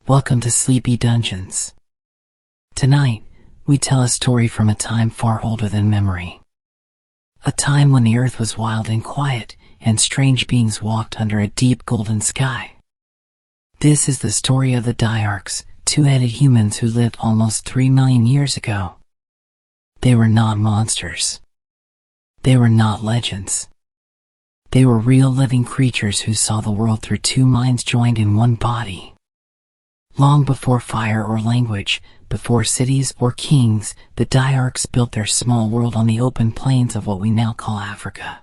Welcome to Sleepy Dungeons. Tonight, we tell a story from a time far older than memory. A time when the earth was wild and quiet, and strange beings walked under a deep golden sky. This is the story of the Dyarchs, two-headed humans who lived almost 3 million years ago. They were not monsters. They were not legends. They were real living creatures who saw the world through two minds joined in one body. Long before fire or language, before cities or kings, the Dyarchs built their small world on the open plains of what we now call Africa.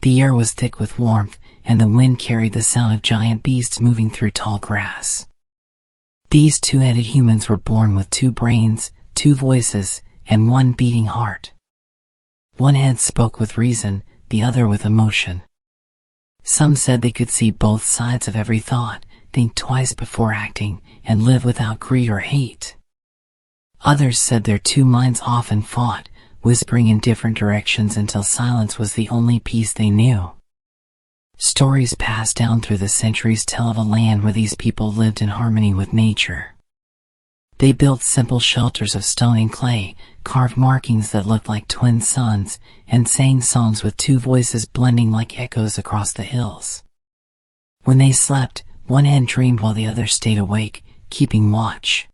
The air was thick with warmth, and the wind carried the sound of giant beasts moving through tall grass. These two-headed humans were born with 2 brains, 2 voices, and 1 beating heart. One head spoke with reason, the other with emotion. Some said they could see both sides of every thought, think twice before acting, and live without greed or hate. Others said their 2 minds often fought, whispering in different directions until silence was the only peace they knew. Stories passed down through the centuries tell of a land where these people lived in harmony with nature. They built simple shelters of stone and clay, carved markings that looked like twin suns, and sang songs with 2 voices blending like echoes across the hills. When they slept, one head dreamed while the other stayed awake, keeping watch.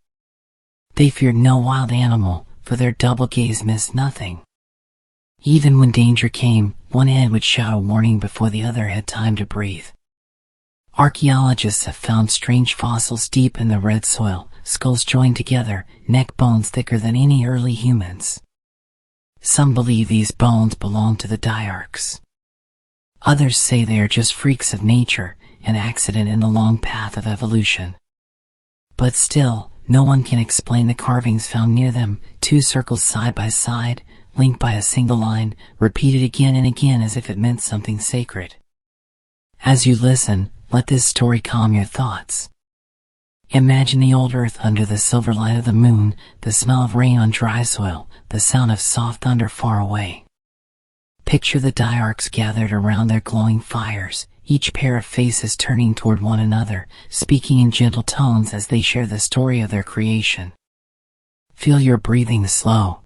They feared no wild animal, for their double gaze missed nothing. Even when danger came, one head would shout a warning before the other had time to breathe. Archaeologists have found strange fossils deep in the red soil, skulls joined together, neck bones thicker than any early humans. Some believe these bones belong to the Dyarchs. Others say they are just freaks of nature, an accident in the long path of evolution. But still, no one can explain the carvings found near them, 2 circles side by side, linked by a single line, repeated again and again as if it meant something sacred. As you listen, let this story calm your thoughts. Imagine the old earth under the silver light of the moon, the smell of rain on dry soil, the sound of soft thunder far away. Picture the Dyarchs gathered around their glowing fires, each pair of faces turning toward one another, speaking in gentle tones as they share the story of their creation. Feel your breathing slow.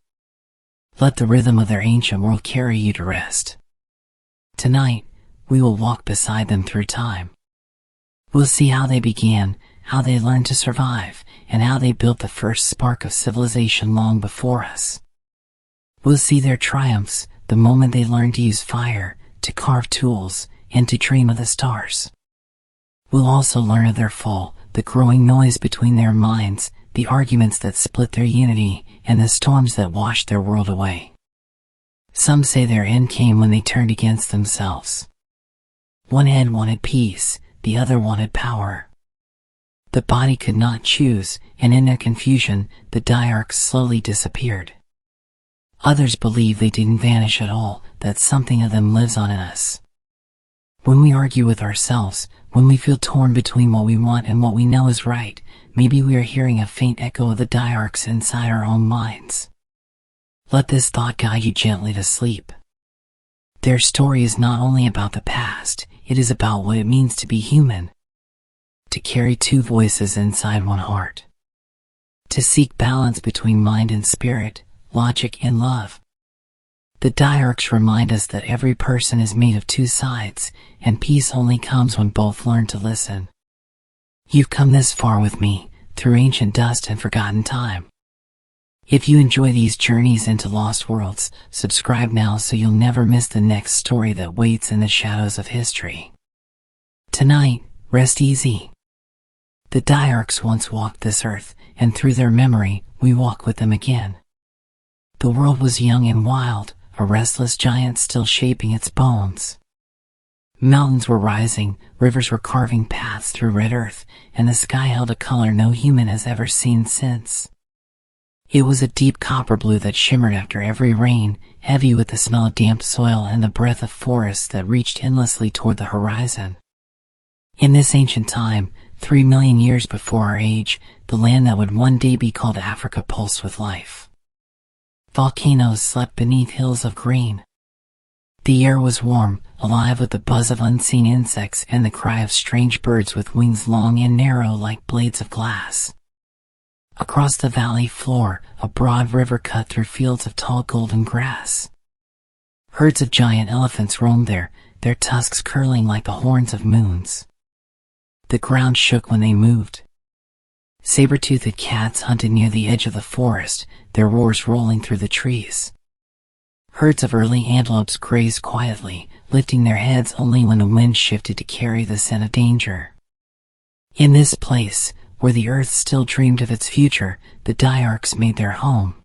Let the rhythm of their ancient world carry you to rest. Tonight, we will walk beside them through time. We'll see how they began, how they learned to survive, and how they built the first spark of civilization long before us. We'll see their triumphs, the moment they learned to use fire, to carve tools, and to dream of the stars. We'll also learn of their fall, the growing noise between their minds, the arguments that split their unity, and the storms that washed their world away. Some say their end came when they turned against themselves. One head wanted peace, the other wanted power. The body could not choose, and in their confusion, the Dyarchs slowly disappeared. Others believe they didn't vanish at all, that something of them lives on in us. When we argue with ourselves, when we feel torn between what we want and what we know is right, maybe we are hearing a faint echo of the Dyarchs inside our own minds. Let this thought guide you gently to sleep. Their story is not only about the past, it is about what it means to be human. To carry 2 voices inside one heart. To seek balance between mind and spirit, logic and love. The Dyarchs remind us that every person is made of 2 sides, and peace only comes when both learn to listen. You've come this far with me, through ancient dust and forgotten time. If you enjoy these journeys into lost worlds, subscribe now so you'll never miss the next story that waits in the shadows of history. Tonight, rest easy. The Dyarchs once walked this earth, and through their memory, we walk with them again. The world was young and wild, a restless giant still shaping its bones. Mountains were rising, rivers were carving paths through red earth, and the sky held a color no human has ever seen since. It was a deep copper blue that shimmered after every rain, heavy with the smell of damp soil and the breath of forests that reached endlessly toward the horizon. In this ancient time, 3 million years before our age, the land that would one day be called Africa pulsed with life. Volcanoes slept beneath hills of green. The air was warm, alive with the buzz of unseen insects and the cry of strange birds with wings long and narrow like blades of glass. Across the valley floor, a broad river cut through fields of tall golden grass. Herds of giant elephants roamed there, their tusks curling like the horns of moons. The ground shook when they moved. Saber-toothed cats hunted near the edge of the forest, their roars rolling through the trees. Herds of early antelopes grazed quietly, lifting their heads only when the wind shifted to carry the scent of danger. In this place, where the earth still dreamed of its future, the Dyarchs made their home.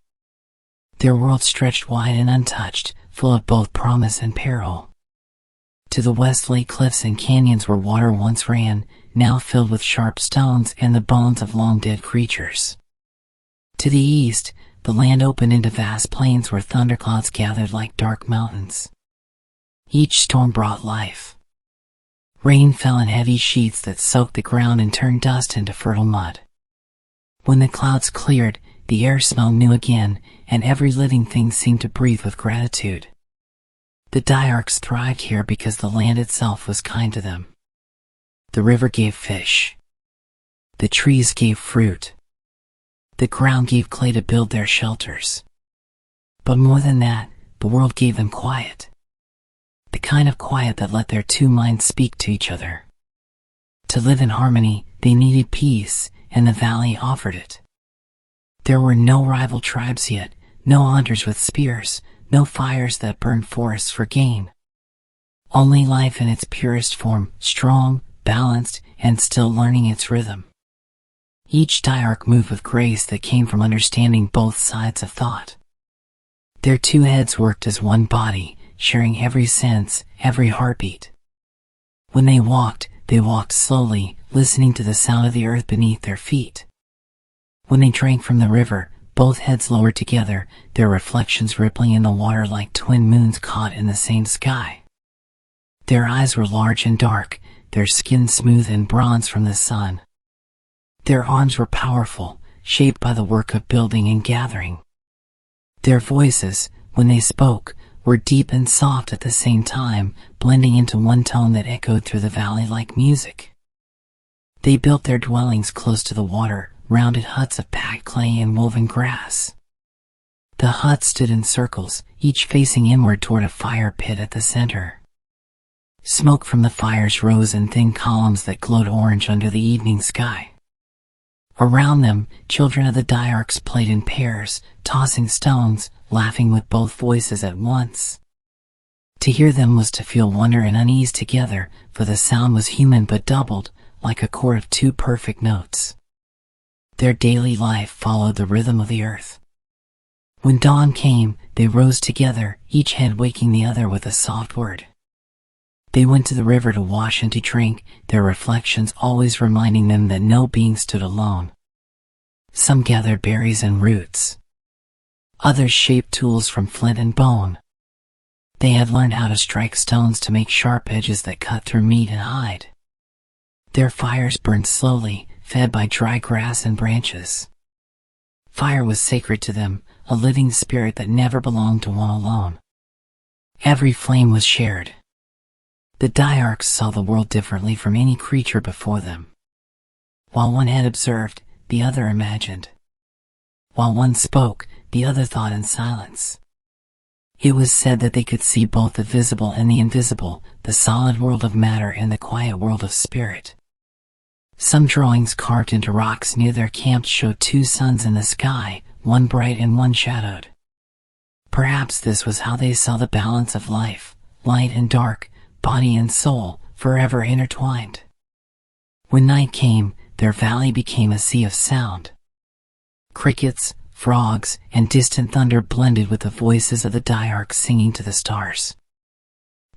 Their world stretched wide and untouched, full of both promise and peril. To the west lay cliffs and canyons where water once ran, now filled with sharp stones and the bones of long-dead creatures. To the east, the land opened into vast plains where thunderclouds gathered like dark mountains. Each storm brought life. Rain fell in heavy sheets that soaked the ground and turned dust into fertile mud. When the clouds cleared, the air smelled new again, and every living thing seemed to breathe with gratitude. The Dyarchs thrived here because the land itself was kind to them. The river gave fish. The trees gave fruit. The ground gave clay to build their shelters. But more than that, the world gave them quiet. The kind of quiet that let their two minds speak to each other. To live in harmony, they needed peace, and the valley offered it. There were no rival tribes yet, no hunters with spears, no fires that burned forests for gain. Only life in its purest form, strong, balanced, and still learning its rhythm. Each Dyarch moved with grace that came from understanding both sides of thought. Their two heads worked as one body, sharing every sense, every heartbeat. When they walked slowly, listening to the sound of the earth beneath their feet. When they drank from the river, both heads lowered together, their reflections rippling in the water like twin moons caught in the same sky. Their eyes were large and dark, their skin smooth and bronze from the sun. Their arms were powerful, shaped by the work of building and gathering. Their voices, when they spoke, were deep and soft at the same time, blending into one tone that echoed through the valley like music. They built their dwellings close to the water, rounded huts of packed clay and woven grass. The huts stood in circles, each facing inward toward a fire pit at the center. Smoke from the fires rose in thin columns that glowed orange under the evening sky. Around them, children of the Dyarchs played in pairs, tossing stones, laughing with both voices at once. To hear them was to feel wonder and unease together, for the sound was human but doubled, like a chord of two perfect notes. Their daily life followed the rhythm of the earth. When dawn came, they rose together, each head waking the other with a soft word. They went to the river to wash and to drink, their reflections always reminding them that no being stood alone. Some gathered berries and roots. Others shaped tools from flint and bone. They had learned how to strike stones to make sharp edges that cut through meat and hide. Their fires burned slowly, fed by dry grass and branches. Fire was sacred to them, a living spirit that never belonged to one alone. Every flame was shared. The Dyarchs saw the world differently from any creature before them. While one had observed, the other imagined. While one spoke, the other thought in silence. It was said that they could see both the visible and the invisible, the solid world of matter and the quiet world of spirit. Some drawings carved into rocks near their camps showed two suns in the sky, one bright and one shadowed. Perhaps this was how they saw the balance of life, light and dark, body and soul, forever intertwined. When night came, their valley became a sea of sound. Crickets, frogs, and distant thunder blended with the voices of the Dyarchs singing to the stars.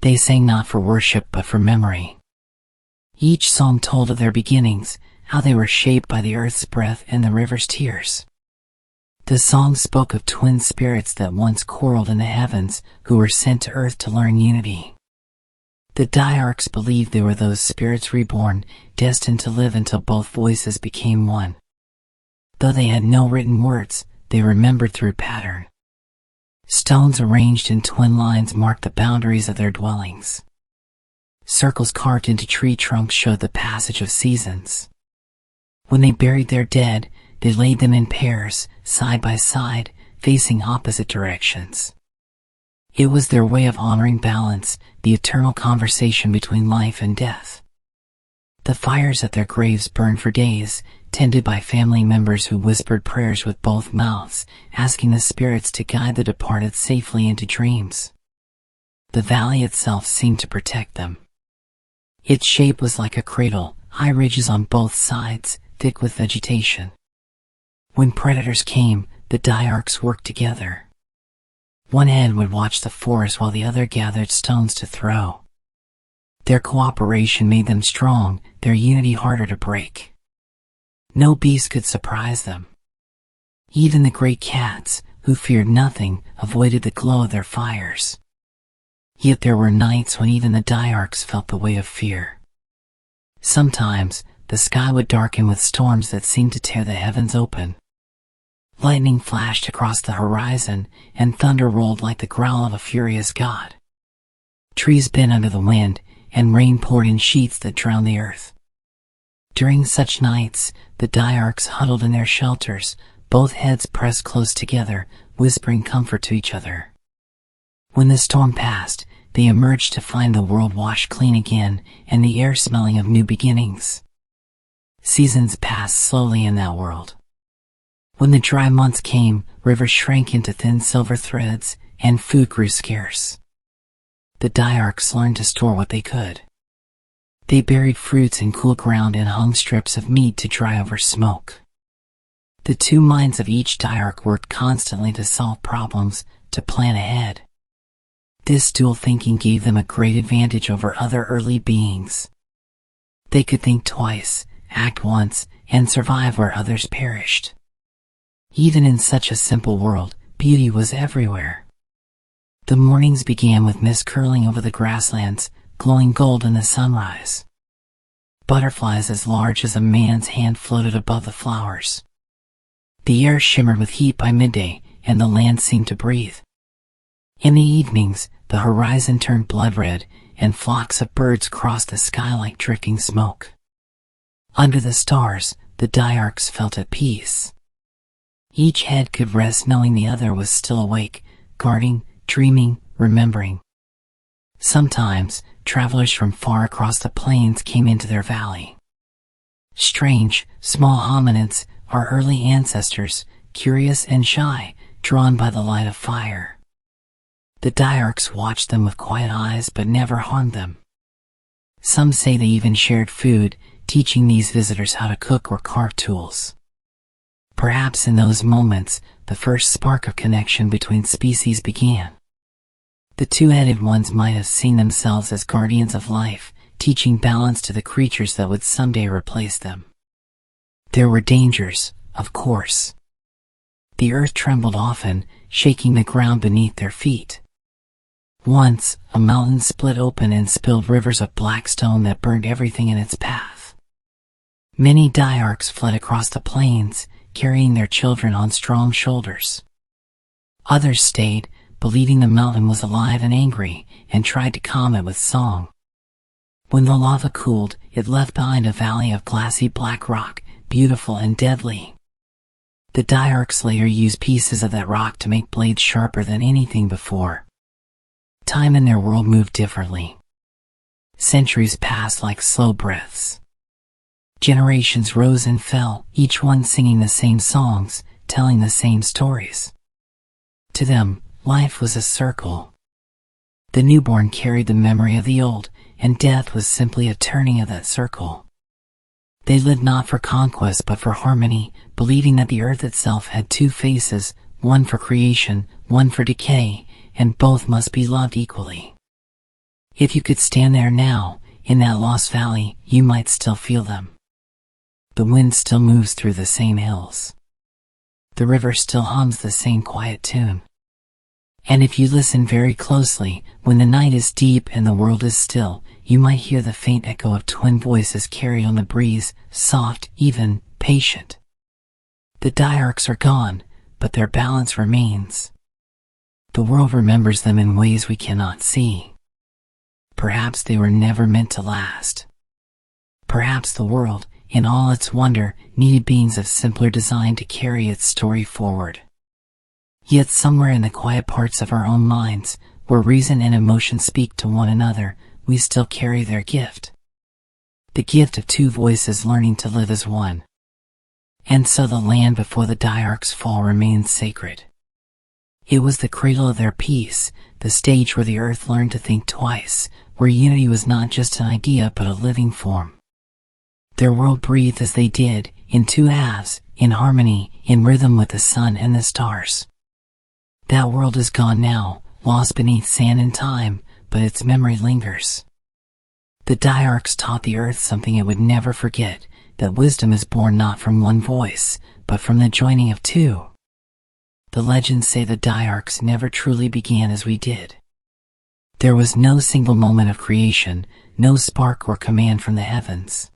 They sang not for worship but for memory. Each song told of their beginnings, how they were shaped by the earth's breath and the river's tears. The song spoke of twin spirits that once quarreled in the heavens, who were sent to earth to learn unity. The Dyarchs believed they were those spirits reborn, destined to live until both voices became one. Though they had no written words, they remembered through pattern. Stones arranged in twin lines marked the boundaries of their dwellings. Circles carved into tree trunks showed the passage of seasons. When they buried their dead, they laid them in pairs, side by side, facing opposite directions. It was their way of honoring balance, the eternal conversation between life and death. The fires at their graves burned for days, tended by family members who whispered prayers with both mouths, asking the spirits to guide the departed safely into dreams. The valley itself seemed to protect them. Its shape was like a cradle, high ridges on both sides, thick with vegetation. When predators came, the Dyarchs worked together. One head would watch the forest while the other gathered stones to throw. Their cooperation made them strong, their unity harder to break. No beast could surprise them. Even the great cats, who feared nothing, avoided the glow of their fires. Yet there were nights when even the Dyarchs felt the weight of fear. Sometimes, the sky would darken with storms that seemed to tear the heavens open. Lightning flashed across the horizon, and thunder rolled like the growl of a furious god. Trees bent under the wind, and rain poured in sheets that drowned the earth. During such nights, the Dyarchs huddled in their shelters, both heads pressed close together, whispering comfort to each other. When the storm passed, they emerged to find the world washed clean again, and the air smelling of new beginnings. Seasons passed slowly in that world. When the dry months came, rivers shrank into thin silver threads, and food grew scarce. The Dyarchs learned to store what they could. They buried fruits in cool ground and hung strips of meat to dry over smoke. The two minds of each Dyarch worked constantly to solve problems, to plan ahead. This dual thinking gave them a great advantage over other early beings. They could think twice, act once, and survive where others perished. Even in such a simple world, beauty was everywhere. The mornings began with mist curling over the grasslands, glowing gold in the sunrise. Butterflies as large as a man's hand floated above the flowers. The air shimmered with heat by midday, and the land seemed to breathe. In the evenings, the horizon turned blood red, and flocks of birds crossed the sky like drifting smoke. Under the stars, the Dyarchs felt at peace. Each head could rest knowing the other was still awake, guarding, dreaming, remembering. Sometimes, travelers from far across the plains came into their valley. Strange, small hominids, our early ancestors, curious and shy, drawn by the light of fire. The Dyarchs watched them with quiet eyes but never harmed them. Some say they even shared food, teaching these visitors how to cook or carve tools. Perhaps in those moments, the first spark of connection between species began. The two-headed ones might have seen themselves as guardians of life, teaching balance to the creatures that would someday replace them. There were dangers, of course. The earth trembled often, shaking the ground beneath their feet. Once, a mountain split open and spilled rivers of black stone that burned everything in its path. Many Dyarchs fled across the plains, carrying their children on strong shoulders. Others stayed, believing the mountain was alive and angry, and tried to calm it with song. When the lava cooled, it left behind a valley of glassy black rock, beautiful and deadly. The Dyarchs later used pieces of that rock to make blades sharper than anything before. Time in their world moved differently. Centuries passed like slow breaths. Generations rose and fell, each one singing the same songs, telling the same stories. To them, life was a circle. The newborn carried the memory of the old, and death was simply a turning of that circle. They lived not for conquest but for harmony, believing that the earth itself had two faces, one for creation, one for decay, and both must be loved equally. If you could stand there now, in that lost valley, you might still feel them. The wind still moves through the same hills. The river still hums the same quiet tune. And if you listen very closely, when the night is deep and the world is still, you might hear the faint echo of twin voices carried on the breeze, soft, even, patient. The Dyarchs are gone, but their balance remains. The world remembers them in ways we cannot see. Perhaps they were never meant to last. Perhaps the world, in all its wonder, needed beings of simpler design to carry its story forward. Yet somewhere in the quiet parts of our own minds, where reason and emotion speak to one another, we still carry their gift. The gift of two voices learning to live as one. And so the land before the Dyarchs' fall remains sacred. It was the cradle of their peace, the stage where the earth learned to think twice, where unity was not just an idea but a living form. Their world breathed as they did, in two halves, in harmony, in rhythm with the sun and the stars. That world is gone now, lost beneath sand and time, but its memory lingers. The Dyarchs taught the earth something it would never forget, that wisdom is born not from one voice, but from the joining of two. The legends say the Dyarchs never truly began as we did. There was no single moment of creation, no spark or command from the heavens.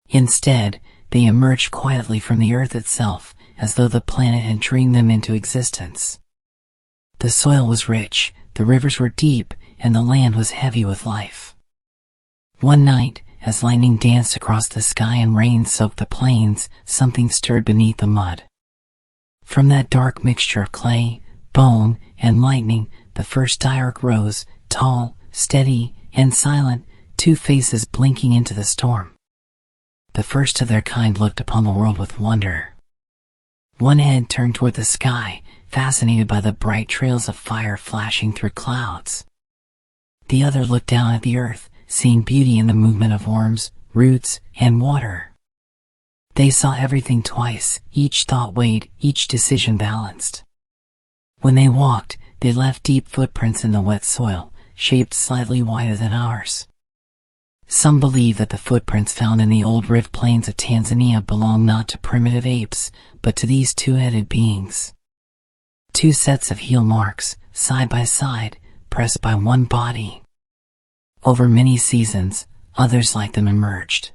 Instead, they emerged quietly from the earth itself, as though the planet had dreamed them into existence. The soil was rich, the rivers were deep, and the land was heavy with life. One night, as lightning danced across the sky and rain soaked the plains, something stirred beneath the mud. From that dark mixture of clay, bone, and lightning, the first Dyarch rose, tall, steady, and silent, two faces blinking into the storm. The first of their kind looked upon the world with wonder. One head turned toward the sky, fascinated by the bright trails of fire flashing through clouds. The other looked down at the earth, seeing beauty in the movement of worms, roots, and water. They saw everything twice, each thought weighed, each decision balanced. When they walked, they left deep footprints in the wet soil, shaped slightly wider than ours. Some believe that the footprints found in the old rift plains of Tanzania belong not to primitive apes, but to these two-headed beings. Two sets of heel marks, side by side, pressed by one body. Over many seasons, others like them emerged.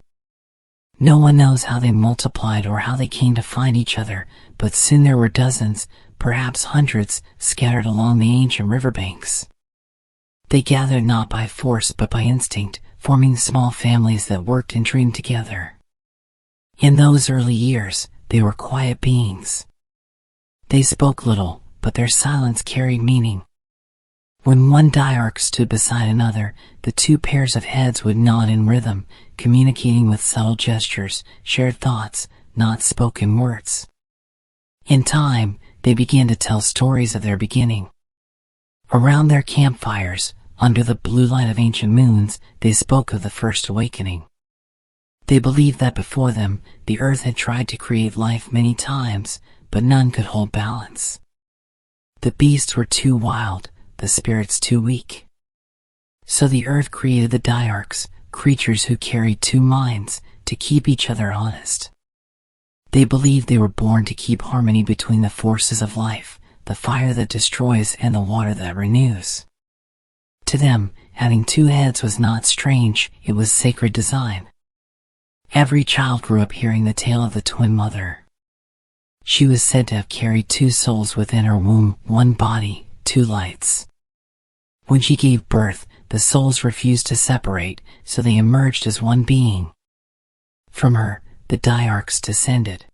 No one knows how they multiplied or how they came to find each other, but soon there were dozens, perhaps hundreds, scattered along the ancient riverbanks. They gathered not by force but by instinct, forming small families that worked and dreamed together. In those early years, they were quiet beings. They spoke little, but their silence carried meaning. When one Dyarch stood beside another, the two pairs of heads would nod in rhythm, communicating with subtle gestures, shared thoughts, not spoken words. In time, they began to tell stories of their beginning. Around their campfires, under the blue light of ancient moons, they spoke of the first awakening. They believed that before them, the earth had tried to create life many times, but none could hold balance. The beasts were too wild, the spirits too weak. So the earth created the Dyarchs, creatures who carried two minds, to keep each other honest. They believed they were born to keep harmony between the forces of life, the fire that destroys and the water that renews. To them, having two heads was not strange, it was sacred design. Every child grew up hearing the tale of the twin mother. She was said to have carried two souls within her womb, one body, two lights. When she gave birth, the souls refused to separate, so they emerged as one being. From her, the Dyarchs descended.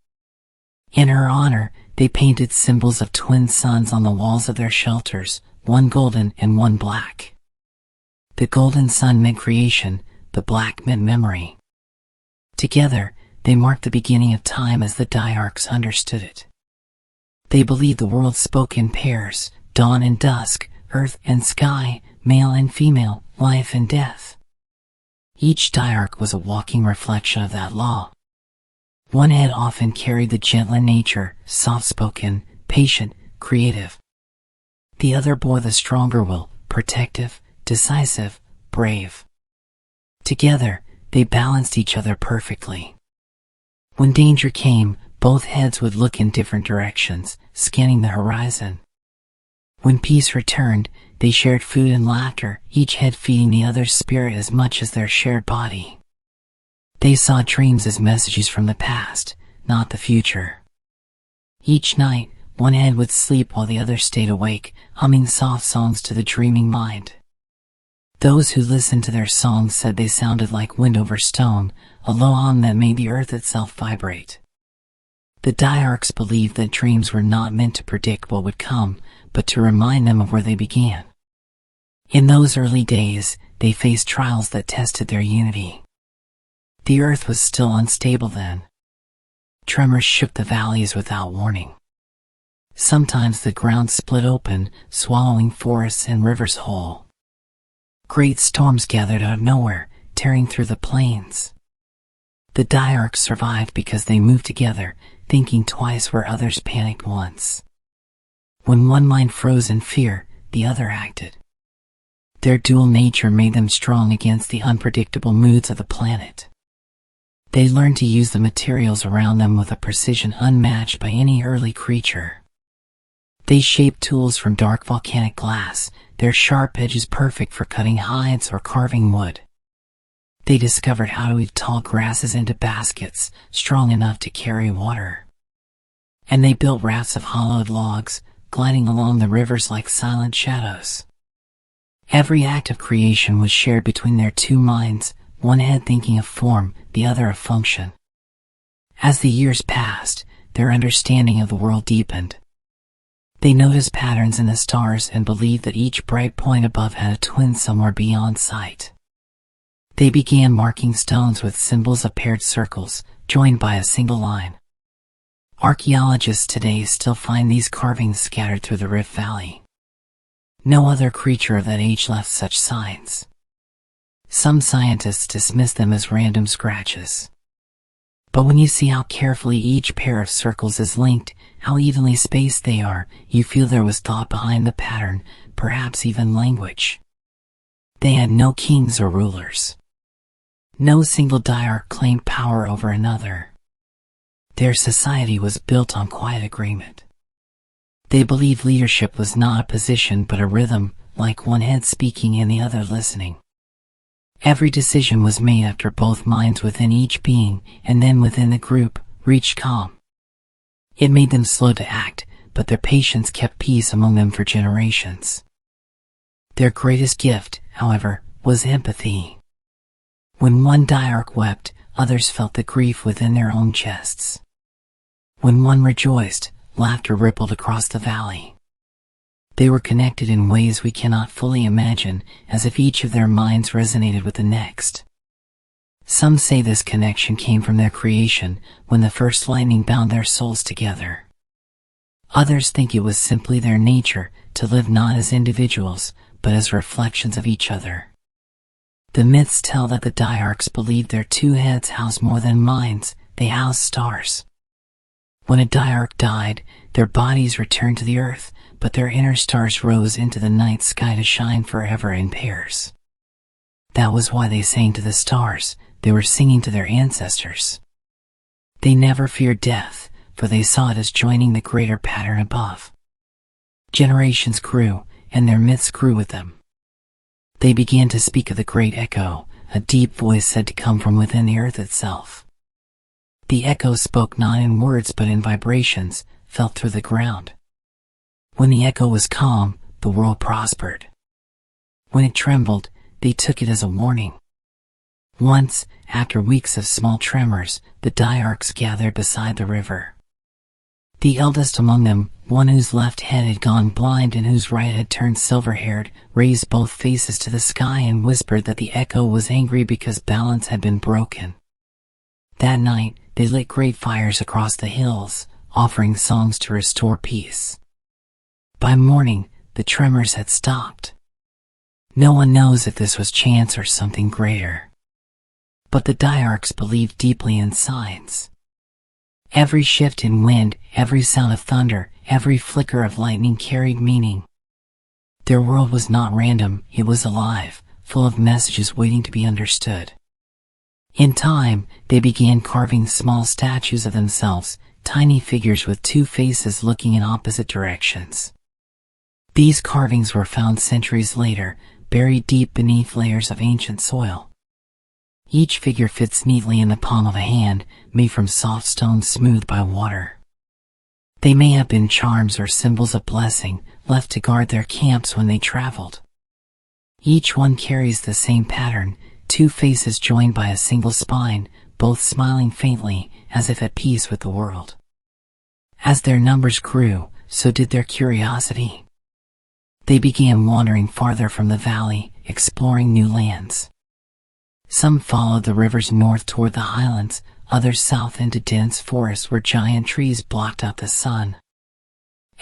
In her honor, they painted symbols of twin suns on the walls of their shelters, one golden and one black. The golden sun meant creation, the black meant memory. Together, they marked the beginning of time as the Dyarchs understood it. They believed the world spoke in pairs, dawn and dusk, earth and sky, male and female, life and death. Each Dyarch was a walking reflection of that law. One head often carried the gentler nature, soft-spoken, patient, creative. The other bore the stronger will, protective, decisive, brave. Together, they balanced each other perfectly. When danger came, both heads would look in different directions, scanning the horizon. When peace returned, they shared food and laughter, each head feeding the other's spirit as much as their shared body. They saw dreams as messages from the past, not the future. Each night, one head would sleep while the other stayed awake, humming soft songs to the dreaming mind. Those who listened to their songs said they sounded like wind over stone, a low hum that made the earth itself vibrate. The Dyarchs believed that dreams were not meant to predict what would come, but to remind them of where they began. In those early days, they faced trials that tested their unity. The earth was still unstable then. Tremors shook the valleys without warning. Sometimes the ground split open, swallowing forests and rivers whole. Great storms gathered out of nowhere, tearing through the plains. The Dyarchs survived because they moved together, thinking twice where others panicked once. When one mind froze in fear, the other acted. Their dual nature made them strong against the unpredictable moods of the planet. They learned to use the materials around them with a precision unmatched by any early creature. They shaped tools from dark volcanic glass, their sharp edges perfect for cutting hides or carving wood. They discovered how to weave tall grasses into baskets, strong enough to carry water. And they built rafts of hollowed logs, gliding along the rivers like silent shadows. Every act of creation was shared between their two minds, one head thinking of form, the other of function. As the years passed, their understanding of the world deepened. They noticed patterns in the stars and believed that each bright point above had a twin somewhere beyond sight. They began marking stones with symbols of paired circles, joined by a single line. Archaeologists today still find these carvings scattered through the Rift Valley. No other creature of that age left such signs. Some scientists dismiss them as random scratches. But when you see how carefully each pair of circles is linked, how evenly spaced they are, you feel there was thought behind the pattern, perhaps even language. They had no kings or rulers. No single Dyarch claimed power over another. Their society was built on quiet agreement. They believed leadership was not a position but a rhythm, like one head speaking and the other listening. Every decision was made after both minds within each being, and then within the group, reached calm. It made them slow to act, but their patience kept peace among them for generations. Their greatest gift, however, was empathy. When one Dyarch wept, others felt the grief within their own chests. When one rejoiced, laughter rippled across the valley. They were connected in ways we cannot fully imagine, as if each of their minds resonated with the next. Some say this connection came from their creation, when the first lightning bound their souls together. Others think it was simply their nature, to live not as individuals, but as reflections of each other. The myths tell that the Dyarchs believed their two heads housed more than minds, they housed stars. When a Dyarch died, their bodies returned to the earth, but their inner stars rose into the night sky to shine forever in pairs. That was why they sang to the stars, they were singing to their ancestors. They never feared death, for they saw it as joining the greater pattern above. Generations grew, and their myths grew with them. They began to speak of the great echo, a deep voice said to come from within the earth itself. The echo spoke not in words but in vibrations, felt through the ground. When the echo was calm, the world prospered. When it trembled, they took it as a warning. Once, after weeks of small tremors, the Dyarchs gathered beside the river. The eldest among them, one whose left head had gone blind and whose right had turned silver-haired, raised both faces to the sky and whispered that the echo was angry because balance had been broken. That night, they lit great fires across the hills, offering songs to restore peace. By morning, the tremors had stopped. No one knows if this was chance or something greater. But the Dyarchs believed deeply in signs. Every shift in wind, every sound of thunder, every flicker of lightning carried meaning. Their world was not random, it was alive, full of messages waiting to be understood. In time, they began carving small statues of themselves, tiny figures with two faces looking in opposite directions. These carvings were found centuries later, buried deep beneath layers of ancient soil. Each figure fits neatly in the palm of a hand, made from soft stone smoothed by water. They may have been charms or symbols of blessing, left to guard their camps when they traveled. Each one carries the same pattern, two faces joined by a single spine, both smiling faintly, as if at peace with the world. As their numbers grew, so did their curiosity. They began wandering farther from the valley, exploring new lands. Some followed the rivers north toward the highlands, others south into dense forests where giant trees blocked out the sun.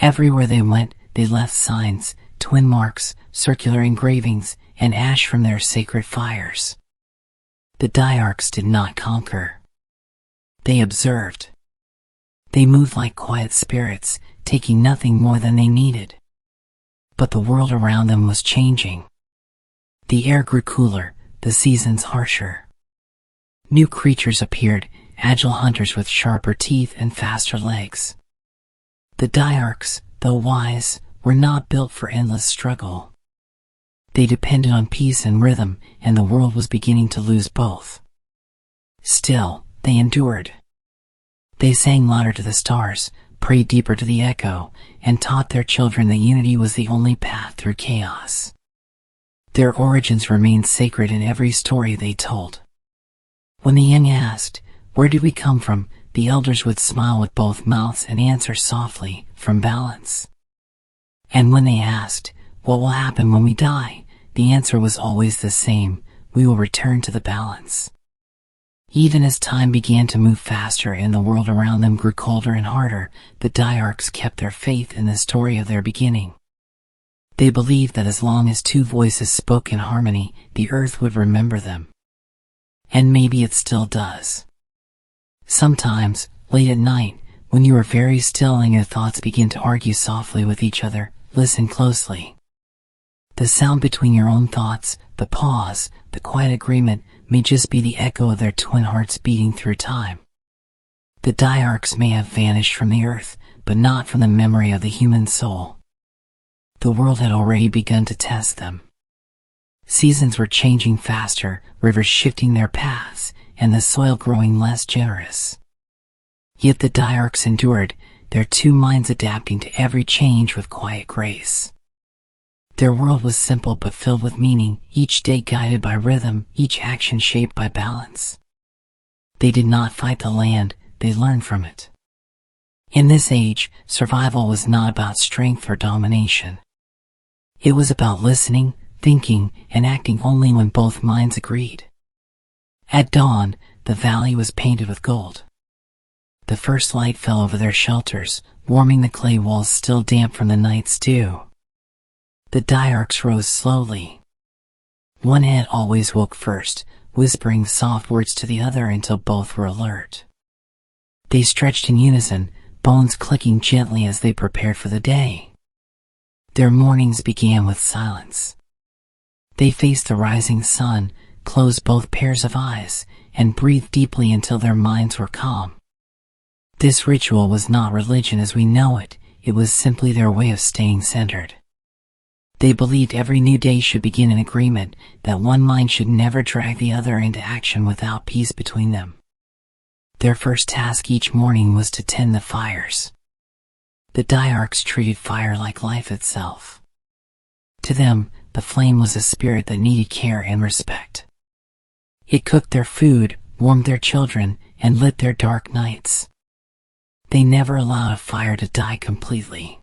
Everywhere they went, they left signs, twin marks, circular engravings, and ash from their sacred fires. The Dyarchs did not conquer. They observed. They moved like quiet spirits, taking nothing more than they needed. But the world around them was changing. The air grew cooler, the seasons harsher. New creatures appeared, agile hunters with sharper teeth and faster legs. The Dyarchs, though wise, were not built for endless struggle. They depended on peace and rhythm, and the world was beginning to lose both. Still, they endured. They sang louder to the stars, prayed deeper to the echo, and taught their children that unity was the only path through chaos. Their origins remained sacred in every story they told. When the young asked, "Where did we come from?" the elders would smile with both mouths and answer softly, "From balance." And when they asked, "What will happen when we die?" the answer was always the same: "We will return to the balance." Even as time began to move faster and the world around them grew colder and harder, the Dyarchs kept their faith in the story of their beginning. They believed that as long as two voices spoke in harmony, the earth would remember them. And maybe it still does. Sometimes, late at night, when you are very still and your thoughts begin to argue softly with each other, listen closely. The sound between your own thoughts, the pause, the quiet agreement, may just be the echo of their twin hearts beating through time. The Dyarchs may have vanished from the earth, but not from the memory of the human soul. The world had already begun to test them. Seasons were changing faster, rivers shifting their paths, and the soil growing less generous. Yet the Dyarchs endured, their two minds adapting to every change with quiet grace. Their world was simple but filled with meaning, each day guided by rhythm, each action shaped by balance. They did not fight the land, they learned from it. In this age, survival was not about strength or domination. It was about listening, thinking, and acting only when both minds agreed. At dawn, the valley was painted with gold. The first light fell over their shelters, warming the clay walls still damp from the night's dew. The Dyarchs rose slowly. One head always woke first, whispering soft words to the other until both were alert. They stretched in unison, bones clicking gently as they prepared for the day. Their mornings began with silence. They faced the rising sun, closed both pairs of eyes, and breathed deeply until their minds were calm. This ritual was not religion as we know it, it was simply their way of staying centered. They believed every new day should begin in agreement, that one mind should never drag the other into action without peace between them. Their first task each morning was to tend the fires. The Dyarchs treated fire like life itself. To them, the flame was a spirit that needed care and respect. It cooked their food, warmed their children, and lit their dark nights. They never allowed a fire to die completely.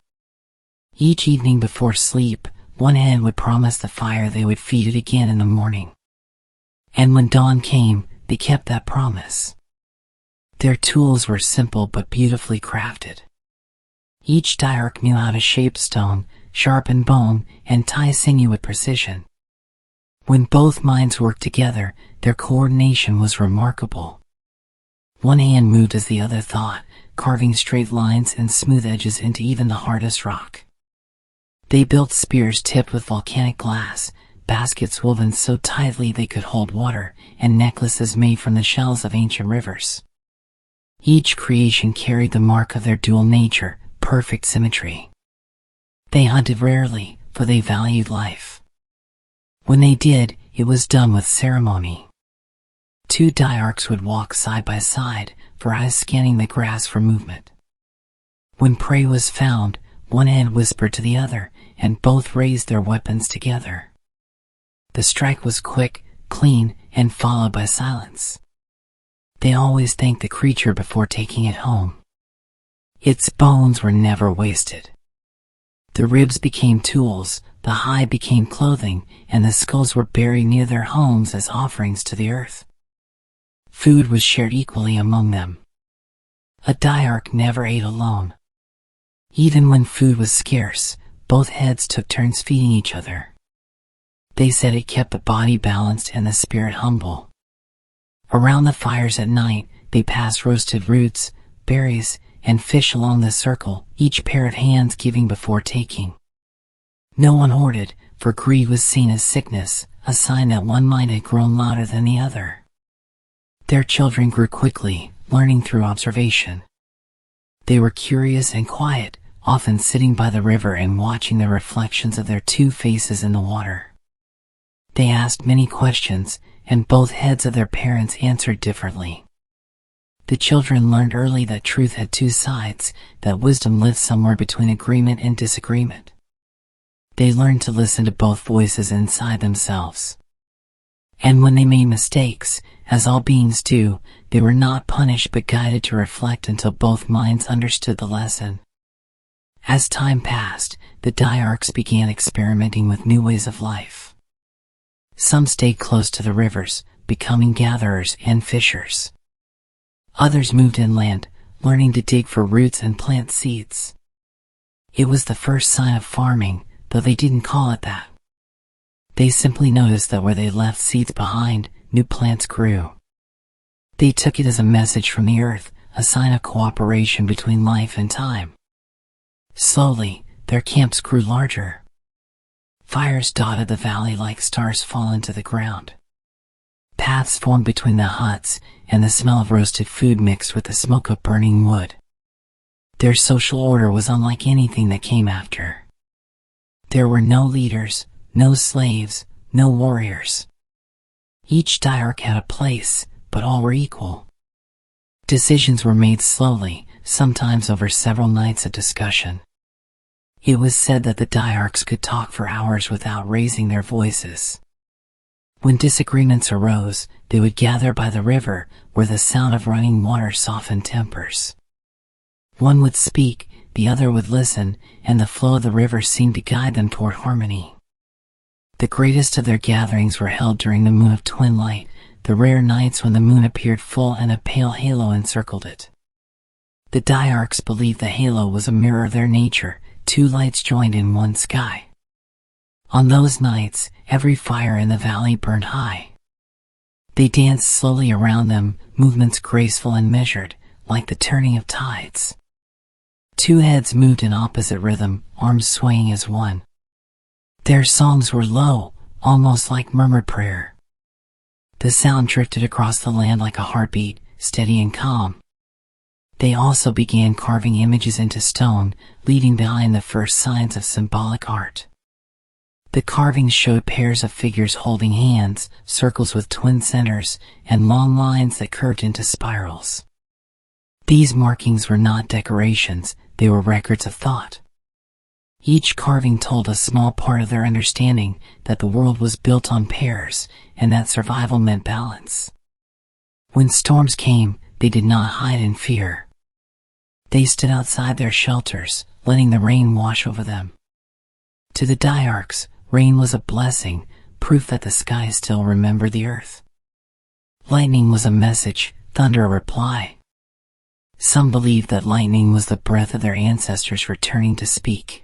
Each evening before sleep, one hen would promise the fire they would feed it again in the morning. And when dawn came, they kept that promise. Their tools were simple but beautifully crafted. Each Dyarch knew how to shape stone, sharpen bone, and tie sinew with precision. When both minds worked together, their coordination was remarkable. One hand moved as the other thought, carving straight lines and smooth edges into even the hardest rock. They built spears tipped with volcanic glass, baskets woven so tightly they could hold water, and necklaces made from the shells of ancient rivers. Each creation carried the mark of their dual nature, perfect symmetry. They hunted rarely, for they valued life. When they did, it was done with ceremony. Two Dyarchs would walk side by side, their eyes scanning the grass for movement. When prey was found, one head whispered to the other, and both raised their weapons together. The strike was quick, clean, and followed by silence. They always thanked the creature before taking it home. Its bones were never wasted. The ribs became tools, the hide became clothing, and the skulls were buried near their homes as offerings to the earth. Food was shared equally among them. A Dyarch never ate alone. Even when food was scarce, both heads took turns feeding each other. They said it kept the body balanced and the spirit humble. Around the fires at night, they passed roasted roots, berries, and fish along the circle, each pair of hands giving before taking. No one hoarded, for greed was seen as sickness, a sign that one might have grown louder than the other. Their children grew quickly, learning through observation. They were curious and quiet, often sitting by the river and watching the reflections of their two faces in the water. They asked many questions, and both heads of their parents answered differently. The children learned early that truth had two sides, that wisdom lived somewhere between agreement and disagreement. They learned to listen to both voices inside themselves. And when they made mistakes, as all beings do, they were not punished but guided to reflect until both minds understood the lesson. As time passed, the Dyarchs began experimenting with new ways of life. Some stayed close to the rivers, becoming gatherers and fishers. Others moved inland, learning to dig for roots and plant seeds. It was the first sign of farming, though they didn't call it that. They simply noticed that where they left seeds behind, new plants grew. They took it as a message from the earth, a sign of cooperation between life and time. Slowly, their camps grew larger. Fires dotted the valley like stars fall into the ground. Paths formed between the huts, and the smell of roasted food mixed with the smoke of burning wood. Their social order was unlike anything that came after. There were no leaders, no slaves, no warriors. Each Dyarch had a place, but all were equal. Decisions were made slowly, sometimes over several nights of discussion. It was said that the Dyarchs could talk for hours without raising their voices. When disagreements arose, they would gather by the river, where the sound of running water softened tempers. One would speak, the other would listen, and the flow of the river seemed to guide them toward harmony. The greatest of their gatherings were held during the moon of twin light, the rare nights when the moon appeared full and a pale halo encircled it. The Dyarchs believed the halo was a mirror of their nature, two lights joined in one sky. On those nights, every fire in the valley burned high. They danced slowly around them, movements graceful and measured, like the turning of tides. Two heads moved in opposite rhythm, arms swaying as one. Their songs were low, almost like murmured prayer. The sound drifted across the land like a heartbeat, steady and calm. They also began carving images into stone, leaving behind the first signs of symbolic art. The carvings showed pairs of figures holding hands, circles with twin centers, and long lines that curved into spirals. These markings were not decorations, they were records of thought. Each carving told a small part of their understanding that the world was built on pairs, and that survival meant balance. When storms came, they did not hide in fear. They stood outside their shelters, letting the rain wash over them. To the Dyarchs, rain was a blessing, proof that the sky still remembered the earth. Lightning was a message, thunder a reply. Some believed that lightning was the breath of their ancestors returning to speak.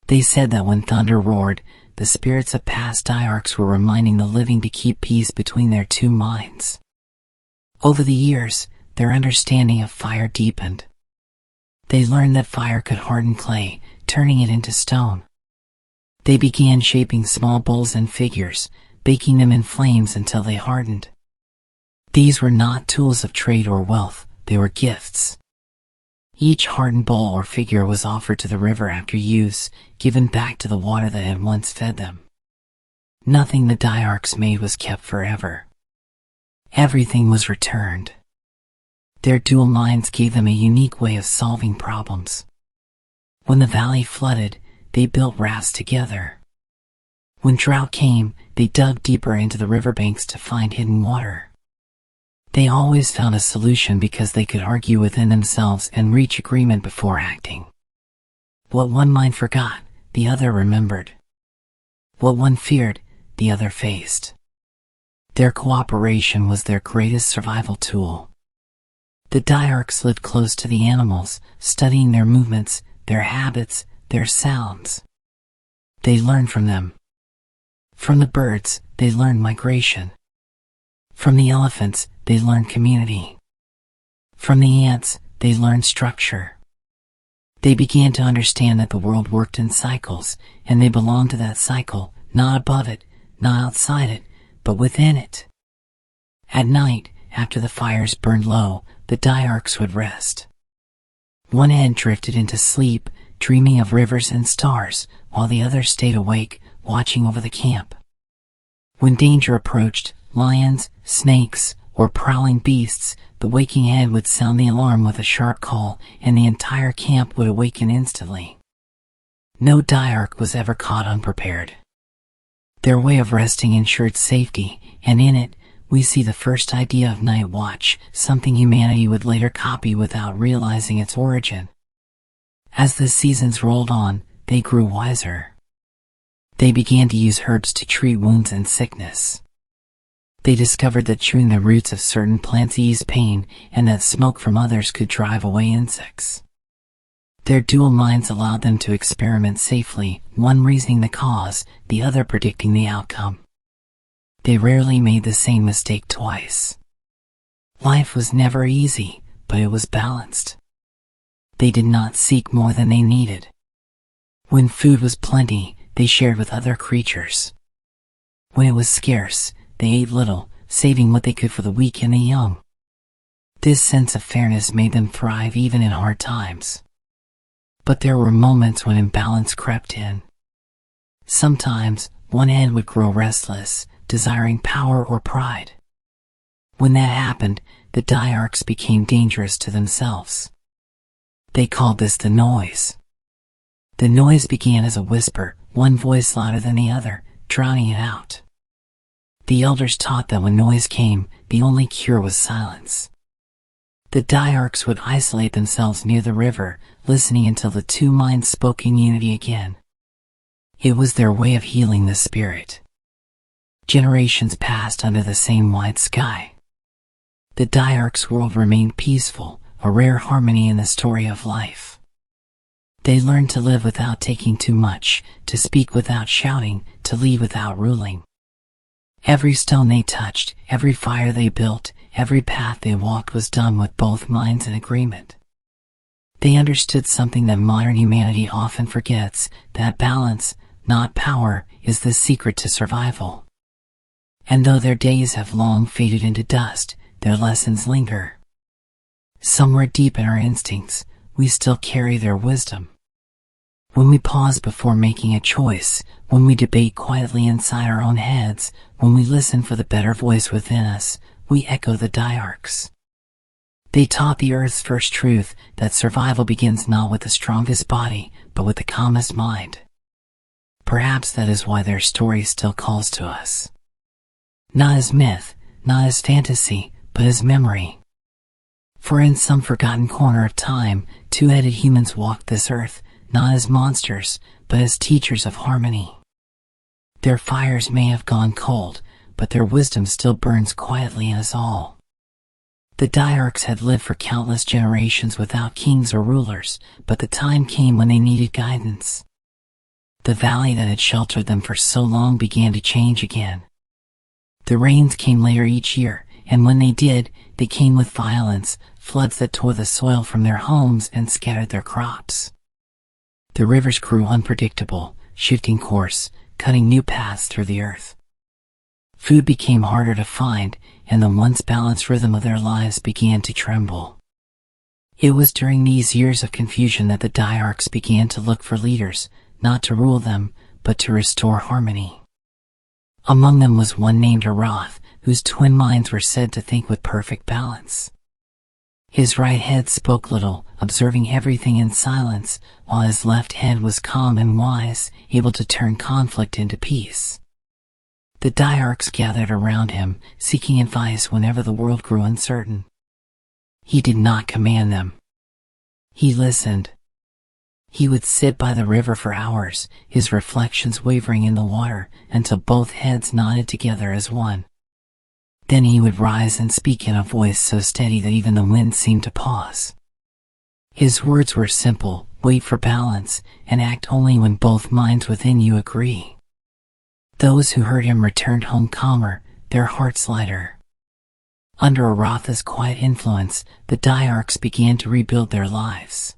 They said that when thunder roared, the spirits of past Dyarchs were reminding the living to keep peace between their two minds. Over the years, their understanding of fire deepened. They learned that fire could harden clay, turning it into stone. They began shaping small bowls and figures, baking them in flames until they hardened. These were not tools of trade or wealth, they were gifts. Each hardened bowl or figure was offered to the river after use, given back to the water that had once fed them. Nothing the Dyarchs made was kept forever. Everything was returned. Their dual minds gave them a unique way of solving problems. When the valley flooded, they built rafts together. When drought came, they dug deeper into the riverbanks to find hidden water. They always found a solution because they could argue within themselves and reach agreement before acting. What one mind forgot, the other remembered. What one feared, the other faced. Their cooperation was their greatest survival tool. The Dyarchs lived close to the animals, studying their movements, their habits, their sounds. They learned from them. From the birds, they learned migration. From the elephants, they learned community. From the ants, they learned structure. They began to understand that the world worked in cycles, and they belonged to that cycle, not above it, not outside it, but within it. At night, after the fires burned low, the Dyarchs would rest. One end drifted into sleep, dreaming of rivers and stars, while the other stayed awake, watching over the camp. When danger approached, lions, snakes, or prowling beasts, the waking head would sound the alarm with a sharp call, and the entire camp would awaken instantly. No Dyarch was ever caught unprepared. Their way of resting ensured safety, and in it, we see the first idea of night watch, something humanity would later copy without realizing its origin. As the seasons rolled on, they grew wiser. They began to use herbs to treat wounds and sickness. They discovered that chewing the roots of certain plants eased pain, and that smoke from others could drive away insects. Their dual minds allowed them to experiment safely, one reasoning the cause, the other predicting the outcome. They rarely made the same mistake twice. Life was never easy, but it was balanced. They did not seek more than they needed. When food was plenty, they shared with other creatures. When it was scarce, they ate little, saving what they could for the weak and the young. This sense of fairness made them thrive even in hard times. But there were moments when imbalance crept in. Sometimes, one end would grow restless, desiring power or pride. When that happened, the Dyarchs became dangerous to themselves. They called this the noise. The noise began as a whisper, one voice louder than the other, drowning it out. The elders taught that when noise came, the only cure was silence. The Dyarchs would isolate themselves near the river, listening until the two minds spoke in unity again. It was their way of healing the spirit. Generations passed under the same wide sky. The Dyarchs' world remained peaceful, a rare harmony in the story of life. They learned to live without taking too much, to speak without shouting, to lead without ruling. Every stone they touched, every fire they built, every path they walked was done with both minds in agreement. They understood something that modern humanity often forgets, that balance, not power, is the secret to survival. And though their days have long faded into dust, their lessons linger. Somewhere deep in our instincts, we still carry their wisdom. When we pause before making a choice, when we debate quietly inside our own heads, when we listen for the better voice within us, we echo the Dyarchs. They taught the Earth's first truth, that survival begins not with the strongest body, but with the calmest mind. Perhaps that is why their story still calls to us. Not as myth, not as fantasy, but as memory. For in some forgotten corner of time, two-headed humans walked this earth, not as monsters, but as teachers of harmony. Their fires may have gone cold, but their wisdom still burns quietly in us all. The Dyarchs had lived for countless generations without kings or rulers, but the time came when they needed guidance. The valley that had sheltered them for so long began to change again. The rains came later each year, and when they did, they came with violence, floods that tore the soil from their homes and scattered their crops. The rivers grew unpredictable, shifting course, cutting new paths through the earth. Food became harder to find, and the once balanced rhythm of their lives began to tremble. It was during these years of confusion that the Dyarchs began to look for leaders, not to rule them, but to restore harmony. Among them was one named Aroth, whose twin minds were said to think with perfect balance. His right head spoke little, observing everything in silence, while his left head was calm and wise, able to turn conflict into peace. The Dyarchs gathered around him, seeking advice whenever the world grew uncertain. He did not command them. He listened. He would sit by the river for hours, his reflections wavering in the water, until both heads nodded together as one. Then he would rise and speak in a voice so steady that even the wind seemed to pause. His words were simple: wait for balance, and act only when both minds within you agree. Those who heard him returned home calmer, their hearts lighter. Under Aratha's quiet influence, the Dyarchs began to rebuild their lives.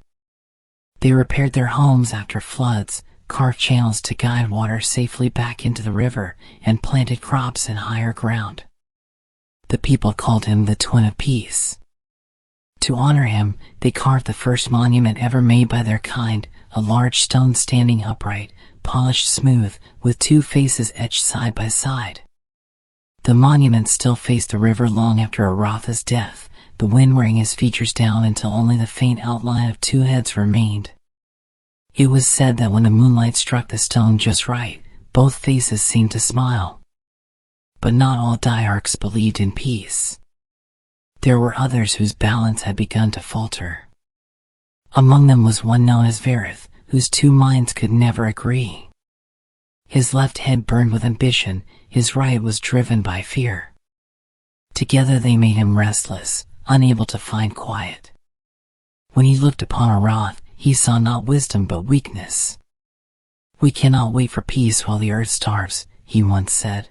They repaired their homes after floods, carved channels to guide water safely back into the river, and planted crops in higher ground. The people called him the Twin of Peace. To honor him, they carved the first monument ever made by their kind, a large stone standing upright, polished smooth, with two faces etched side by side. The monument still faced the river long after Aratha's death, the wind wearing his features down until only the faint outline of two heads remained. It was said that when the moonlight struck the stone just right, both faces seemed to smile. But not all Dyarchs believed in peace. There were others whose balance had begun to falter. Among them was one known as Varith, whose two minds could never agree. His left head burned with ambition, his right was driven by fear. Together they made him restless, unable to find quiet. When he looked upon Arath, he saw not wisdom but weakness. "We cannot wait for peace while the earth starves," he once said.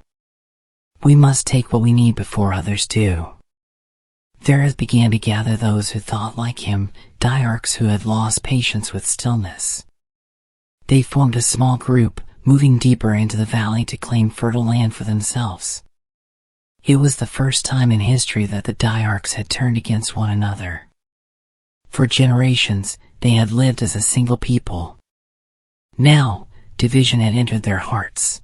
"We must take what we need before others do." Varith began to gather those who thought like him, Dyarchs who had lost patience with stillness. They formed a small group, moving deeper into the valley to claim fertile land for themselves. It was the first time in history that the Dyarchs had turned against one another. For generations, they had lived as a single people. Now, division had entered their hearts.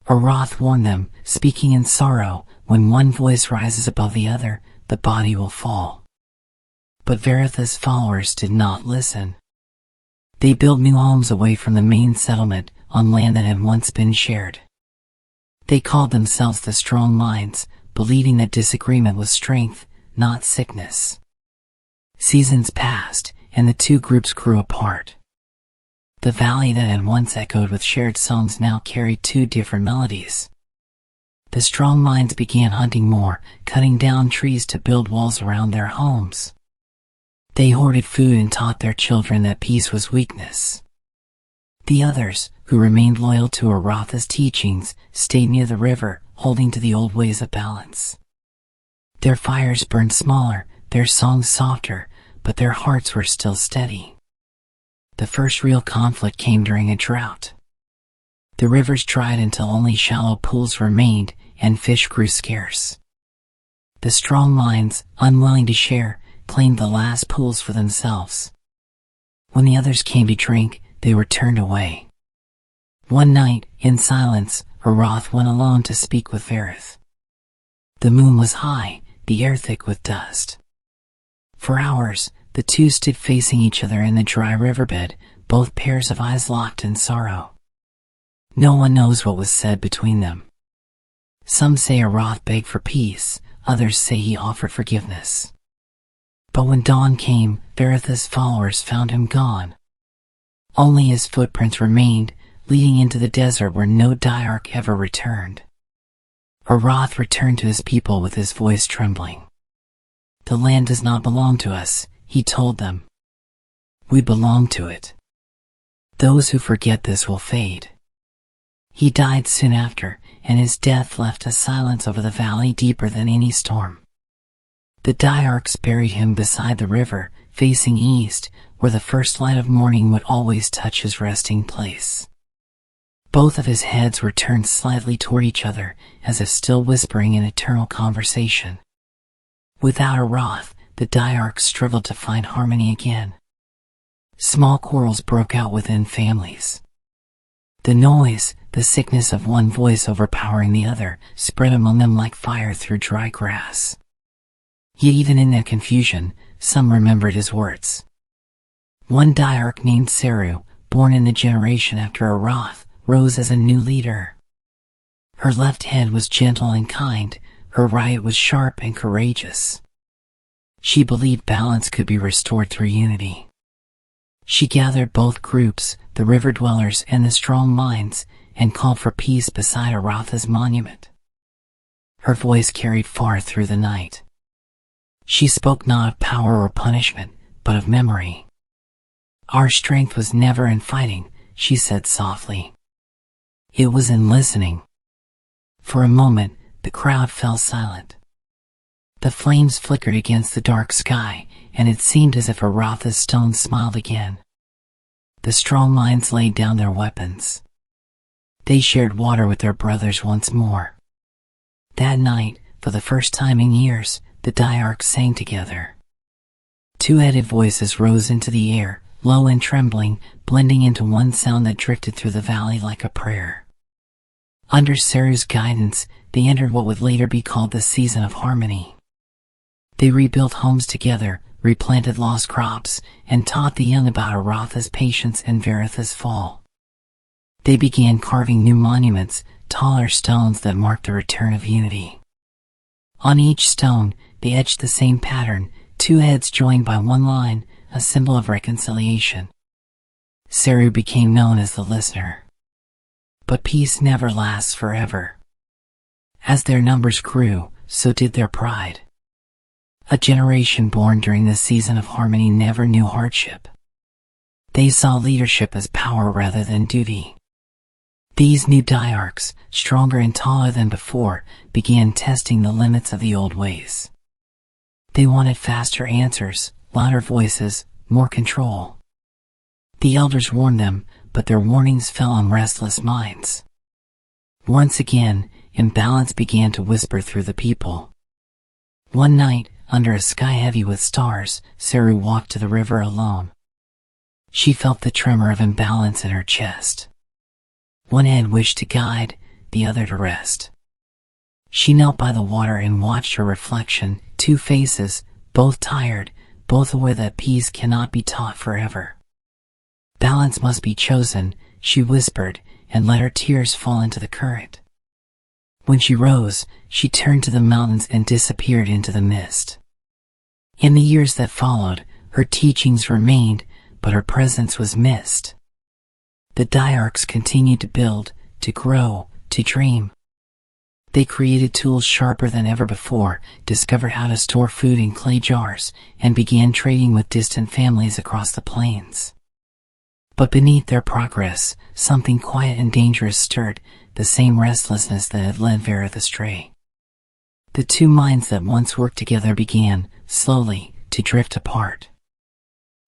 Arath warned them, speaking in sorrow, when one voice rises above the other, the body will fall. But Varitha's followers did not listen. They built new homes away from the main settlement, on land that had once been shared. They called themselves the Strong Minds, believing that disagreement was strength, not sickness. Seasons passed, and the two groups grew apart. The valley that had once echoed with shared songs now carried two different melodies. The Strong Minds began hunting more, cutting down trees to build walls around their homes. They hoarded food and taught their children that peace was weakness. The others, who remained loyal to Aratha's teachings, stayed near the river, holding to the old ways of balance. Their fires burned smaller, their songs softer, but their hearts were still steady. The first real conflict came during a drought. The rivers dried until only shallow pools remained, and fish grew scarce. The Strong Minds, unwilling to share, claimed the last pools for themselves. When the others came to drink, they were turned away. One night, in silence, Arath went alone to speak with Varith. The moon was high, the air thick with dust. For hours, the two stood facing each other in the dry riverbed, both pairs of eyes locked in sorrow. No one knows what was said between them. Some say Arath begged for peace, others say he offered forgiveness. But when dawn came, Varitha's followers found him gone. Only his footprints remained, leading into the desert where no Dyarch ever returned. Arath returned to his people with his voice trembling. "The land does not belong to us," he told them. "We belong to it. Those who forget this will fade." He died soon after, and his death left a silence over the valley deeper than any storm. The Dyarchs buried him beside the river, facing east, where the first light of morning would always touch his resting place. Both of his heads were turned slightly toward each other, as if still whispering in eternal conversation. Without Arath, the Dyarchs struggled to find harmony again. Small quarrels broke out within families. The noise, the sickness of one voice overpowering the other, spread among them like fire through dry grass. Yet even in that confusion, some remembered his words. One Dyarch named Seru, born in the generation after Arath, rose as a new leader. Her left hand was gentle and kind, her right was sharp and courageous. She believed balance could be restored through unity. She gathered both groups, the river dwellers and the strong minds, and called for peace beside Aratha's monument. Her voice carried far through the night. She spoke not of power or punishment, but of memory. Our strength was never in fighting, she said softly. It was in listening. For a moment, the crowd fell silent. The flames flickered against the dark sky, and it seemed as if Aratha's stone smiled again. The strong minds laid down their weapons. They shared water with their brothers once more. That night, for the first time in years, the Dyarchs sang together. Two-headed voices rose into the air, low and trembling, blending into one sound that drifted through the valley like a prayer. Under Seru's guidance, they entered what would later be called the Season of Harmony. They rebuilt homes together, replanted lost crops, and taught the young about Aratha's patience and Varetha's fall. They began carving new monuments, taller stones that marked the return of unity. On each stone, they etched the same pattern, two heads joined by one line, a symbol of reconciliation. Seru became known as the listener. But peace never lasts forever. As their numbers grew, so did their pride. A generation born during the Season of Harmony never knew hardship. They saw leadership as power rather than duty. These new Dyarchs, stronger and taller than before, began testing the limits of the old ways. They wanted faster answers, louder voices, more control. The elders warned them, but their warnings fell on restless minds. Once again, imbalance began to whisper through the people. One night, under a sky heavy with stars, Seru walked to the river alone. She felt the tremor of imbalance in her chest. One hand wished to guide, the other to rest. She knelt by the water and watched her reflection, two faces, both tired, both aware that peace cannot be taught forever. Balance must be chosen, she whispered, and let her tears fall into the current. When she rose, she turned to the mountains and disappeared into the mist. In the years that followed, her teachings remained, but her presence was missed. The Dyarchs continued to build, to grow, to dream. They created tools sharper than ever before, discovered how to store food in clay jars, and began trading with distant families across the plains. But beneath their progress, something quiet and dangerous stirred, the same restlessness that had led Varetha astray. The two minds that once worked together began, slowly, to drift apart.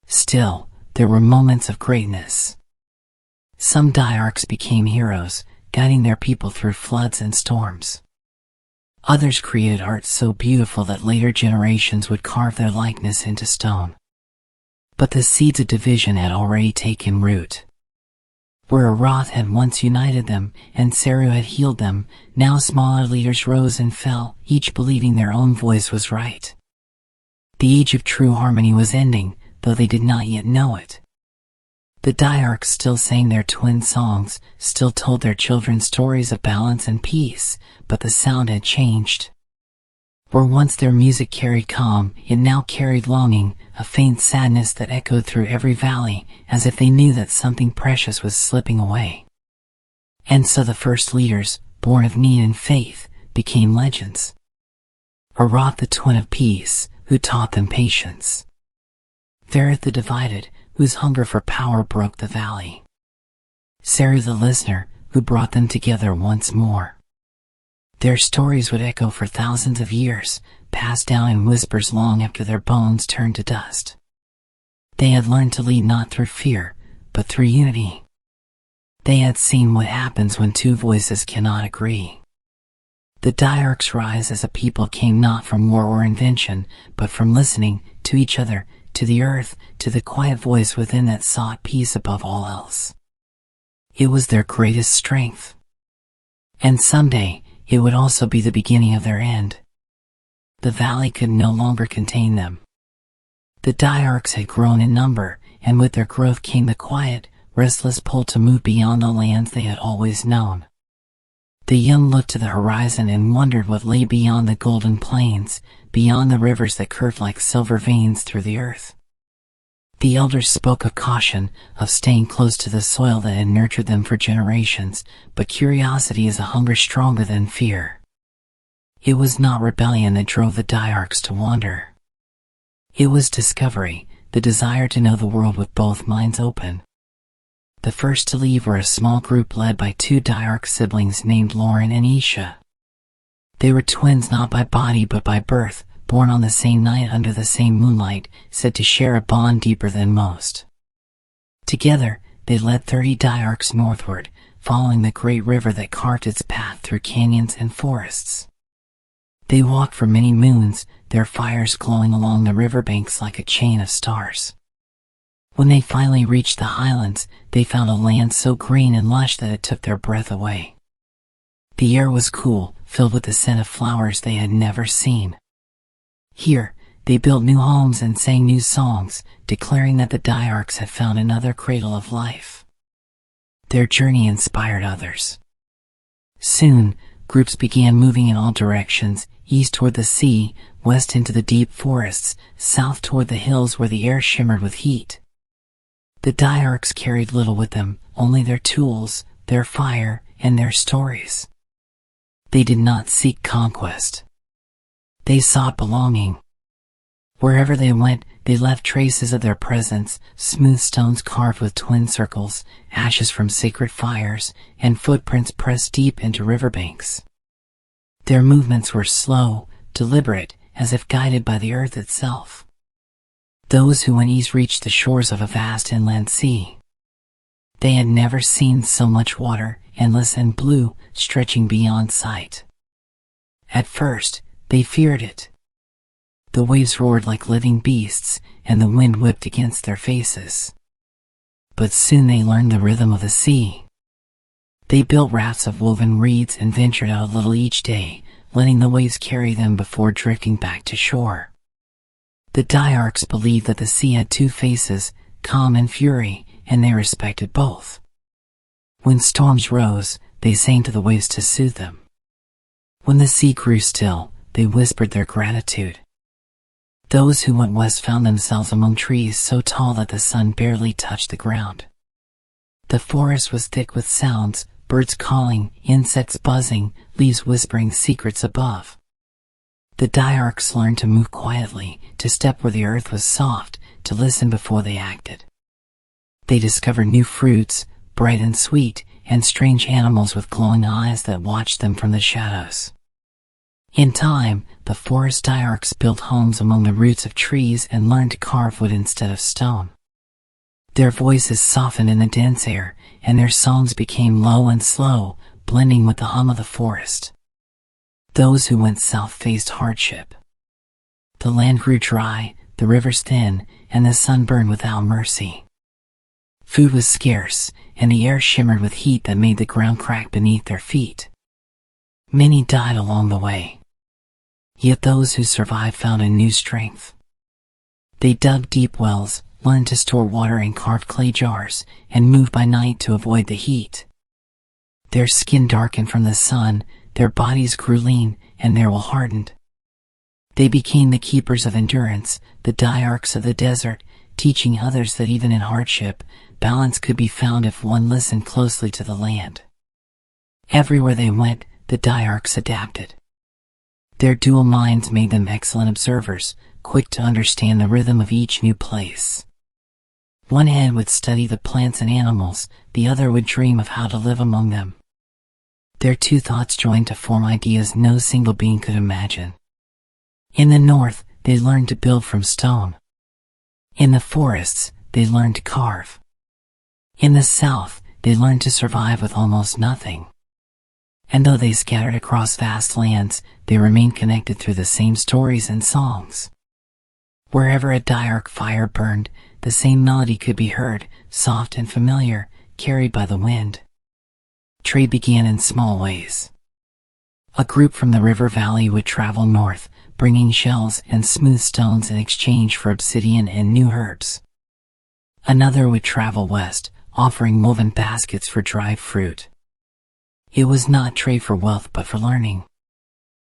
Still, there were moments of greatness. Some Dyarchs became heroes, guiding their people through floods and storms. Others created art so beautiful that later generations would carve their likeness into stone. But the seeds of division had already taken root. Where Arath had once united them, and Seru had healed them, now smaller leaders rose and fell, each believing their own voice was right. The age of true harmony was ending, though they did not yet know it. The Dyarchs still sang their twin songs, still told their children stories of balance and peace, but the sound had changed. Where once their music carried calm, it now carried longing, a faint sadness that echoed through every valley, as if they knew that something precious was slipping away. And so the first leaders, born of need and faith, became legends. Arath the twin of peace, who taught them patience. Varetha the divided, whose hunger for power broke the valley. Seru the listener, who brought them together once more. Their stories would echo for thousands of years, passed down in whispers long after their bones turned to dust. They had learned to lead not through fear, but through unity. They had seen what happens when two voices cannot agree. The Dyarchs' rise as a people came not from war or invention, but from listening to each other, to the earth, to the quiet voice within that sought peace above all else. It was their greatest strength. And someday, it would also be the beginning of their end. The valley could no longer contain them. The Dyarchs had grown in number, and with their growth came the quiet, restless pull to move beyond the lands they had always known. The young looked to the horizon and wondered what lay beyond the golden plains, beyond the rivers that curved like silver veins through the earth. The elders spoke of caution, of staying close to the soil that had nurtured them for generations, but curiosity is a hunger stronger than fear. It was not rebellion that drove the Dyarchs to wander. It was discovery, the desire to know the world with both minds open. The first to leave were a small group led by two Dyarch siblings named Lauren and Isha. They were twins not by body but by birth, born on the same night under the same moonlight, said to share a bond deeper than most. Together, they led 30 Dyarchs northward, following the great river that carved its path through canyons and forests. They walked for many moons, their fires glowing along the riverbanks like a chain of stars. When they finally reached the highlands, they found a land so green and lush that it took their breath away. The air was cool, filled with the scent of flowers they had never seen. Here, they built new homes and sang new songs, declaring that the Dyarchs had found another cradle of life. Their journey inspired others. Soon, groups began moving in all directions, east toward the sea, west into the deep forests, south toward the hills where the air shimmered with heat. The Dyarchs carried little with them, only their tools, their fire, and their stories. They did not seek conquest. They sought belonging. Wherever they went, they left traces of their presence, smooth stones carved with twin circles, ashes from sacred fires, and footprints pressed deep into riverbanks. Their movements were slow, deliberate, as if guided by the earth itself. Those who went east reached the shores of a vast inland sea. They had never seen so much water, endless and blue, stretching beyond sight. At first, they feared it. The waves roared like living beasts, and the wind whipped against their faces. But soon they learned the rhythm of the sea. They built rafts of woven reeds and ventured out a little each day, letting the waves carry them before drifting back to shore. The Dyarchs believed that the sea had two faces, calm and fury, and they respected both. When storms rose, they sang to the waves to soothe them. When the sea grew still, they whispered their gratitude. Those who went west found themselves among trees so tall that the sun barely touched the ground. The forest was thick with sounds, birds calling, insects buzzing, leaves whispering secrets above. The Dyarchs learned to move quietly, to step where the earth was soft, to listen before they acted. They discovered new fruits, bright and sweet, and strange animals with glowing eyes that watched them from the shadows. In time, the forest Dyarchs built homes among the roots of trees and learned to carve wood instead of stone. Their voices softened in the dense air, and their songs became low and slow, blending with the hum of the forest. Those who went south faced hardship. The land grew dry, the rivers thin, and the sun burned without mercy. Food was scarce, and the air shimmered with heat that made the ground crack beneath their feet. Many died along the way. Yet those who survived found a new strength. They dug deep wells, learned to store water in carved clay jars, and moved by night to avoid the heat. Their skin darkened from the sun, their bodies grew lean, and their will hardened. They became the keepers of endurance, the Dyarchs of the desert, teaching others that even in hardship, balance could be found if one listened closely to the land. Everywhere they went, the Dyarchs adapted. Their dual minds made them excellent observers, quick to understand the rhythm of each new place. One head would study the plants and animals, the other would dream of how to live among them. Their two thoughts joined to form ideas no single being could imagine. In the north, they learned to build from stone. In the forests, they learned to carve. In the south, they learned to survive with almost nothing. And though they scattered across vast lands, they remained connected through the same stories and songs. Wherever a Dyarch fire burned, the same melody could be heard, soft and familiar, carried by the wind. Trade began in small ways. A group from the river valley would travel north, bringing shells and smooth stones in exchange for obsidian and new herbs. Another would travel west, offering woven baskets for dried fruit. It was not trade for wealth but for learning.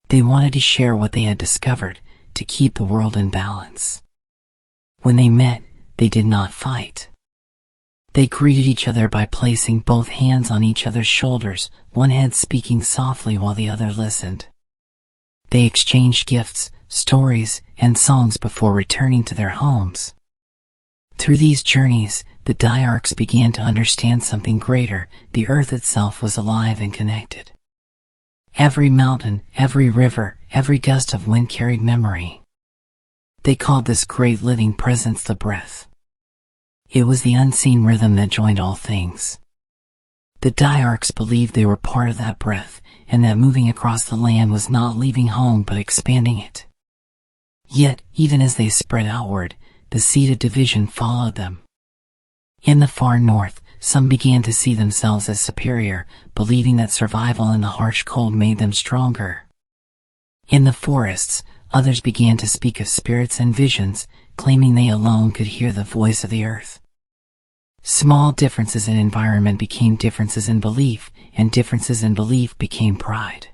They wanted to share what they had discovered, to keep the world in balance. When they met, they did not fight. They greeted each other by placing both hands on each other's shoulders, one head speaking softly while the other listened. They exchanged gifts, stories, and songs before returning to their homes. Through these journeys, the Dyarchs began to understand something greater. The earth itself was alive and connected. Every mountain, every river, every gust of wind carried memory. They called this great living presence the breath. It was the unseen rhythm that joined all things. The Dyarchs believed they were part of that breath, and that moving across the land was not leaving home but expanding it. Yet, even as they spread outward, the seed of division followed them. In the far north, some began to see themselves as superior, believing that survival in the harsh cold made them stronger. In the forests, others began to speak of spirits and visions, claiming they alone could hear the voice of the earth. Small differences in environment became differences in belief, and differences in belief became pride.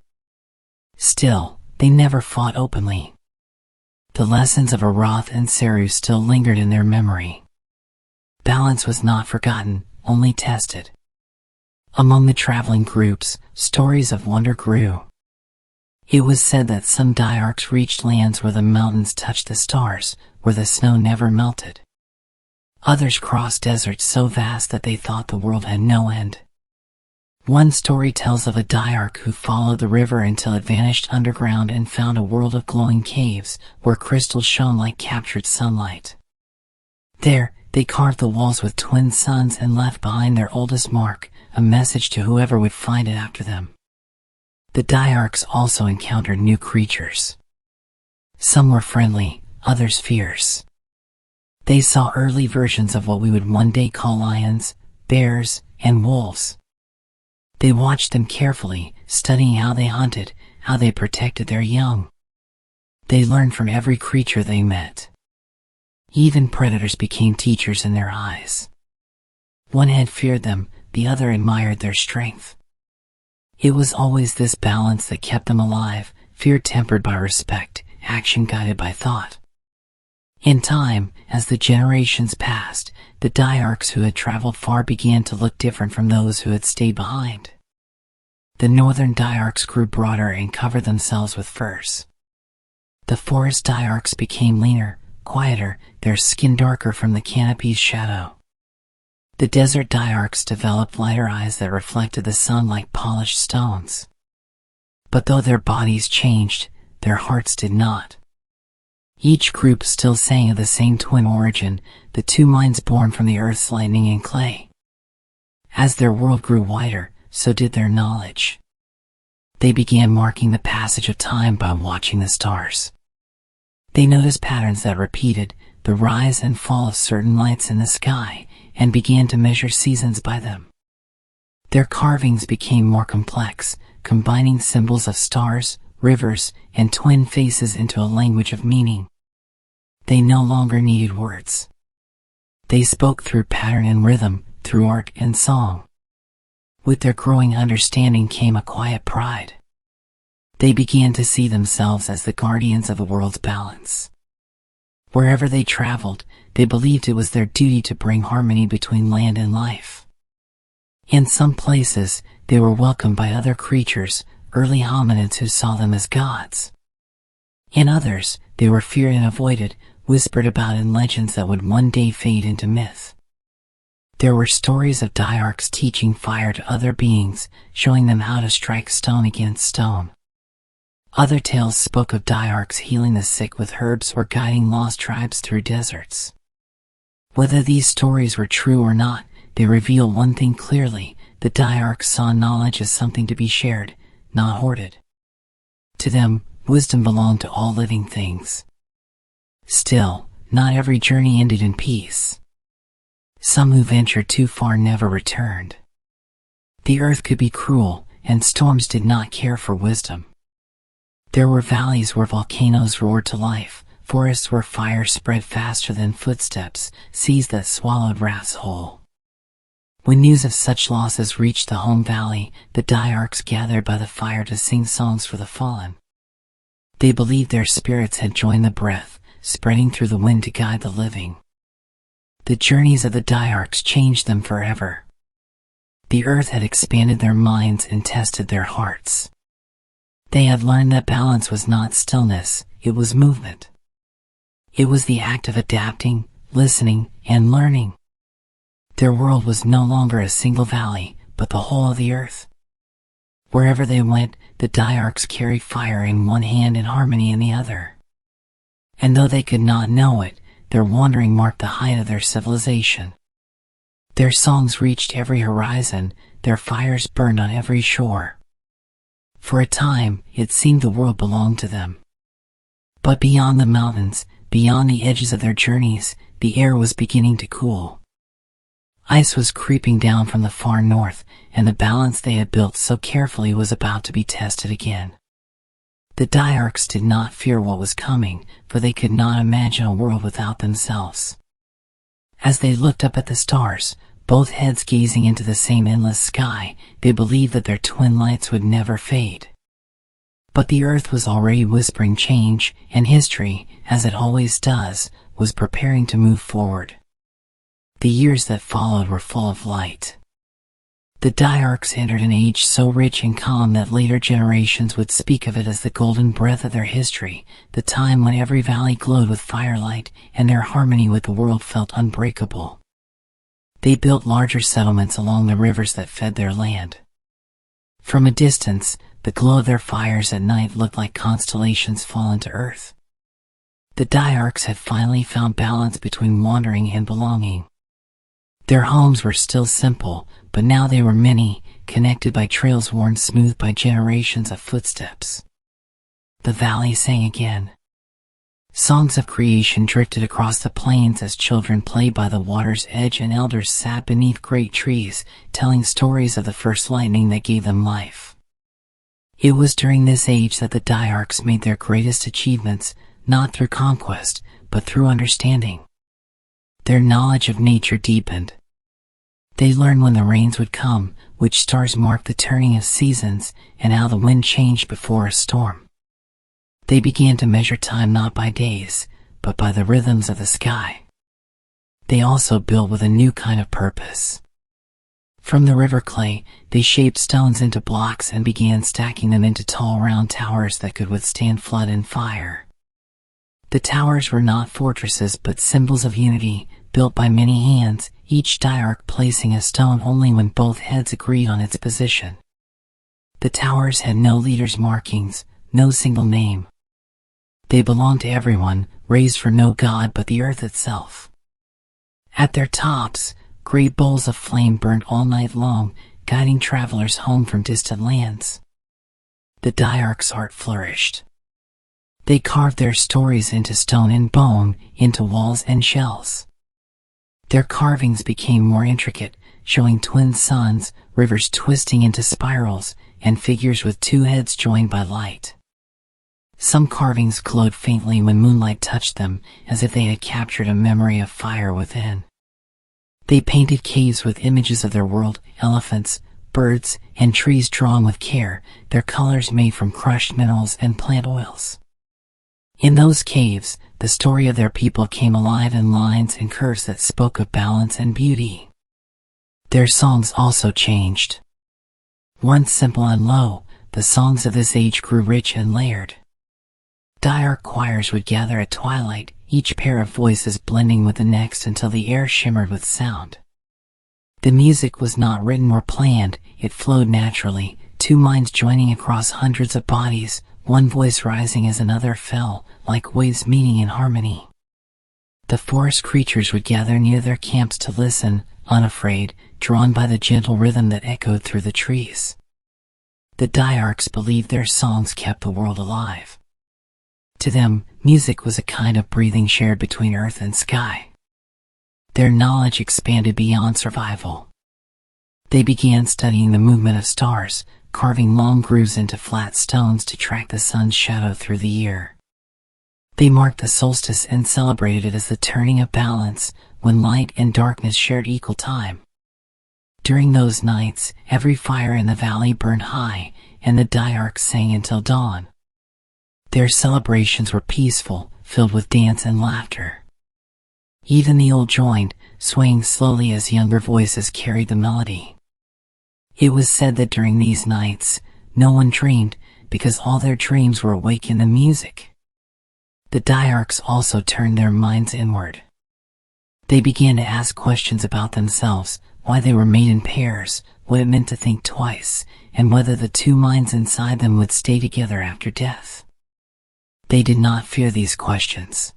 Still, they never fought openly. The lessons of Arath and Seru still lingered in their memory. Balance was not forgotten, only tested. Among the traveling groups, stories of wonder grew. It was said that some Dyarchs reached lands where the mountains touched the stars, where the snow never melted. Others crossed deserts so vast that they thought the world had no end. One story tells of a Dyarch who followed the river until it vanished underground and found a world of glowing caves, where crystals shone like captured sunlight. There, they carved the walls with twin suns and left behind their oldest mark, a message to whoever would find it after them. The Dyarchs also encountered new creatures. Some were friendly, others fierce. They saw early versions of what we would one day call lions, bears, and wolves. They watched them carefully, studying how they hunted, how they protected their young. They learned from every creature they met. Even predators became teachers in their eyes. One had feared them, the other admired their strength. It was always this balance that kept them alive, fear tempered by respect, action guided by thought. In time, as the generations passed, the Dyarchs who had traveled far began to look different from those who had stayed behind. The northern Dyarchs grew broader and covered themselves with furs. The forest Dyarchs became leaner, quieter, their skin darker from the canopy's shadow. The desert Dyarchs developed lighter eyes that reflected the sun like polished stones. But though their bodies changed, their hearts did not. Each group still sang of the same twin origin, the two minds born from the earth's lightning and clay. As their world grew wider, so did their knowledge. They began marking the passage of time by watching the stars. They noticed patterns that repeated, the rise and fall of certain lights in the sky, and began to measure seasons by them. Their carvings became more complex, combining symbols of stars, rivers, and twin faces into a language of meaning. They no longer needed words. They spoke through pattern and rhythm, through art and song. With their growing understanding came a quiet pride. They began to see themselves as the guardians of the world's balance. Wherever they traveled, they believed it was their duty to bring harmony between land and life. In some places, they were welcomed by other creatures, early hominids who saw them as gods. In others, they were feared and avoided, whispered about in legends that would one day fade into myth. There were stories of Dyarchs teaching fire to other beings, showing them how to strike stone against stone. Other tales spoke of Dyarchs healing the sick with herbs or guiding lost tribes through deserts. Whether these stories were true or not, they reveal one thing clearly: the Dyarchs saw knowledge as something to be shared, not hoarded. To them, wisdom belonged to all living things. Still, not every journey ended in peace. Some who ventured too far never returned. The earth could be cruel, and storms did not care for wisdom. There were valleys where volcanoes roared to life, forests where fire spread faster than footsteps, seas that swallowed rafts whole. When news of such losses reached the home valley, the Dyarchs gathered by the fire to sing songs for the fallen. They believed their spirits had joined the breath, spreading through the wind to guide the living. The journeys of the Dyarchs changed them forever. The earth had expanded their minds and tested their hearts. They had learned that balance was not stillness, it was movement. It was the act of adapting, listening, and learning. Their world was no longer a single valley, but the whole of the earth. Wherever they went, the Dyarchs carried fire in one hand and harmony in the other. And though they could not know it, their wandering marked the height of their civilization. Their songs reached every horizon, their fires burned on every shore. For a time, it seemed the world belonged to them. But beyond the mountains, beyond the edges of their journeys, the air was beginning to cool. Ice was creeping down from the far north, and the balance they had built so carefully was about to be tested again. The Dyarchs did not fear what was coming, for they could not imagine a world without themselves. As they looked up at the stars, both heads gazing into the same endless sky, they believed that their twin lights would never fade. But the earth was already whispering change, and history, as it always does, was preparing to move forward. The years that followed were full of light. The Dyarchs entered an age so rich and calm that later generations would speak of it as the golden breath of their history, the time when every valley glowed with firelight, and their harmony with the world felt unbreakable. They built larger settlements along the rivers that fed their land. From a distance, the glow of their fires at night looked like constellations fallen to earth. The Dyarchs had finally found balance between wandering and belonging. Their homes were still simple, but now they were many, connected by trails worn smooth by generations of footsteps. The valley sang again. Songs of creation drifted across the plains as children played by the water's edge and elders sat beneath great trees, telling stories of the first lightning that gave them life. It was during this age that the Dyarchs made their greatest achievements, not through conquest, but through understanding. Their knowledge of nature deepened. They learned when the rains would come, which stars marked the turning of seasons, and how the wind changed before a storm. They began to measure time not by days, but by the rhythms of the sky. They also built with a new kind of purpose. From the river clay, they shaped stones into blocks and began stacking them into tall round towers that could withstand flood and fire. The towers were not fortresses but symbols of unity, built by many hands, each Dyarch placing a stone only when both heads agreed on its position. The towers had no leader's markings, no single name. They belonged to everyone, raised for no god but the earth itself. At their tops, great bowls of flame burned all night long, guiding travelers home from distant lands. The Dyarchs' art flourished. They carved their stories into stone and bone, into walls and shells. Their carvings became more intricate, showing twin suns, rivers twisting into spirals, and figures with two heads joined by light. Some carvings glowed faintly when moonlight touched them, as if they had captured a memory of fire within. They painted caves with images of their world, elephants, birds, and trees drawn with care, their colors made from crushed minerals and plant oils. In those caves, the story of their people came alive in lines and curves that spoke of balance and beauty. Their songs also changed. Once simple and low, the songs of this age grew rich and layered. Dyarch choirs would gather at twilight, each pair of voices blending with the next until the air shimmered with sound. The music was not written or planned, it flowed naturally, two minds joining across hundreds of bodies, one voice rising as another fell, like waves meeting in harmony. The forest creatures would gather near their camps to listen, unafraid, drawn by the gentle rhythm that echoed through the trees. The Dyarchs believed their songs kept the world alive. To them, music was a kind of breathing shared between earth and sky. Their knowledge expanded beyond survival. They began studying the movement of stars, carving long grooves into flat stones to track the sun's shadow through the year. They marked the solstice and celebrated it as the turning of balance, when light and darkness shared equal time. During those nights, every fire in the valley burned high, and the Dyarchs sang until dawn. Their celebrations were peaceful, filled with dance and laughter. Even the old joined, swaying slowly as younger voices carried the melody. It was said that during these nights, no one dreamed, because all their dreams were awake in the music. The Dyarchs also turned their minds inward. They began to ask questions about themselves, why they were made in pairs, what it meant to think twice, and whether the two minds inside them would stay together after death. They did not fear these questions.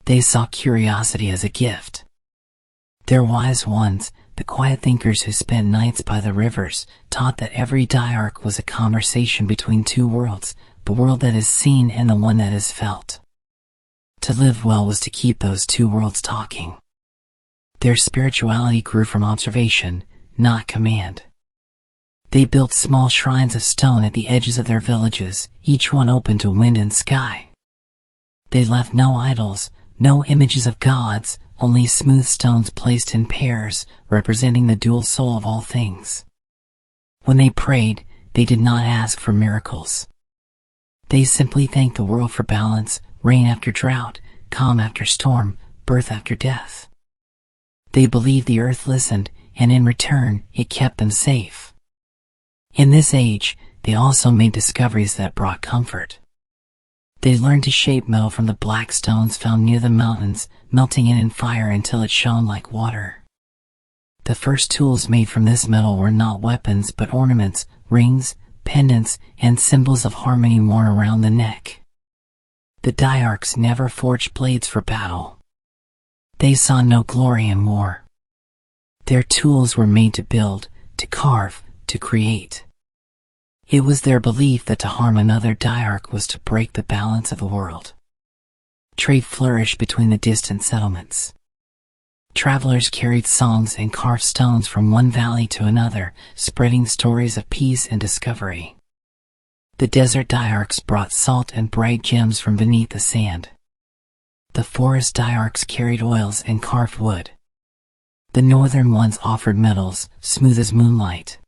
They saw curiosity as a gift. Their wise ones, the quiet thinkers who spent nights by the rivers, taught that every Dyarch was a conversation between two worlds, the world that is seen and the one that is felt. To live well was to keep those two worlds talking. Their spirituality grew from observation, not command. They built small shrines of stone at the edges of their villages, each one open to wind and sky. They left no idols, no images of gods, only smooth stones placed in pairs, representing the dual soul of all things. When they prayed, they did not ask for miracles. They simply thanked the world for balance, rain after drought, calm after storm, birth after death. They believed the earth listened, and in return, it kept them safe. In this age, they also made discoveries that brought comfort. They learned to shape metal from the black stones found near the mountains, melting it in fire until it shone like water. The first tools made from this metal were not weapons but ornaments, rings, pendants, and symbols of harmony worn around the neck. The Dyarchs never forged blades for battle. They saw no glory in war. Their tools were made to build, to carve, to create. It was their belief that to harm another Dyarch was to break the balance of the world. Trade flourished between the distant settlements. Travelers carried songs and carved stones from one valley to another, spreading stories of peace and discovery. The desert Dyarchs brought salt and bright gems from beneath the sand. The forest Dyarchs carried oils and carved wood. The northern ones offered metals, smooth as moonlight.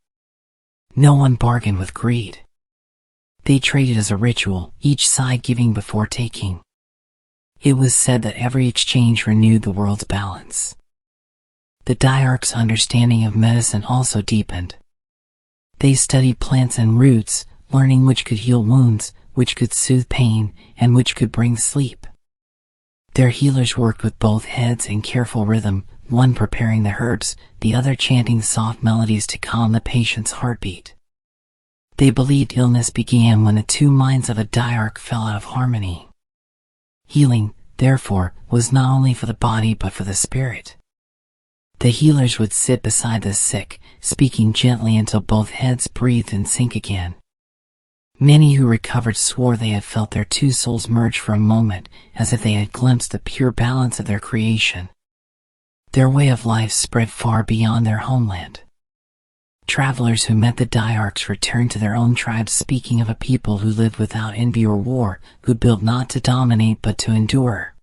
No one bargained with greed. They traded as a ritual, each side giving before taking. It was said that every exchange renewed the world's balance. The Dyarchs' understanding of medicine also deepened. They studied plants and roots, learning which could heal wounds, which could soothe pain, and which could bring sleep. Their healers worked with both heads and careful rhythm, one preparing the herbs, the other chanting soft melodies to calm the patient's heartbeat. They believed illness began when the two minds of a Dyarch fell out of harmony. Healing, therefore, was not only for the body but for the spirit. The healers would sit beside the sick, speaking gently until both heads breathed in sync again. Many who recovered swore they had felt their two souls merge for a moment, as if they had glimpsed the pure balance of their creation. Their way of life spread far beyond their homeland. Travelers who met the Dyarchs returned to their own tribes speaking of a people who lived without envy or war, who built not to dominate but to endure.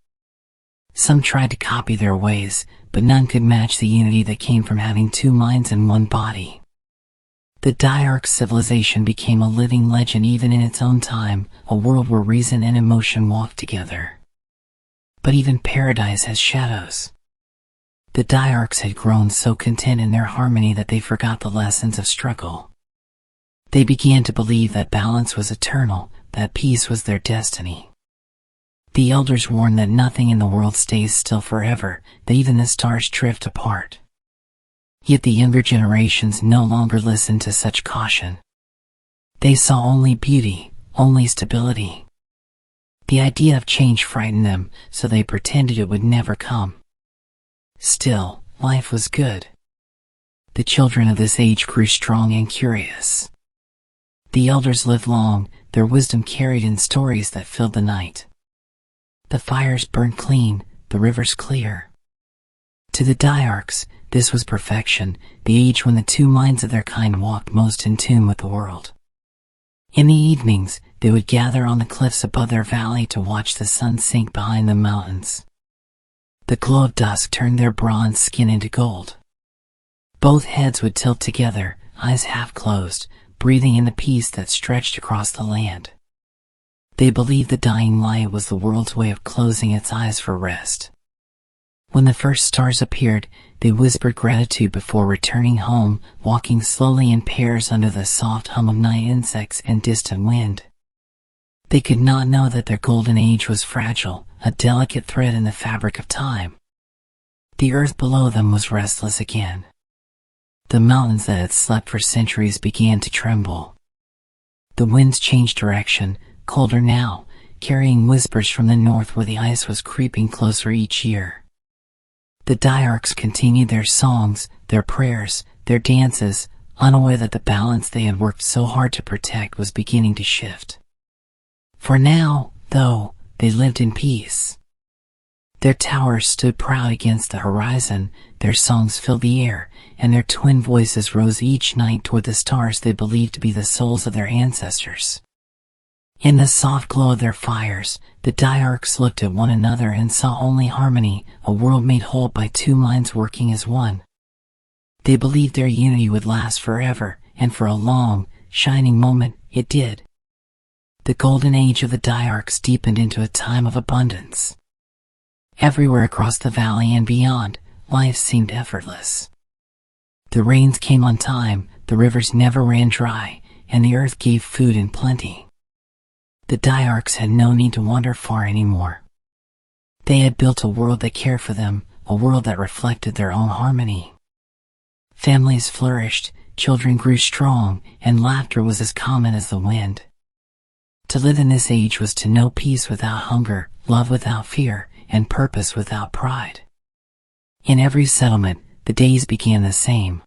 Some tried to copy their ways, but none could match the unity that came from having two minds in one body. The Dyarch civilization became a living legend even in its own time, a world where reason and emotion walked together. But even paradise has shadows. The Dyarchs had grown so content in their harmony that they forgot the lessons of struggle. They began to believe that balance was eternal, that peace was their destiny. The elders warned that nothing in the world stays still forever, that even the stars drift apart. Yet the younger generations no longer listened to such caution. They saw only beauty, only stability. The idea of change frightened them, so they pretended it would never come. Still, life was good. The children of this age grew strong and curious. The elders lived long, their wisdom carried in stories that filled the night. The fires burned clean, the rivers clear. To the Dyarchs, This was perfection, the age when the two minds of their kind walked most in tune with the world. In the evenings, they would gather on the cliffs above their valley to watch the sun sink behind the mountains. The glow of dusk turned their bronze skin into gold. Both heads would tilt together, eyes half closed, breathing in the peace that stretched across the land. They believed the dying light was the world's way of closing its eyes for rest. When the first stars appeared, they whispered gratitude before returning home, walking slowly in pairs under the soft hum of night insects and distant wind. They could not know that their golden age was fragile, a delicate thread in the fabric of time. The earth below them was restless again. The mountains that had slept for centuries began to tremble. The winds changed direction, colder now, carrying whispers from the north where the ice was creeping closer each year. The Dyarchs continued their songs, their prayers, their dances, unaware that the balance they had worked so hard to protect was beginning to shift. For now, though, they lived in peace. Their towers stood proud against the horizon, their songs filled the air, and their twin voices rose each night toward the stars they believed to be the souls of their ancestors. In the soft glow of their fires, the Dyarchs looked at one another and saw only harmony, a world made whole by two minds working as one. They believed their unity would last forever, and for a long, shining moment, it did. The golden age of the Dyarchs deepened into a time of abundance. Everywhere across the valley and beyond, life seemed effortless. The rains came on time, the rivers never ran dry, and the earth gave food in plenty. The Dyarchs had no need to wander far anymore. They had built a world that cared for them, a world that reflected their own harmony. Families flourished, children grew strong, and laughter was as common as the wind. To live in this age was to know peace without hunger, love without fear, and purpose without pride. In every settlement, the days began the same.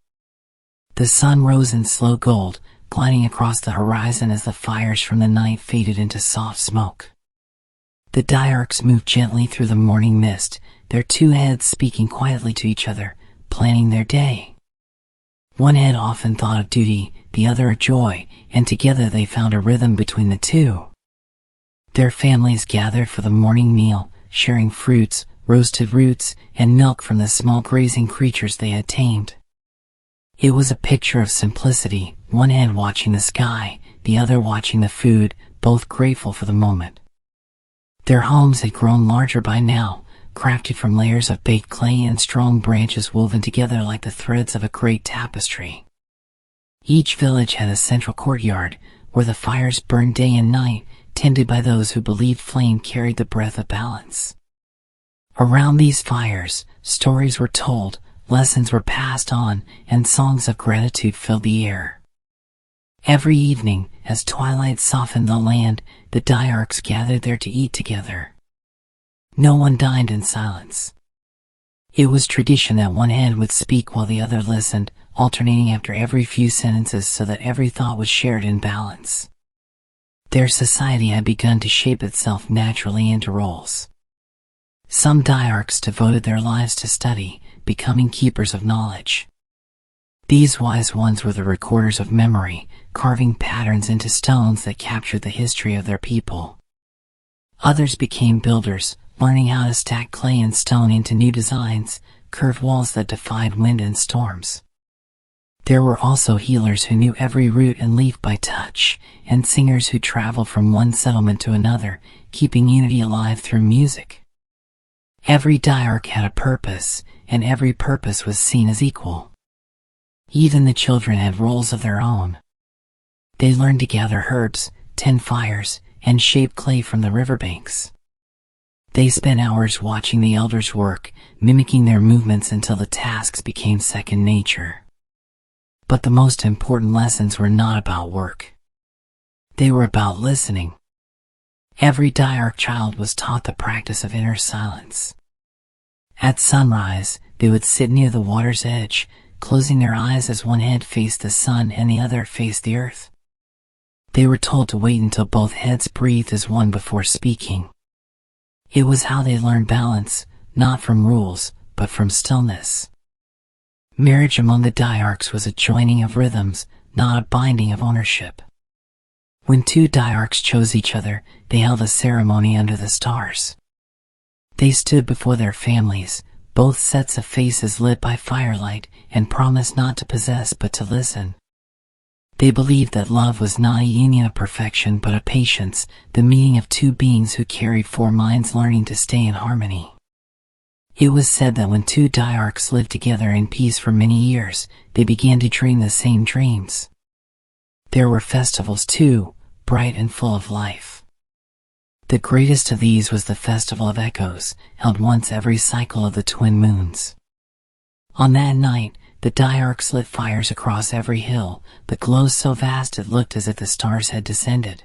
The sun rose in slow gold, gliding across the horizon as the fires from the night faded into soft smoke. The Dyarchs moved gently through the morning mist, their two heads speaking quietly to each other, planning their day. One head often thought of duty, the other of joy, and together they found a rhythm between the two. Their families gathered for the morning meal, sharing fruits, roasted roots, and milk from the small grazing creatures they had tamed. It was a picture of simplicity, one head watching the sky, the other watching the food, both grateful for the moment. Their homes had grown larger by now, crafted from layers of baked clay and strong branches woven together like the threads of a great tapestry. Each village had a central courtyard, where the fires burned day and night, tended by those who believed flame carried the breath of balance. Around these fires, stories were told, lessons were passed on, and songs of gratitude filled the air. Every evening, as twilight softened the land, the Dyarchs gathered there to eat together. No one dined in silence. It was tradition that one head would speak while the other listened, alternating after every few sentences so that every thought was shared in balance. Their society had begun to shape itself naturally into roles. Some Dyarchs devoted their lives to study, becoming keepers of knowledge. These wise ones were the recorders of memory, carving patterns into stones that captured the history of their people. Others became builders, learning how to stack clay and stone into new designs, curved walls that defied wind and storms. There were also healers who knew every root and leaf by touch, and singers who traveled from one settlement to another, keeping unity alive through music. Every Dyarch had a purpose, and every purpose was seen as equal. Even the children had roles of their own. They learned to gather herbs, tend fires, and shape clay from the riverbanks. They spent hours watching the elders work, mimicking their movements until the tasks became second nature. But the most important lessons were not about work. They were about listening. Every Dyarch child was taught the practice of inner silence. At sunrise, they would sit near the water's edge, closing their eyes as one head faced the sun and the other faced the earth. They were told to wait until both heads breathed as one before speaking. It was how they learned balance, not from rules, but from stillness. Marriage among the Dyarchs was a joining of rhythms, not a binding of ownership. When two Dyarchs chose each other, they held a ceremony under the stars. They stood before their families, both sets of faces lit by firelight, and promised not to possess but to listen. They believed that love was not a union of perfection but a patience, the meeting of two beings who carried four minds learning to stay in harmony. It was said that when two Dyarchs lived together in peace for many years, they began to dream the same dreams. There were festivals too, bright and full of life. The greatest of these was the Festival of Echoes, held once every cycle of the twin moons. On that night, the Dyarchs lit fires across every hill, the glow so vast it looked as if the stars had descended.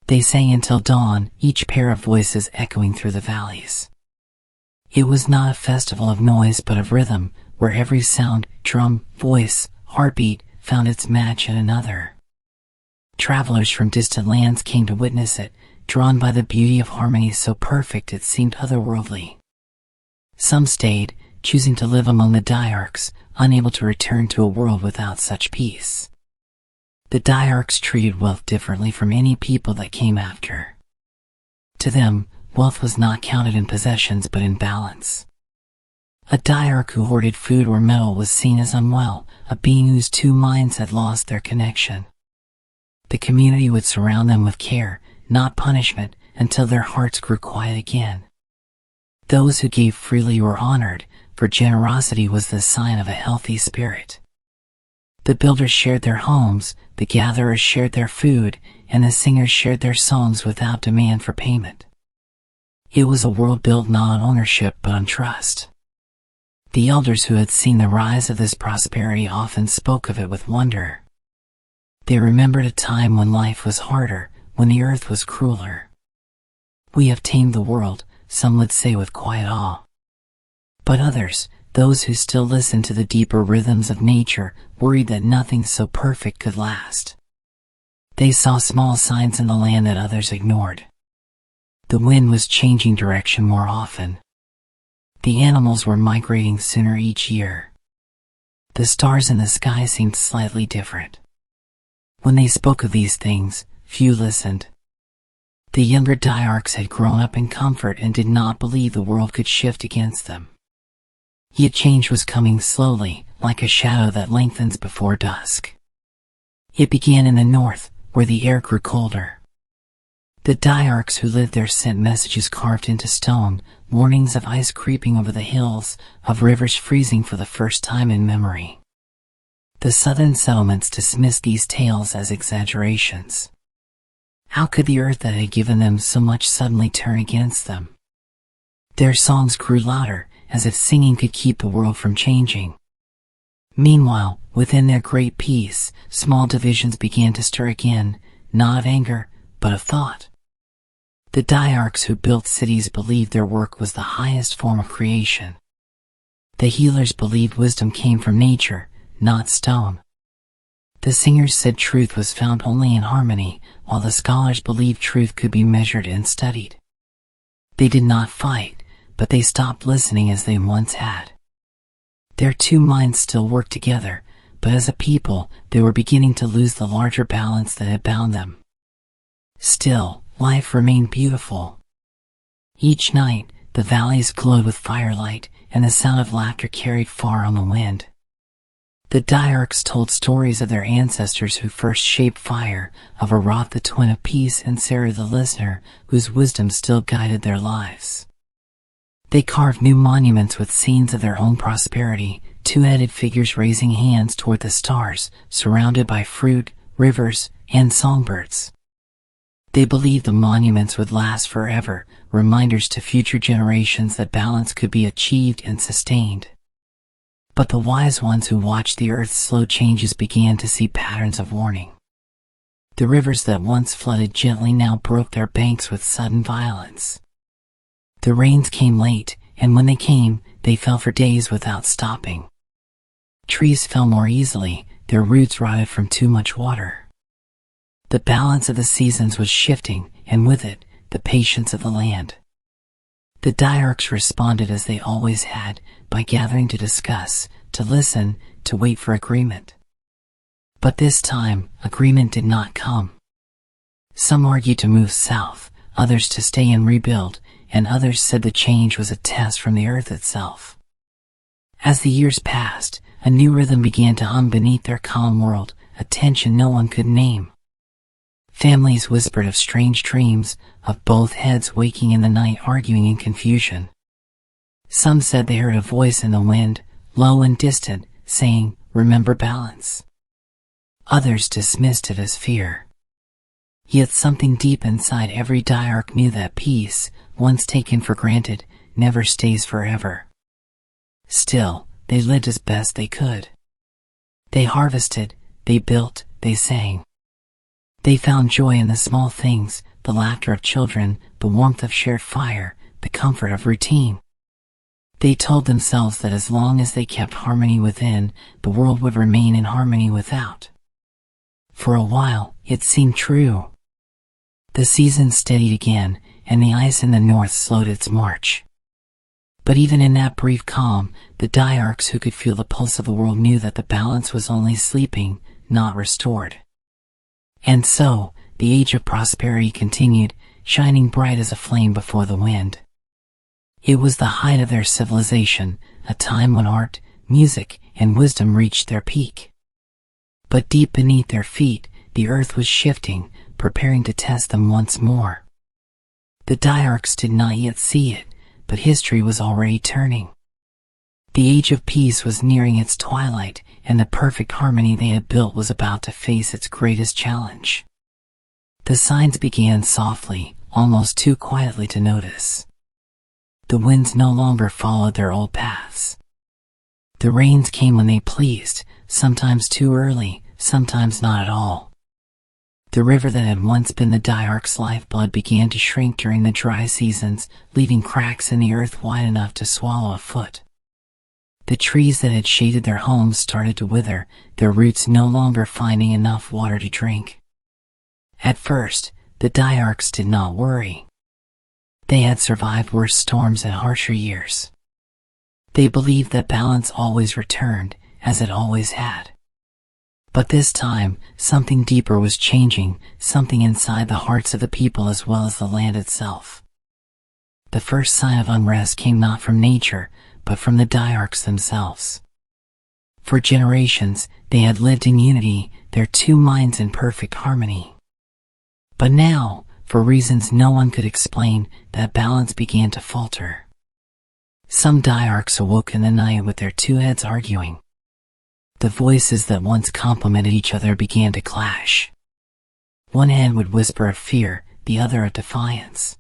They sang until dawn, each pair of voices echoing through the valleys. It was not a festival of noise but of rhythm, where every sound, drum, voice, heartbeat, found its match in another. Travelers from distant lands came to witness it, drawn by the beauty of harmony so perfect it seemed otherworldly. Some stayed, choosing to live among the Dyarchs, unable to return to a world without such peace. The Dyarchs treated wealth differently from any people that came after. To them, wealth was not counted in possessions but in balance. A Dyarch who hoarded food or metal was seen as unwell, a being whose two minds had lost their connection. The community would surround them with care, not punishment, until their hearts grew quiet again. Those who gave freely were honored, for generosity was the sign of a healthy spirit. The builders shared their homes, the gatherers shared their food, and the singers shared their songs without demand for payment. It was a world built not on ownership but on trust. The elders who had seen the rise of this prosperity often spoke of it with wonder. They remembered a time when life was harder, when the earth was crueler. We have tamed the world, some would say with quiet awe. But others, those who still listened to the deeper rhythms of nature, worried that nothing so perfect could last. They saw small signs in the land that others ignored. The wind was changing direction more often. The animals were migrating sooner each year. The stars in the sky seemed slightly different. When they spoke of these things, few listened. The younger Dyarchs had grown up in comfort and did not believe the world could shift against them. Yet change was coming slowly, like a shadow that lengthens before dusk. It began in the north, where the air grew colder. The Dyarchs who lived there sent messages carved into stone, warnings of ice creeping over the hills, of rivers freezing for the first time in memory. The southern settlements dismissed these tales as exaggerations. How could the earth that had given them so much suddenly turn against them? Their songs grew louder, as if singing could keep the world from changing. Meanwhile, within their great peace, small divisions began to stir again, not of anger, but of thought. The Dyarchs who built cities believed their work was the highest form of creation. The healers believed wisdom came from nature, not stone. The singers said truth was found only in harmony, while the scholars believed truth could be measured and studied. They did not fight, but they stopped listening as they once had. Their two minds still worked together, but as a people, they were beginning to lose the larger balance that had bound them. Still, life remained beautiful. Each night, the valleys glowed with firelight, and the sound of laughter carried far on the wind. The Dyarchs told stories of their ancestors who first shaped fire, of Arath the twin of peace and Sarah the listener, whose wisdom still guided their lives. They carved new monuments with scenes of their own prosperity, two-headed figures raising hands toward the stars, surrounded by fruit, rivers, and songbirds. They believed the monuments would last forever, reminders to future generations that balance could be achieved and sustained. But the wise ones who watched the earth's slow changes began to see patterns of warning. The rivers that once flooded gently now broke their banks with sudden violence. The rains came late, and when they came, they fell for days without stopping. Trees fell more easily, their roots rotted from too much water. The balance of the seasons was shifting, and with it, the patience of the land. The Dyarchs responded as they always had, by gathering to discuss, to listen, to wait for agreement. But this time, agreement did not come. Some argued to move south, others to stay and rebuild, and others said the change was a test from the earth itself. As the years passed, a new rhythm began to hum beneath their calm world, a tension no one could name. Families whispered of strange dreams, of both heads waking in the night arguing in confusion. Some said they heard a voice in the wind, low and distant, saying, "Remember balance." Others dismissed it as fear. Yet something deep inside every Dyarch knew that peace, once taken for granted, never stays forever. Still, they lived as best they could. They harvested, they built, they sang. They found joy in the small things, the laughter of children, the warmth of shared fire, the comfort of routine. They told themselves that as long as they kept harmony within, the world would remain in harmony without. For a while, it seemed true. The seasons steadied again, and the ice in the north slowed its march. But even in that brief calm, the Dyarchs who could feel the pulse of the world knew that the balance was only sleeping, not restored. And so, the age of prosperity continued, shining bright as a flame before the wind. It was the height of their civilization, a time when art, music, and wisdom reached their peak. But deep beneath their feet, the earth was shifting, preparing to test them once more. The Dyarchs did not yet see it, but history was already turning. The age of peace was nearing its twilight, and the perfect harmony they had built was about to face its greatest challenge. The signs began softly, almost too quietly to notice. The winds no longer followed their old paths. The rains came when they pleased, sometimes too early, sometimes not at all. The river that had once been the Dyarchs' lifeblood began to shrink during the dry seasons, leaving cracks in the earth wide enough to swallow a foot. The trees that had shaded their homes started to wither, their roots no longer finding enough water to drink. At first, the Dyarchs did not worry. They had survived worse storms and harsher years. They believed that balance always returned, as it always had. But this time, something deeper was changing, something inside the hearts of the people as well as the land itself. The first sign of unrest came not from nature, but from the Dyarchs themselves. For generations, they had lived in unity, their two minds in perfect harmony. But now, for reasons no one could explain, that balance began to falter. Some Dyarchs awoke in the night with their two heads arguing. The voices that once complemented each other began to clash. One head would whisper of fear, the other of defiance.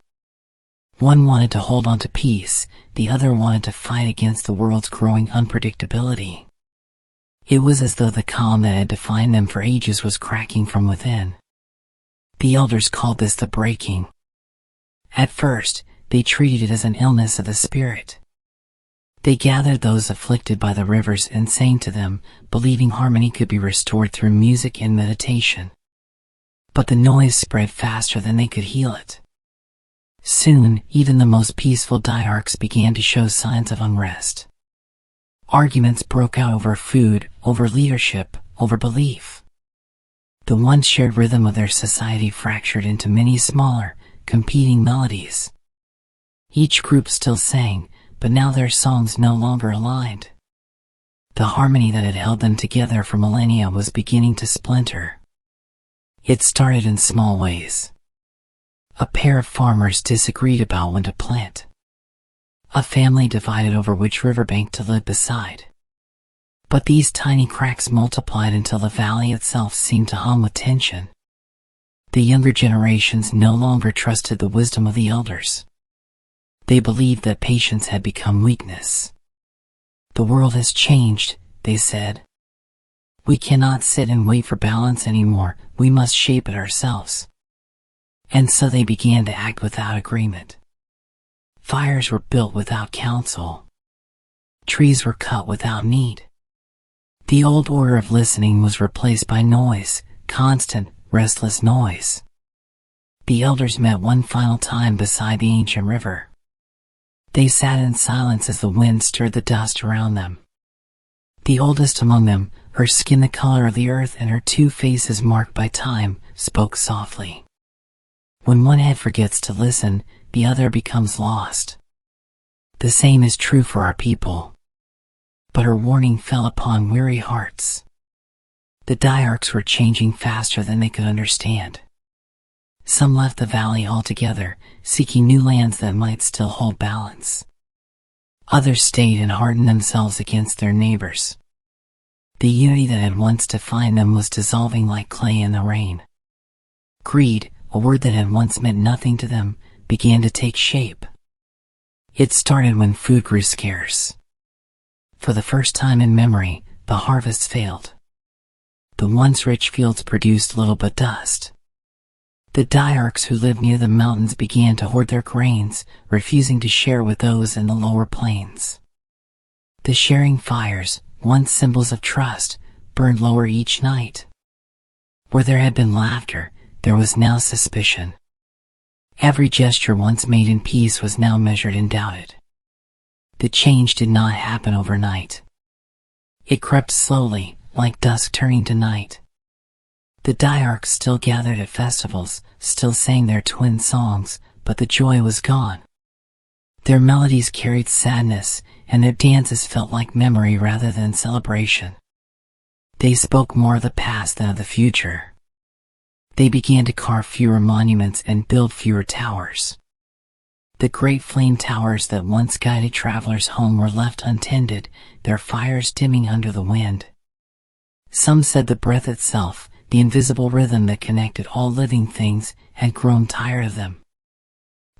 One wanted to hold on to peace, the other wanted to fight against the world's growing unpredictability. It was as though the calm that had defined them for ages was cracking from within. The elders called this the breaking. At first, they treated it as an illness of the spirit. They gathered those afflicted by the rivers and sang to them, believing harmony could be restored through music and meditation. But the noise spread faster than they could heal it. Soon, even the most peaceful Dyarchs began to show signs of unrest. Arguments broke out over food, over leadership, over belief. The once shared rhythm of their society fractured into many smaller, competing melodies. Each group still sang, but now their songs no longer aligned. The harmony that had held them together for millennia was beginning to splinter. It started in small ways. A pair of farmers disagreed about when to plant. A family divided over which riverbank to live beside. But these tiny cracks multiplied until the valley itself seemed to hum with tension. The younger generations no longer trusted the wisdom of the elders. They believed that patience had become weakness. The world has changed, they said. We cannot sit and wait for balance anymore, we must shape it ourselves. And so they began to act without agreement. Fires were built without counsel. Trees were cut without need. The old order of listening was replaced by noise, constant, restless noise. The elders met one final time beside the ancient river. They sat in silence as the wind stirred the dust around them. The oldest among them, her skin the color of the earth and her 2 faces marked by time, spoke softly. When one head forgets to listen, the other becomes lost. The same is true for our people. But her warning fell upon weary hearts. The Dyarchs were changing faster than they could understand. Some left the valley altogether, seeking new lands that might still hold balance. Others stayed and hardened themselves against their neighbors. The unity that had once defined them was dissolving like clay in the rain. Greed, a word that had once meant nothing to them, began to take shape. It started when food grew scarce. For the first time in memory, the harvests failed. The once rich fields produced little but dust. The Dyarchs who lived near the mountains began to hoard their grains, refusing to share with those in the lower plains. The sharing fires, once symbols of trust, burned lower each night. Where there had been laughter, there was now suspicion. Every gesture once made in peace was now measured and doubted. The change did not happen overnight. It crept slowly, like dusk turning to night. The Dyarchs still gathered at festivals, still sang their twin songs, but the joy was gone. Their melodies carried sadness, and their dances felt like memory rather than celebration. They spoke more of the past than of the future. They began to carve fewer monuments and build fewer towers. The great flame towers that once guided travelers home were left untended, their fires dimming under the wind. Some said the breath itself, the invisible rhythm that connected all living things, had grown tired of them.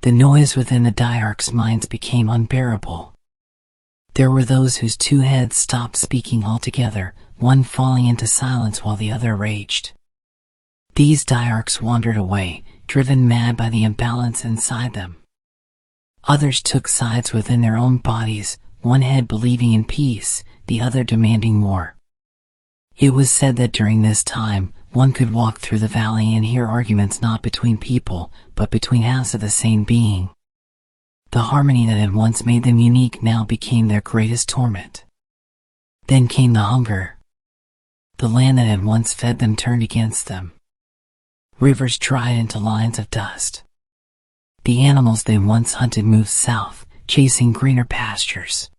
The noise within the Dyarchs' minds became unbearable. There were those whose 2 heads stopped speaking altogether, one falling into silence while the other raged. These Dyarchs wandered away, driven mad by the imbalance inside them. Others took sides within their own bodies, one head believing in peace, the other demanding more. It was said that during this time, one could walk through the valley and hear arguments not between people, but between halves of the same being. The harmony that had once made them unique now became their greatest torment. Then came the hunger. The land that had once fed them turned against them. Rivers dried into lines of dust. The animals they once hunted moved south, chasing greener pastures.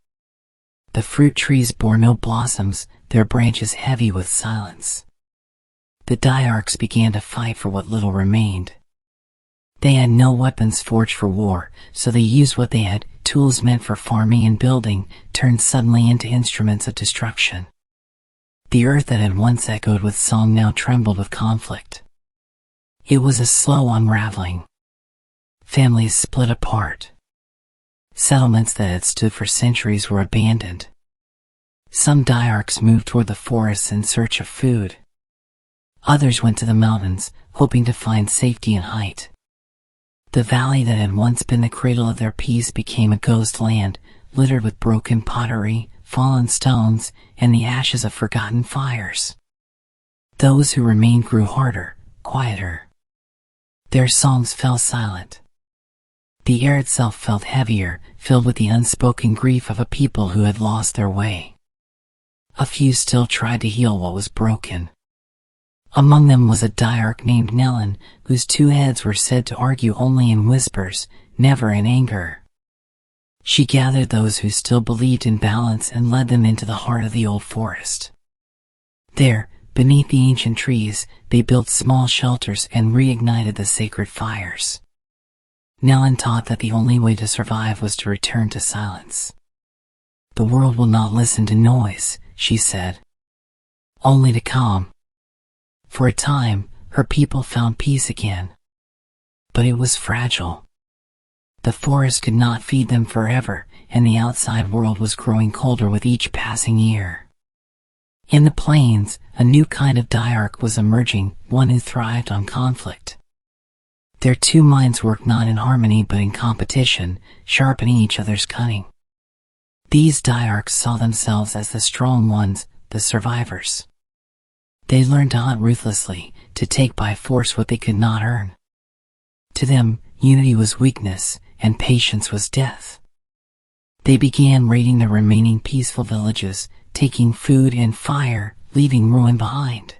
The fruit trees bore no blossoms, their branches heavy with silence. The Dyarchs began to fight for what little remained. They had no weapons forged for war, so they used what they had, tools meant for farming and building, turned suddenly into instruments of destruction. The earth that had once echoed with song now trembled with conflict. It was a slow unraveling. Families split apart. Settlements that had stood for centuries were abandoned. Some Dyarchs moved toward the forests in search of food. Others went to the mountains, hoping to find safety and height. The valley that had once been the cradle of their peace became a ghost land, littered with broken pottery, fallen stones, and the ashes of forgotten fires. Those who remained grew harder, quieter. Their songs fell silent. The air itself felt heavier, filled with the unspoken grief of a people who had lost their way. A few still tried to heal what was broken. Among them was a Dyarch named Nellen, whose 2 heads were said to argue only in whispers, never in anger. She gathered those who still believed in balance and led them into the heart of the old forest. There, beneath the ancient trees, they built small shelters and reignited the sacred fires. Nellen taught that the only way to survive was to return to silence. The world will not listen to noise, she said. Only to calm. For a time, her people found peace again. But it was fragile. The forest could not feed them forever, and the outside world was growing colder with each passing year. In the plains, a new kind of Dyarch was emerging, one who thrived on conflict. Their 2 minds worked not in harmony but in competition, sharpening each other's cunning. These Dyarchs saw themselves as the strong ones, the survivors. They learned to hunt ruthlessly, to take by force what they could not earn. To them, unity was weakness, and patience was death. They began raiding the remaining peaceful villages, taking food and fire, leaving ruin behind.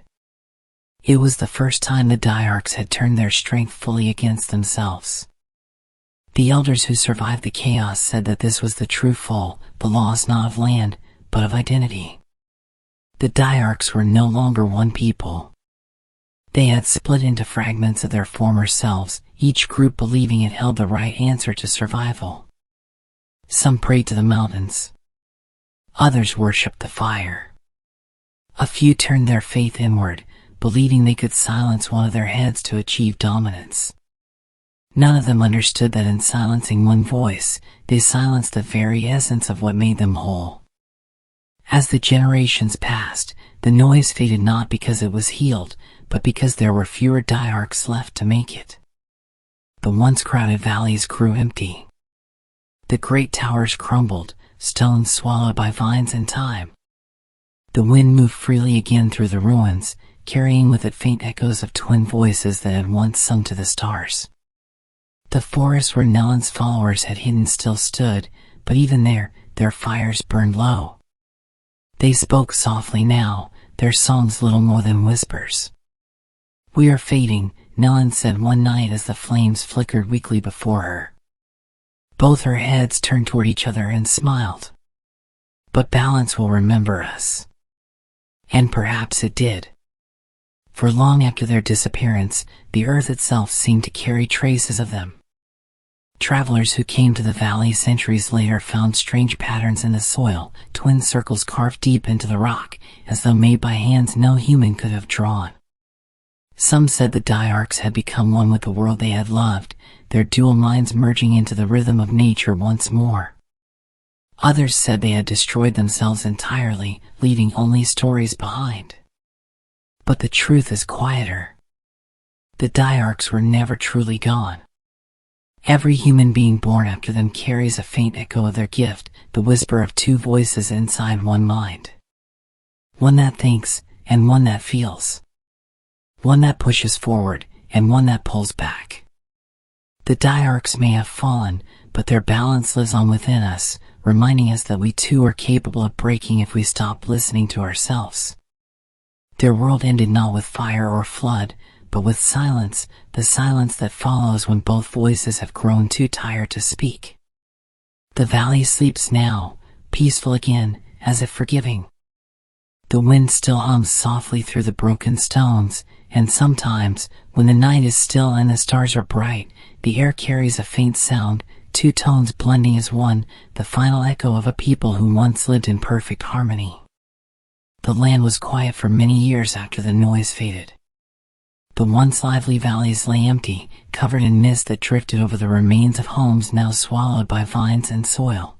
It was the first time the Dyarchs had turned their strength fully against themselves. The elders who survived the chaos said that this was the true fall, the loss not of land, but of identity. The Dyarchs were no longer one people. They had split into fragments of their former selves, each group believing it held the right answer to survival. Some prayed to the mountains. Others worshipped the fire. A few turned their faith inward, believing they could silence one of their heads to achieve dominance. None of them understood that in silencing one voice, they silenced the very essence of what made them whole. As the generations passed, the noise faded not because it was healed, but because there were fewer Dyarchs left to make it. The once crowded valleys grew empty. The great towers crumbled, stones swallowed by vines and time. The wind moved freely again through the ruins, carrying with it faint echoes of twin voices that had once sung to the stars. The forest where Nellen's followers had hidden still stood, but even there, their fires burned low. They spoke softly now, their songs little more than whispers. "We are fading," Nellen said one night as the flames flickered weakly before her. Both her heads turned toward each other and smiled. "But balance will remember us." And perhaps it did. For long after their disappearance, the earth itself seemed to carry traces of them. Travelers who came to the valley centuries later found strange patterns in the soil, twin circles carved deep into the rock, as though made by hands no human could have drawn. Some said the Dyarchs had become one with the world they had loved, their dual minds merging into the rhythm of nature once more. Others said they had destroyed themselves entirely, leaving only stories behind. But the truth is quieter. The Dyarchs were never truly gone. Every human being born after them carries a faint echo of their gift, the whisper of two voices inside one mind. One that thinks, and one that feels. One that pushes forward, and one that pulls back. The Dyarchs may have fallen, but their balance lives on within us, reminding us that we too are capable of breaking if we stop listening to ourselves. Their world ended not with fire or flood, but with silence, the silence that follows when both voices have grown too tired to speak. The valley sleeps now, peaceful again, as if forgiving. The wind still hums softly through the broken stones, and sometimes, when the night is still and the stars are bright, the air carries a faint sound, two tones blending as one, the final echo of a people who once lived in perfect harmony. The land was quiet for many years after the noise faded. The once lively valleys lay empty, covered in mist that drifted over the remains of homes now swallowed by vines and soil.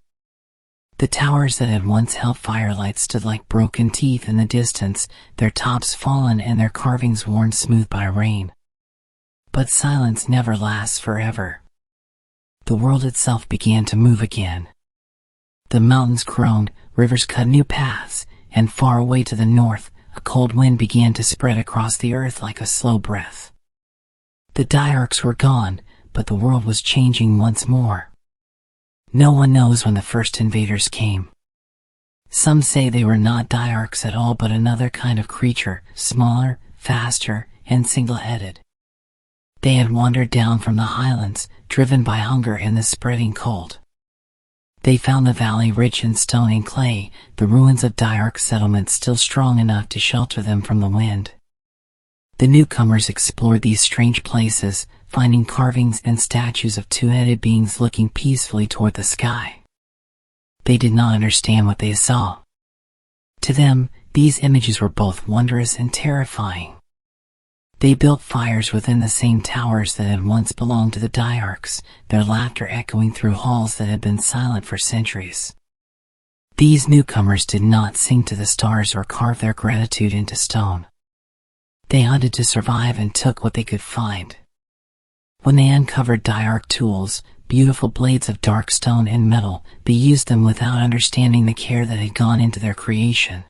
The towers that had once held firelight stood like broken teeth in the distance, their tops fallen and their carvings worn smooth by rain. But silence never lasts forever. The world itself began to move again. The mountains groaned, rivers cut new paths, and far away to the north, a cold wind began to spread across the earth like a slow breath. The Dyarchs were gone, but the world was changing once more. No one knows when the first invaders came. Some say they were not Dyarchs at all but another kind of creature, smaller, faster, and single-headed. They had wandered down from the highlands, driven by hunger and the spreading cold. They found the valley rich in stone and clay, the ruins of Dyarch settlements still strong enough to shelter them from the wind. The newcomers explored these strange places, finding carvings and statues of two-headed beings looking peacefully toward the sky. They did not understand what they saw. To them, these images were both wondrous and terrifying. They built fires within the same towers that had once belonged to the Dyarchs, their laughter echoing through halls that had been silent for centuries. These newcomers did not sing to the stars or carve their gratitude into stone. They hunted to survive and took what they could find. When they uncovered Dyarch tools, beautiful blades of dark stone and metal, they used them without understanding the care that had gone into their creation.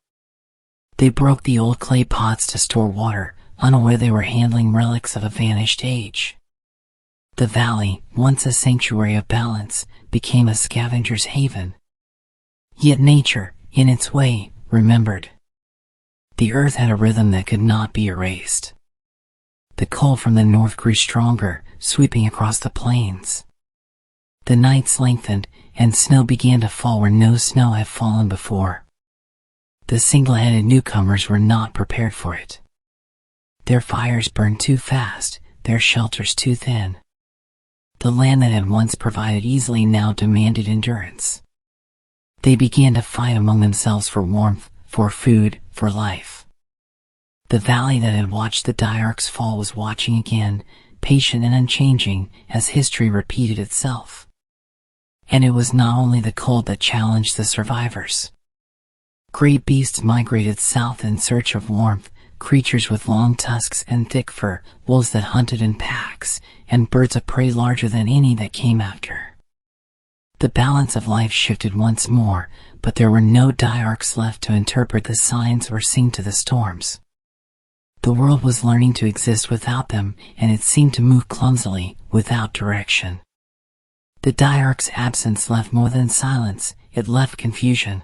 They broke the old clay pots to store water, unaware they were handling relics of a vanished age. The valley, once a sanctuary of balance, became a scavenger's haven. Yet nature, in its way, remembered. The earth had a rhythm that could not be erased. The cold from the north grew stronger, sweeping across the plains. The nights lengthened, and snow began to fall where no snow had fallen before. The single-headed newcomers were not prepared for it. Their fires burned too fast, their shelters too thin. The land that had once provided easily now demanded endurance. They began to fight among themselves for warmth, for food, for life. The valley that had watched the Dyarchs fall was watching again, patient and unchanging, as history repeated itself. And it was not only the cold that challenged the survivors. Great beasts migrated south in search of warmth, creatures with long tusks and thick fur, wolves that hunted in packs, and birds of prey larger than any that came after. The balance of life shifted once more, but there were no Dyarchs left to interpret the signs or sing to the storms. The world was learning to exist without them, and it seemed to move clumsily, without direction. The Dyarchs' absence left more than silence, it left confusion.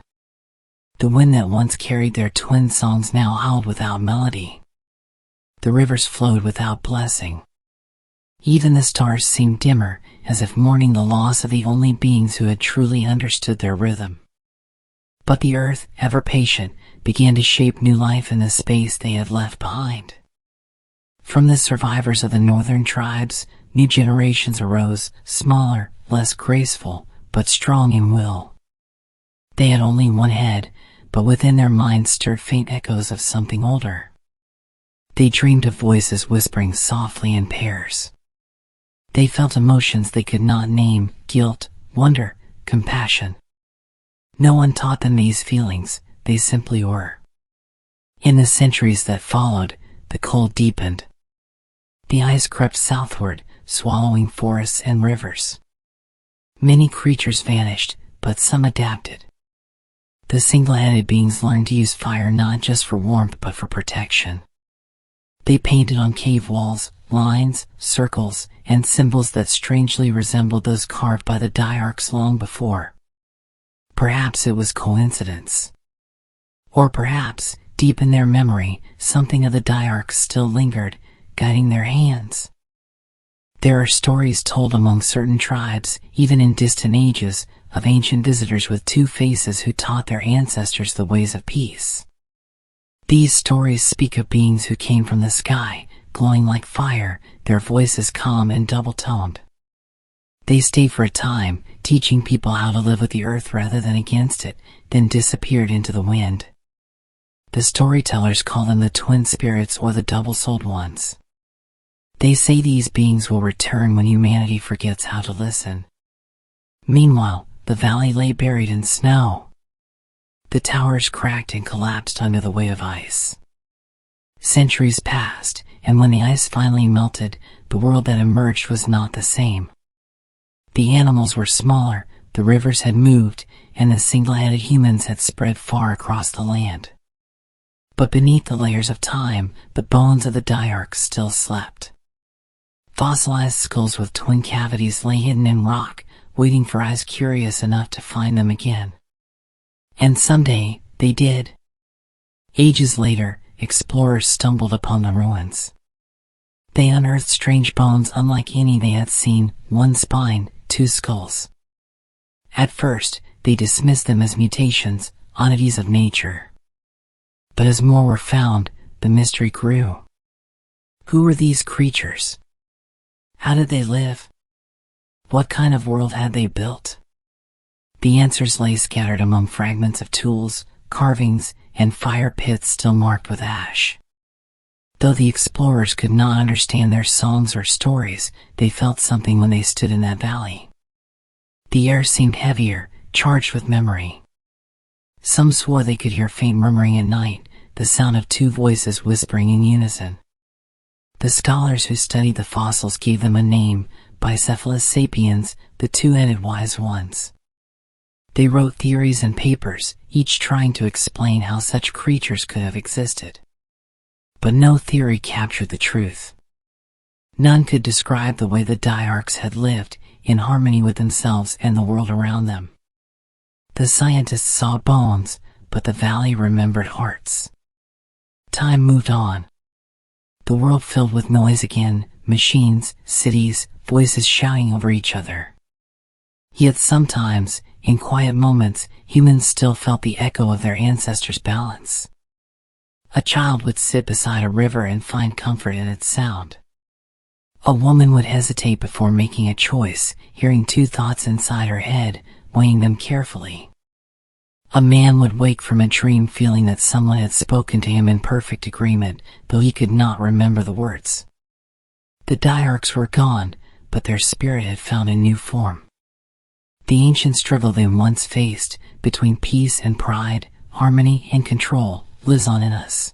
The wind that once carried their twin songs now howled without melody. The rivers flowed without blessing. Even the stars seemed dimmer, as if mourning the loss of the only beings who had truly understood their rhythm. But the earth, ever patient, began to shape new life in the space they had left behind. From the survivors of the northern tribes, new generations arose, smaller, less graceful, but strong in will. They had only one head, but within their minds stirred faint echoes of something older. They dreamed of voices whispering softly in pairs. They felt emotions they could not name, guilt, wonder, compassion. No one taught them these feelings, they simply were. In the centuries that followed, the cold deepened. The ice crept southward, swallowing forests and rivers. Many creatures vanished, but some adapted. The single-headed beings learned to use fire not just for warmth but for protection. They painted on cave walls, lines, circles, and symbols that strangely resembled those carved by the Dyarchs long before. Perhaps it was coincidence. Or perhaps, deep in their memory, something of the Dyarchs still lingered, guiding their hands. There are stories told among certain tribes, even in distant ages, of ancient visitors with two faces who taught their ancestors the ways of peace. These stories speak of beings who came from the sky, glowing like fire, their voices calm and double-toned. They stayed for a time, teaching people how to live with the earth rather than against it, then disappeared into the wind. The storytellers call them the twin spirits or the double-souled ones. They say these beings will return when humanity forgets how to listen. Meanwhile, the valley lay buried in snow. The towers cracked and collapsed under the weight of ice. Centuries passed, and when the ice finally melted, the world that emerged was not the same. The animals were smaller, the rivers had moved, and the single-headed humans had spread far across the land. But beneath the layers of time, the bones of the Dyarchs still slept. Fossilized skulls with twin cavities lay hidden in rock, waiting for eyes curious enough to find them again. And someday, they did. Ages later, explorers stumbled upon the ruins. They unearthed strange bones unlike any they had seen, one spine, two skulls. At first, they dismissed them as mutations, oddities of nature. But as more were found, the mystery grew. Who were these creatures? How did they live? What kind of world had they built? The answers lay scattered among fragments of tools, carvings, and fire pits still marked with ash. Though the explorers could not understand their songs or stories, they felt something when they stood in that valley. The air seemed heavier, charged with memory. Some swore they could hear faint murmuring at night, the sound of two voices whispering in unison. The scholars who studied the fossils gave them a name, Bicephalus sapiens, the two-headed wise ones. They wrote theories and papers, each trying to explain how such creatures could have existed. But no theory captured the truth. None could describe the way the Dyarchs had lived, in harmony with themselves and the world around them. The scientists saw bones, but the valley remembered hearts. Time moved on. The world filled with noise again, machines, cities, voices shouting over each other. Yet sometimes, in quiet moments, humans still felt the echo of their ancestors' balance. A child would sit beside a river and find comfort in its sound. A woman would hesitate before making a choice, hearing two thoughts inside her head, weighing them carefully. A man would wake from a dream feeling that someone had spoken to him in perfect agreement, though he could not remember the words. The Dyarchs were gone, but their spirit had found a new form. The ancient struggle they once faced, between peace and pride, harmony and control, lives on in us.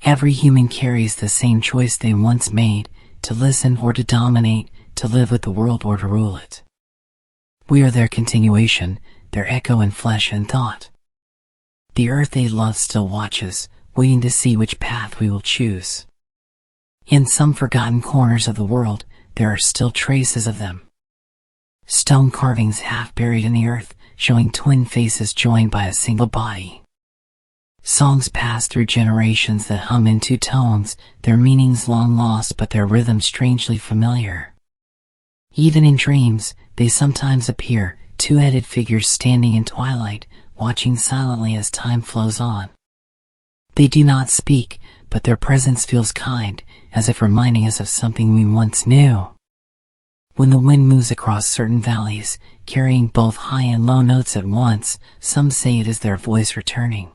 Every human carries the same choice they once made, to listen or to dominate, to live with the world or to rule it. We are their continuation, their echo in flesh and thought. The earth they love still watches, waiting to see which path we will choose. In some forgotten corners of the world, there are still traces of them. Stone carvings half buried in the earth, showing twin faces joined by a single body. Songs pass through generations that hum in two tones, their meanings long lost but their rhythm strangely familiar. Even in dreams, they sometimes appear, two-headed figures standing in twilight, watching silently as time flows on. They do not speak, but their presence feels kind, as if reminding us of something we once knew. When the wind moves across certain valleys, carrying both high and low notes at once, some say it is their voice returning.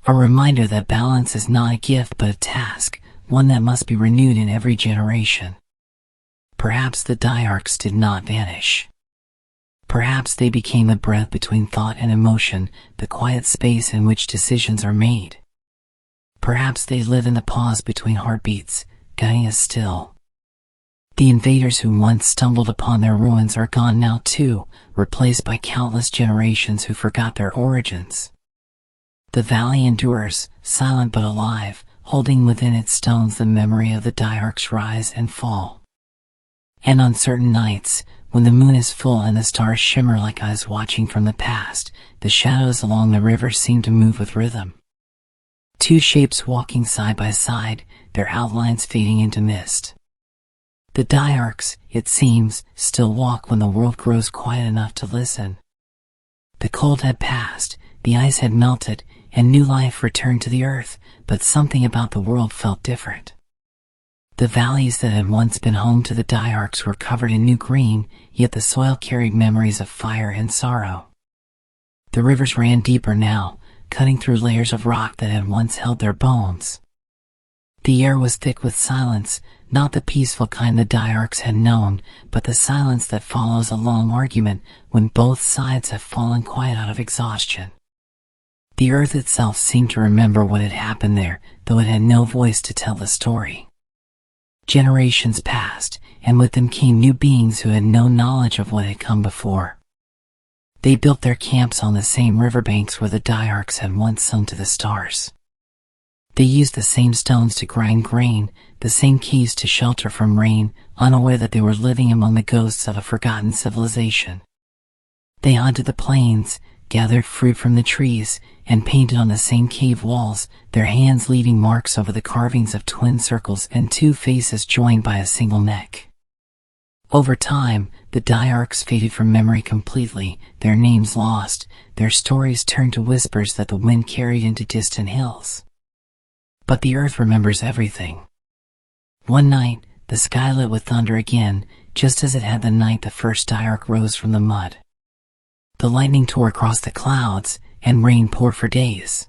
A reminder that balance is not a gift but a task, one that must be renewed in every generation. Perhaps the Dyarchs did not vanish. Perhaps they became the breath between thought and emotion, the quiet space in which decisions are made. Perhaps they live in the pause between heartbeats, guiding us still. The invaders who once stumbled upon their ruins are gone now too, replaced by countless generations who forgot their origins. The valley endures, silent but alive, holding within its stones the memory of the Dyarchs' rise and fall. And on certain nights, when the moon is full and the stars shimmer like eyes watching from the past, the shadows along the river seem to move with rhythm. Two shapes walking side by side, their outlines fading into mist. The Dyarchs, it seems, still walk when the world grows quiet enough to listen. The cold had passed, the ice had melted, and new life returned to the earth, but something about the world felt different. The valleys that had once been home to the Dyarchs were covered in new green, yet the soil carried memories of fire and sorrow. The rivers ran deeper now, cutting through layers of rock that had once held their bones. The air was thick with silence, not the peaceful kind the Dyarchs had known, but the silence that follows a long argument when both sides have fallen quiet out of exhaustion. The earth itself seemed to remember what had happened there, though it had no voice to tell the story. Generations passed, and with them came new beings who had no knowledge of what had come before. They built their camps on the same riverbanks where the Dyarchs had once sung to the stars. They used the same stones to grind grain, the same caves to shelter from rain, unaware that they were living among the ghosts of a forgotten civilization. They hunted the plains, gathered fruit from the trees, and painted on the same cave walls, their hands leaving marks over the carvings of twin circles and two faces joined by a single neck. Over time, the Dyarchs faded from memory completely, their names lost, their stories turned to whispers that the wind carried into distant hills. But the earth remembers everything. One night, the sky lit with thunder again, just as it had the night the first Dyarch rose from the mud. The lightning tore across the clouds, and rain poured for days.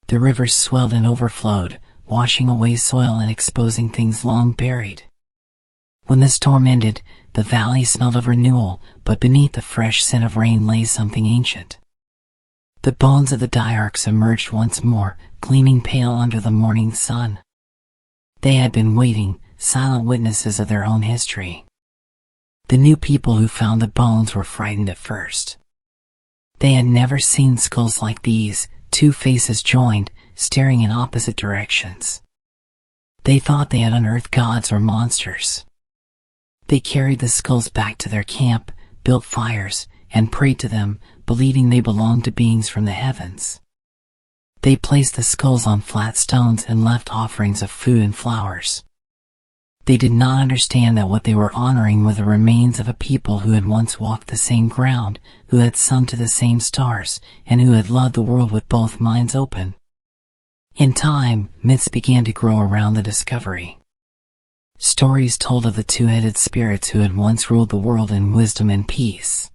The rivers swelled and overflowed, washing away soil and exposing things long buried. When the storm ended, the valley smelled of renewal, but beneath the fresh scent of rain lay something ancient. The bones of the Dyarchs emerged once more, gleaming pale under the morning sun. They had been waiting, silent witnesses of their own history. The new people who found the bones were frightened at first. They had never seen skulls like these, two faces joined, staring in opposite directions. They thought they had unearthed gods or monsters. They carried the skulls back to their camp, built fires, and prayed to them, believing they belonged to beings from the heavens. They placed the skulls on flat stones and left offerings of food and flowers. They did not understand that what they were honoring were the remains of a people who had once walked the same ground, who had sung to the same stars, and who had loved the world with both minds open. In time, myths began to grow around the discovery. Stories told of the two-headed spirits who had once ruled the world in wisdom and peace.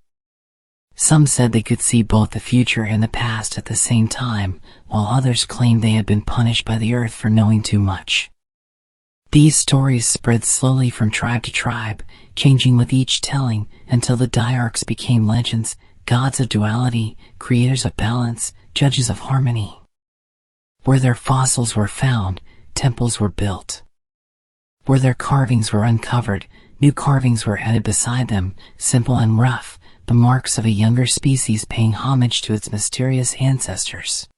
Some said they could see both the future and the past at the same time, while others claimed they had been punished by the earth for knowing too much. These stories spread slowly from tribe to tribe, changing with each telling, until the Dyarchs became legends, gods of duality, creators of balance, judges of harmony. Where their fossils were found, temples were built. Where their carvings were uncovered, new carvings were added beside them, simple and rough, the marks of a younger species paying homage to its mysterious ancestors.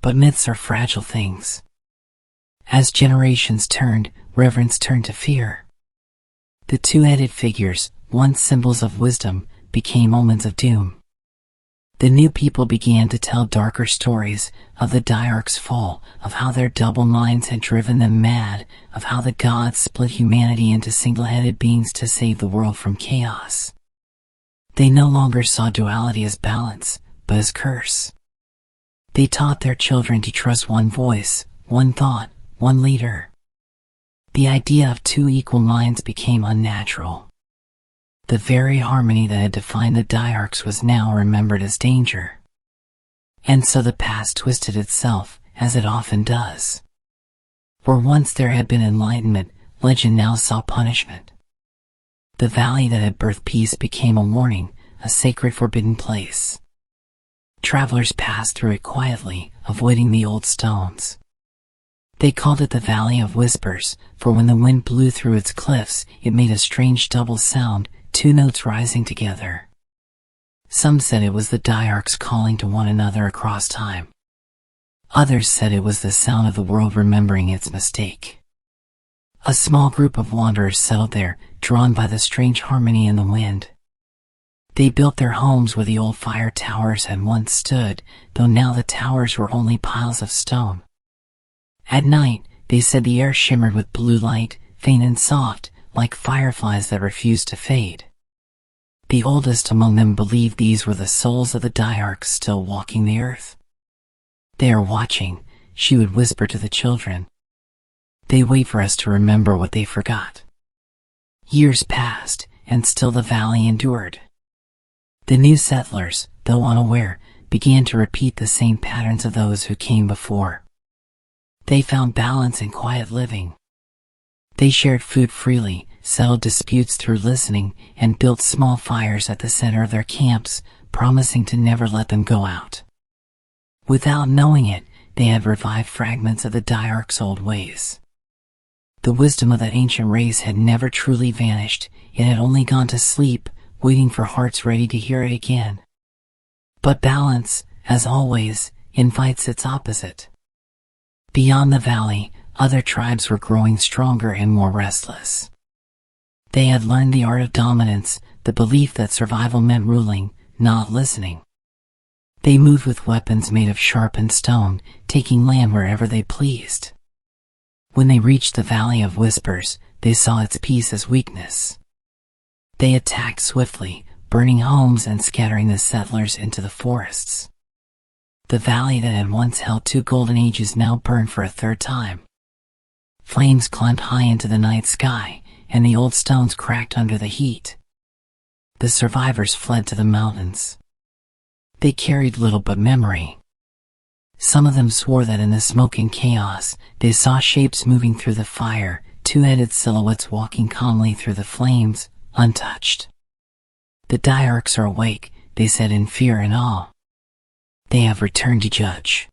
But myths are fragile things. As generations turned, reverence turned to fear. The two-headed figures, once symbols of wisdom, became omens of doom. The new people began to tell darker stories, of the Dyarchs' fall, of how their double minds had driven them mad, of how the gods split humanity into single-headed beings to save the world from chaos. They no longer saw duality as balance, but as curse. They taught their children to trust one voice, one thought, one leader. The idea of two equal minds became unnatural. The very harmony that had defined the Dyarchs was now remembered as danger. And so the past twisted itself, as it often does. Where once there had been enlightenment, legend now saw punishment. The valley that had birthed peace became a warning, a sacred forbidden place. Travelers passed through it quietly, avoiding the old stones. They called it the Valley of Whispers, for when the wind blew through its cliffs, it made a strange double sound, two notes rising together. Some said it was the Dyarchs calling to one another across time. Others said it was the sound of the world remembering its mistake. A small group of wanderers settled there, drawn by the strange harmony in the wind. They built their homes where the old fire towers had once stood, though now the towers were only piles of stone. At night, they said the air shimmered with blue light, faint and soft, like fireflies that refused to fade. The oldest among them believed these were the souls of the Dyarchs still walking the earth. "They are watching," she would whisper to the children. "They wait for us to remember what they forgot." Years passed, and still the valley endured. The new settlers, though unaware, began to repeat the same patterns of those who came before. They found balance in quiet living. They shared food freely, settled disputes through listening, and built small fires at the center of their camps, promising to never let them go out. Without knowing it, they had revived fragments of the Dyarchs' old ways. The wisdom of that ancient race had never truly vanished, it had only gone to sleep, waiting for hearts ready to hear it again. But balance, as always, invites its opposite. Beyond the valley, other tribes were growing stronger and more restless. They had learned the art of dominance, the belief that survival meant ruling, not listening. They moved with weapons made of sharpened stone, taking land wherever they pleased. When they reached the Valley of Whispers, they saw its peace as weakness. They attacked swiftly, burning homes and scattering the settlers into the forests. The valley that had once held two golden ages now burned for a third time. Flames climbed high into the night sky, and the old stones cracked under the heat. The survivors fled to the mountains. They carried little but memory. Some of them swore that in the smoke and chaos, they saw shapes moving through the fire, two-headed silhouettes walking calmly through the flames, untouched. "The Dyarchs are awake," they said in fear and awe. "They have returned to judge."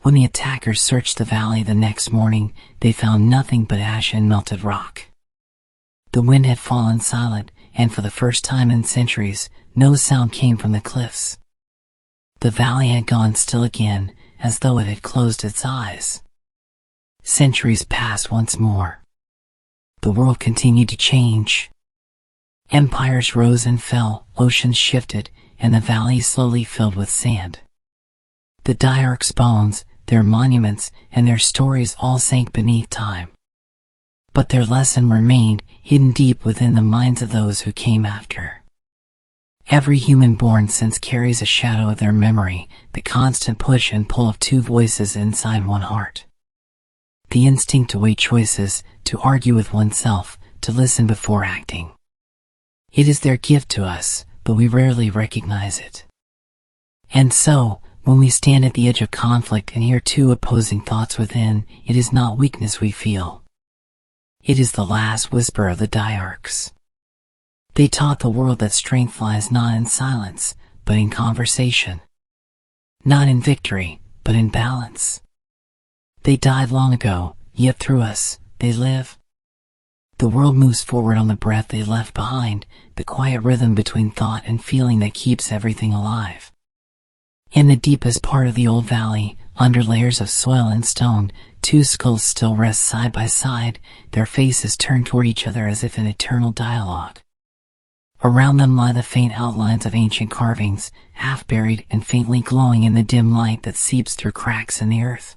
When the attackers searched the valley the next morning, they found nothing but ash and melted rock. The wind had fallen silent, and for the first time in centuries, no sound came from the cliffs. The valley had gone still again, as though it had closed its eyes. Centuries passed once more. The world continued to change. Empires rose and fell, oceans shifted, and the valley slowly filled with sand. The Dyarchs' bones, their monuments, and their stories all sank beneath time. But their lesson remained, hidden deep within the minds of those who came after. Every human born since carries a shadow of their memory, the constant push and pull of two voices inside one heart. The instinct to weigh choices, to argue with oneself, to listen before acting. It is their gift to us, but we rarely recognize it. And so, when we stand at the edge of conflict and hear two opposing thoughts within, it is not weakness we feel. It is the last whisper of the Dyarchs. They taught the world that strength lies not in silence, but in conversation. Not in victory, but in balance. They died long ago, yet through us, they live. The world moves forward on the breath they left behind, the quiet rhythm between thought and feeling that keeps everything alive. In the deepest part of the old valley, under layers of soil and stone, two skulls still rest side by side, their faces turned toward each other as if in eternal dialogue. Around them lie the faint outlines of ancient carvings, half buried and faintly glowing in the dim light that seeps through cracks in the earth.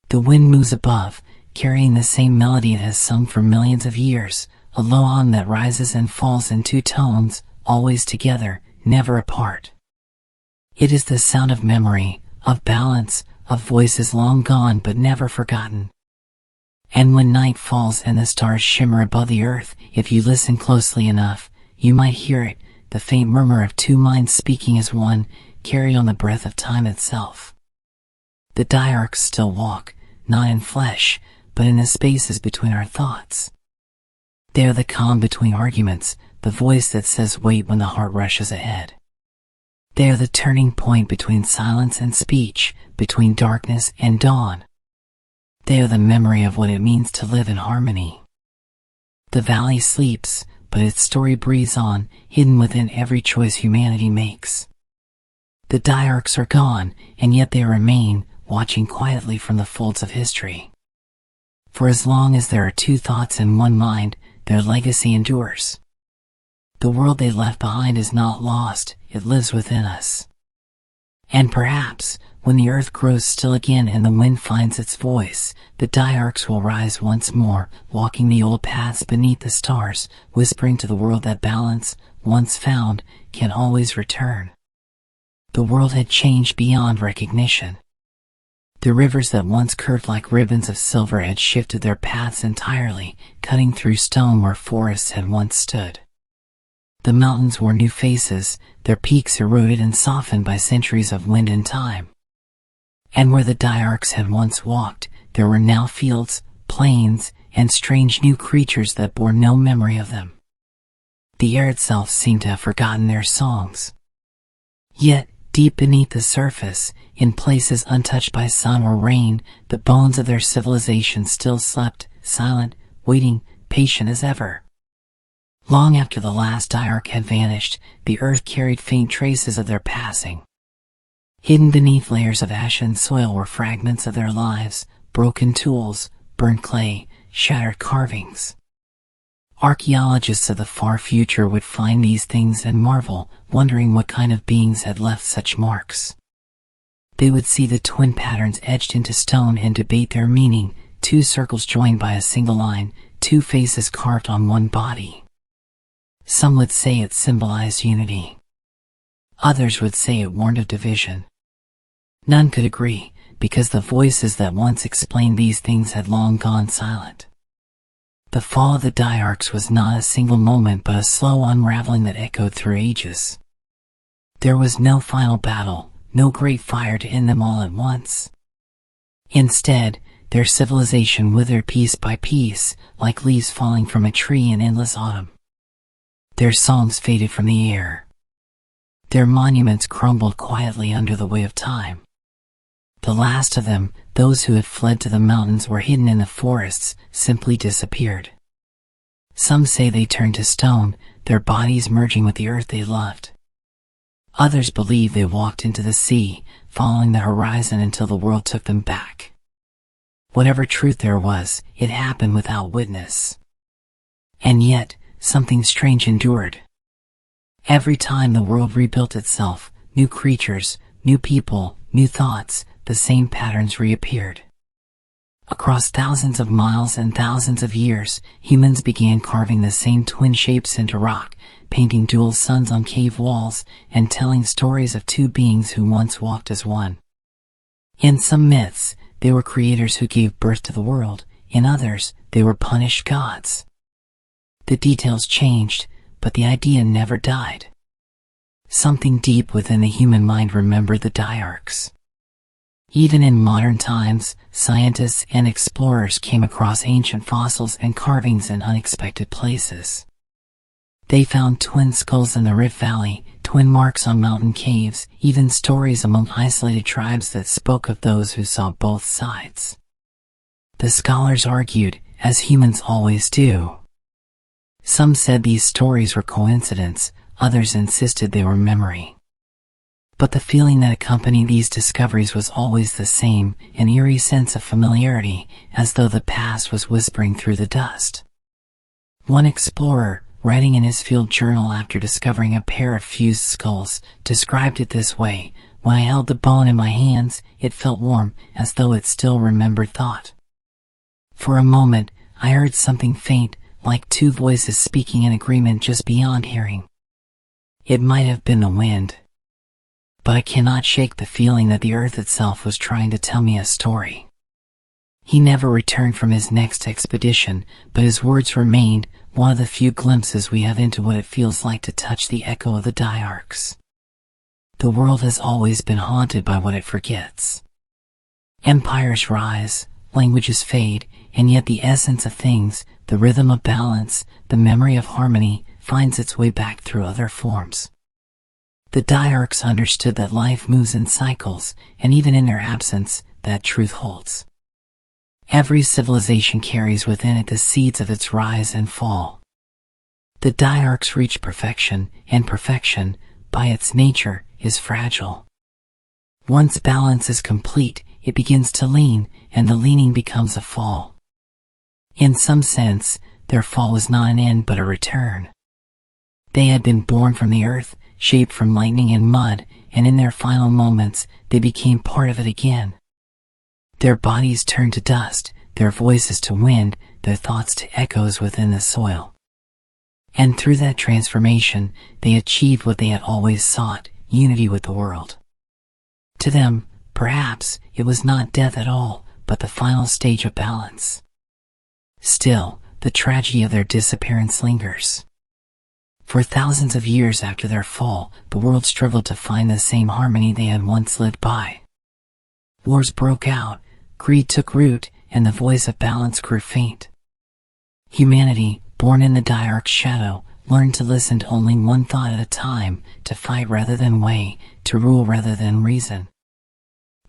The wind moves above, carrying the same melody it has sung for millions of years, a low hum that rises and falls in two tones, always together, never apart. It is the sound of memory, of balance, of voices long gone but never forgotten. And when night falls and the stars shimmer above the earth, if you listen closely enough, you might hear it, the faint murmur of two minds speaking as one, carried on the breath of time itself. The Dyarchs still walk, not in flesh, but in the spaces between our thoughts. They are the calm between arguments, the voice that says wait when the heart rushes ahead. They are the turning point between silence and speech, between darkness and dawn. They are the memory of what it means to live in harmony. The valley sleeps, but its story breathes on, hidden within every choice humanity makes. The Dyarchs are gone, and yet they remain, watching quietly from the folds of history. For as long as there are two thoughts in one mind, their legacy endures. The world they left behind is not lost, it lives within us. And perhaps, when the earth grows still again and the wind finds its voice, the Dyarchs will rise once more, walking the old paths beneath the stars, whispering to the world that balance, once found, can always return. The world had changed beyond recognition. The rivers that once curved like ribbons of silver had shifted their paths entirely, cutting through stone where forests had once stood. The mountains wore new faces, their peaks eroded and softened by centuries of wind and time. And where the Dyarchs had once walked, there were now fields, plains, and strange new creatures that bore no memory of them. The air itself seemed to have forgotten their songs. Yet, deep beneath the surface, in places untouched by sun or rain, the bones of their civilization still slept, silent, waiting, patient as ever. Long after the last Dyarch had vanished, the earth carried faint traces of their passing. Hidden beneath layers of ash and soil were fragments of their lives, broken tools, burnt clay, shattered carvings. Archaeologists of the far future would find these things and marvel, wondering what kind of beings had left such marks. They would see the twin patterns etched into stone and debate their meaning, two circles joined by a single line, two faces carved on one body. Some would say it symbolized unity. Others would say it warned of division. None could agree, because the voices that once explained these things had long gone silent. The fall of the Dyarchs was not a single moment but a slow unraveling that echoed through ages. There was no final battle, no great fire to end them all at once. Instead, their civilization withered piece by piece, like leaves falling from a tree in endless autumn. Their songs faded from the air. Their monuments crumbled quietly under the weight of time. The last of them, those who had fled to the mountains or hidden in the forests, simply disappeared. Some say they turned to stone, their bodies merging with the earth they loved. Others believe they walked into the sea, following the horizon until the world took them back. Whatever truth there was, it happened without witness. And yet, something strange endured. Every time the world rebuilt itself, new creatures, new people, new thoughts, the same patterns reappeared. Across thousands of miles and thousands of years, humans began carving the same twin shapes into rock, painting dual suns on cave walls, and telling stories of two beings who once walked as one. In some myths, they were creators who gave birth to the world. In others, they were punished gods. The details changed, but the idea never died. Something deep within the human mind remembered the Dyarchs. Even in modern times, scientists and explorers came across ancient fossils and carvings in unexpected places. They found twin skulls in the Rift Valley, twin marks on mountain caves, even stories among isolated tribes that spoke of those who saw both sides. The scholars argued, as humans always do. Some said these stories were coincidence, others insisted they were memory. But the feeling that accompanied these discoveries was always the same, an eerie sense of familiarity, as though the past was whispering through the dust. One explorer, writing in his field journal after discovering a pair of fused skulls, described it this way: "When I held the bone in my hands, it felt warm, as though it still remembered thought. For a moment, I heard something faint, like two voices speaking in agreement just beyond hearing. It might have been the wind. But I cannot shake the feeling that the earth itself was trying to tell me a story." He never returned from his next expedition, but his words remained, one of the few glimpses we have into what it feels like to touch the echo of the Dyarchs. The world has always been haunted by what it forgets. Empires rise, languages fade, and yet the essence of things, the rhythm of balance, the memory of harmony, finds its way back through other forms. The Dyarchs understood that life moves in cycles, and even in their absence, that truth holds. Every civilization carries within it the seeds of its rise and fall. The Dyarchs reached perfection, and perfection, by its nature, is fragile. Once balance is complete, it begins to lean, and the leaning becomes a fall. In some sense, their fall was not an end but a return. They had been born from the earth, shaped from lightning and mud, and in their final moments, they became part of it again. Their bodies turned to dust, their voices to wind, their thoughts to echoes within the soil. And through that transformation, they achieved what they had always sought, unity with the world. To them, perhaps, it was not death at all, but the final stage of balance. Still, the tragedy of their disappearance lingers. For thousands of years after their fall, the world struggled to find the same harmony they had once lived by. Wars broke out, greed took root, and the voice of balance grew faint. Humanity, born in the Dyarchs' shadow, learned to listen to only one thought at a time, to fight rather than weigh, to rule rather than reason.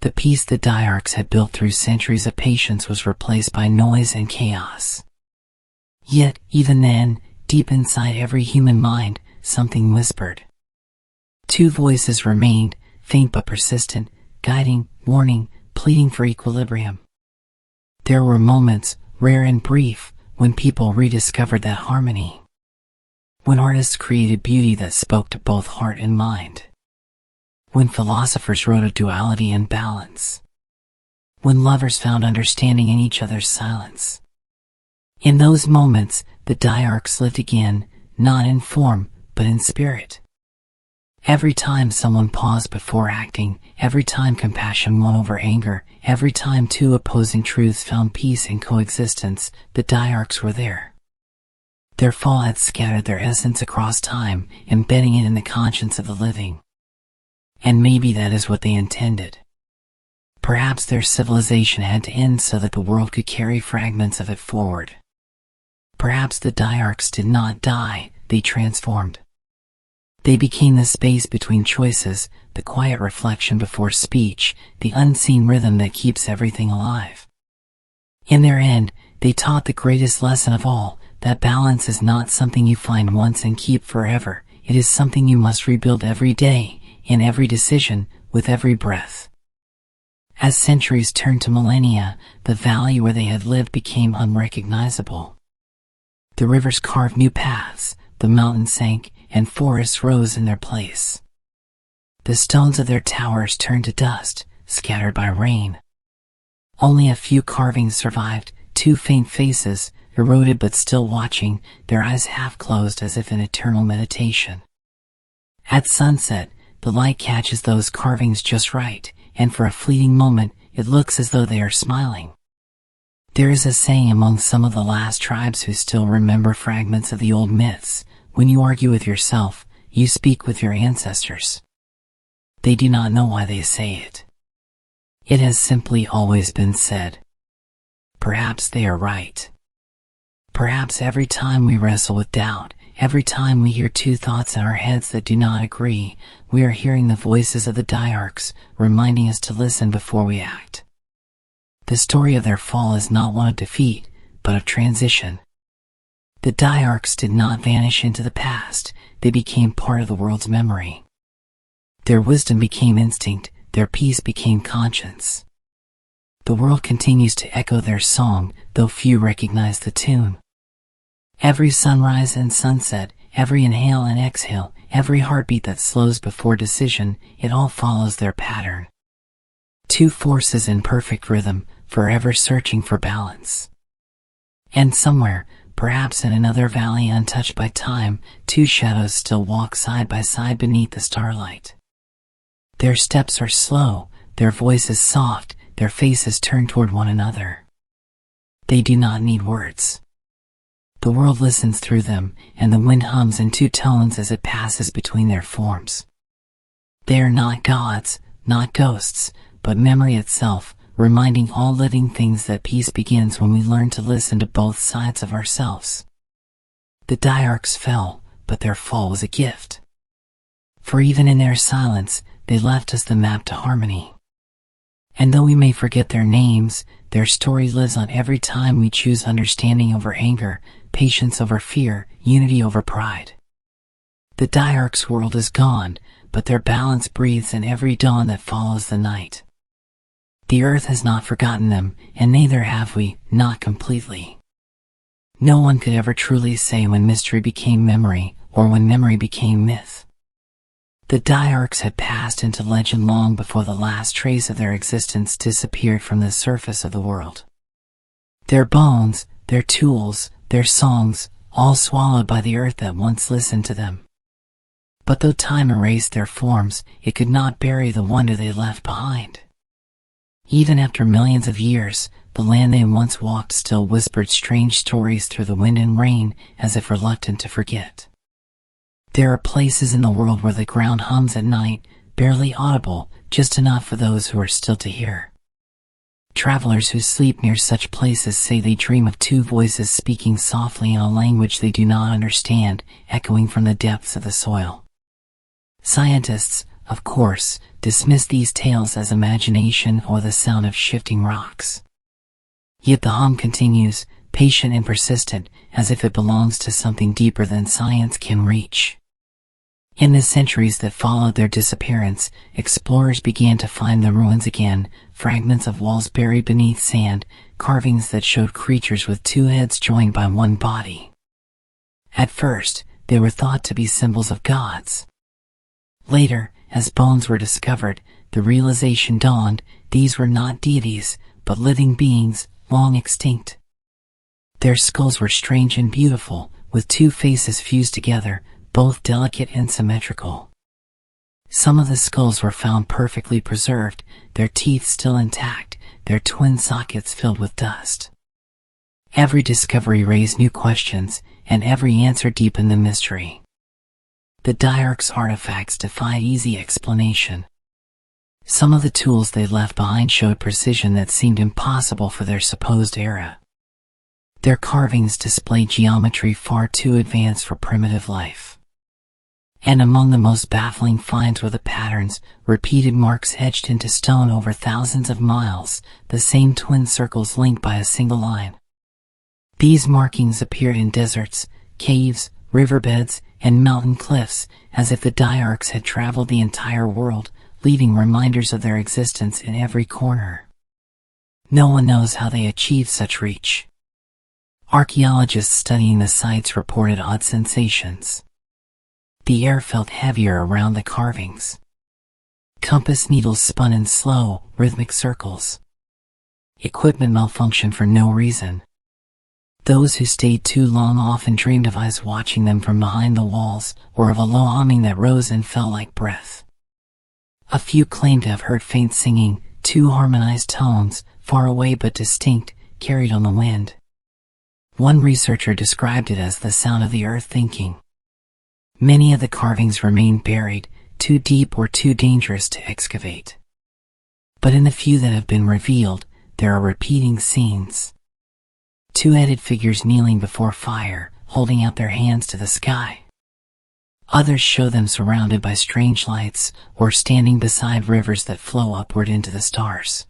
The peace the Dyarchs had built through centuries of patience was replaced by noise and chaos. Yet, even then, deep inside every human mind, something whispered. Two voices remained, faint but persistent, guiding, warning, pleading for equilibrium. There were moments, rare and brief, when people rediscovered that harmony. When artists created beauty that spoke to both heart and mind. When philosophers wrote of duality and balance. When lovers found understanding in each other's silence. In those moments, the Dyarchs lived again, not in form, but in spirit. Every time someone paused before acting, every time compassion won over anger, every time two opposing truths found peace in coexistence, the Dyarchs were there. Their fall had scattered their essence across time, embedding it in the conscience of the living. And maybe that is what they intended. Perhaps their civilization had to end so that the world could carry fragments of it forward. Perhaps the Dyarchs did not die, they transformed. They became the space between choices, the quiet reflection before speech, the unseen rhythm that keeps everything alive. In their end, they taught the greatest lesson of all, that balance is not something you find once and keep forever, it is something you must rebuild every day, in every decision, with every breath. As centuries turned to millennia, the valley where they had lived became unrecognizable. The rivers carved new paths, the mountains sank, and forests rose in their place. The stones of their towers turned to dust, scattered by rain. Only a few carvings survived, two faint faces, eroded but still watching, their eyes half closed as if in eternal meditation. At sunset, the light catches those carvings just right, and for a fleeting moment, it looks as though they are smiling. There is a saying among some of the last tribes who still remember fragments of the old myths: when you argue with yourself, you speak with your ancestors. They do not know why they say it. It has simply always been said. Perhaps they are right. Perhaps every time we wrestle with doubt, every time we hear two thoughts in our heads that do not agree, we are hearing the voices of the Dyarchs, reminding us to listen before we act. The story of their fall is not one of defeat, but of transition. The Dyarchs did not vanish into the past, they became part of the world's memory. Their wisdom became instinct, their peace became conscience. The world continues to echo their song, though few recognize the tune. Every sunrise and sunset, every inhale and exhale, every heartbeat that slows before decision, it all follows their pattern. Two forces in perfect rhythm, forever searching for balance. And somewhere, perhaps in another valley untouched by time, two shadows still walk side by side beneath the starlight. Their steps are slow, their voices soft, their faces turned toward one another. They do not need words. The world listens through them, and the wind hums in two tones as it passes between their forms. They are not gods, not ghosts, but memory itself, reminding all living things that peace begins when we learn to listen to both sides of ourselves. The Dyarchs fell, but their fall was a gift. For even in their silence, they left us the map to harmony. And though we may forget their names, their story lives on every time we choose understanding over anger, patience over fear, unity over pride. The Dyarchs' world is gone, but their balance breathes in every dawn that follows the night. The earth has not forgotten them, and neither have we, not completely. No one could ever truly say when mystery became memory, or when memory became myth. The Dyarchs had passed into legend long before the last trace of their existence disappeared from the surface of the world. Their bones, their tools, their songs, all swallowed by the earth that once listened to them. But though time erased their forms, it could not bury the wonder they left behind. Even after millions of years, the land they once walked still whispered strange stories through the wind and rain, as if reluctant to forget. There are places in the world where the ground hums at night, barely audible, just enough for those who are still to hear. Travelers who sleep near such places say they dream of two voices speaking softly in a language they do not understand, echoing from the depths of the soil. Scientists, of course, dismiss these tales as imagination or the sound of shifting rocks. Yet the hum continues, patient and persistent, as if it belongs to something deeper than science can reach. In the centuries that followed their disappearance, explorers began to find the ruins again, fragments of walls buried beneath sand, carvings that showed creatures with two heads joined by one body. At first, they were thought to be symbols of gods. Later, as bones were discovered, the realization dawned, these were not deities, but living beings, long extinct. Their skulls were strange and beautiful, with two faces fused together, both delicate and symmetrical. Some of the skulls were found perfectly preserved, their teeth still intact, their twin sockets filled with dust. Every discovery raised new questions, and every answer deepened the mystery. The Dyarchs' artifacts defy easy explanation. Some of the tools they left behind showed precision that seemed impossible for their supposed era. Their carvings displayed geometry far too advanced for primitive life. And among the most baffling finds were the patterns, repeated marks etched into stone over thousands of miles, the same twin circles linked by a single line. These markings appeared in deserts, caves, riverbeds, and mountain cliffs, as if the Dyarchs had traveled the entire world, leaving reminders of their existence in every corner. No one knows how they achieved such reach. Archaeologists studying the sites reported odd sensations. The air felt heavier around the carvings. Compass needles spun in slow, rhythmic circles. Equipment malfunctioned for no reason. Those who stayed too long often dreamed of eyes watching them from behind the walls, or of a low humming that rose and fell like breath. A few claimed to have heard faint singing, two harmonized tones, far away but distinct, carried on the wind. One researcher described it as the sound of the earth thinking. Many of the carvings remain buried, too deep or too dangerous to excavate. But in the few that have been revealed, there are repeating scenes. Two-headed figures kneeling before fire, holding out their hands to the sky. Others show them surrounded by strange lights, or standing beside rivers that flow upward into the stars.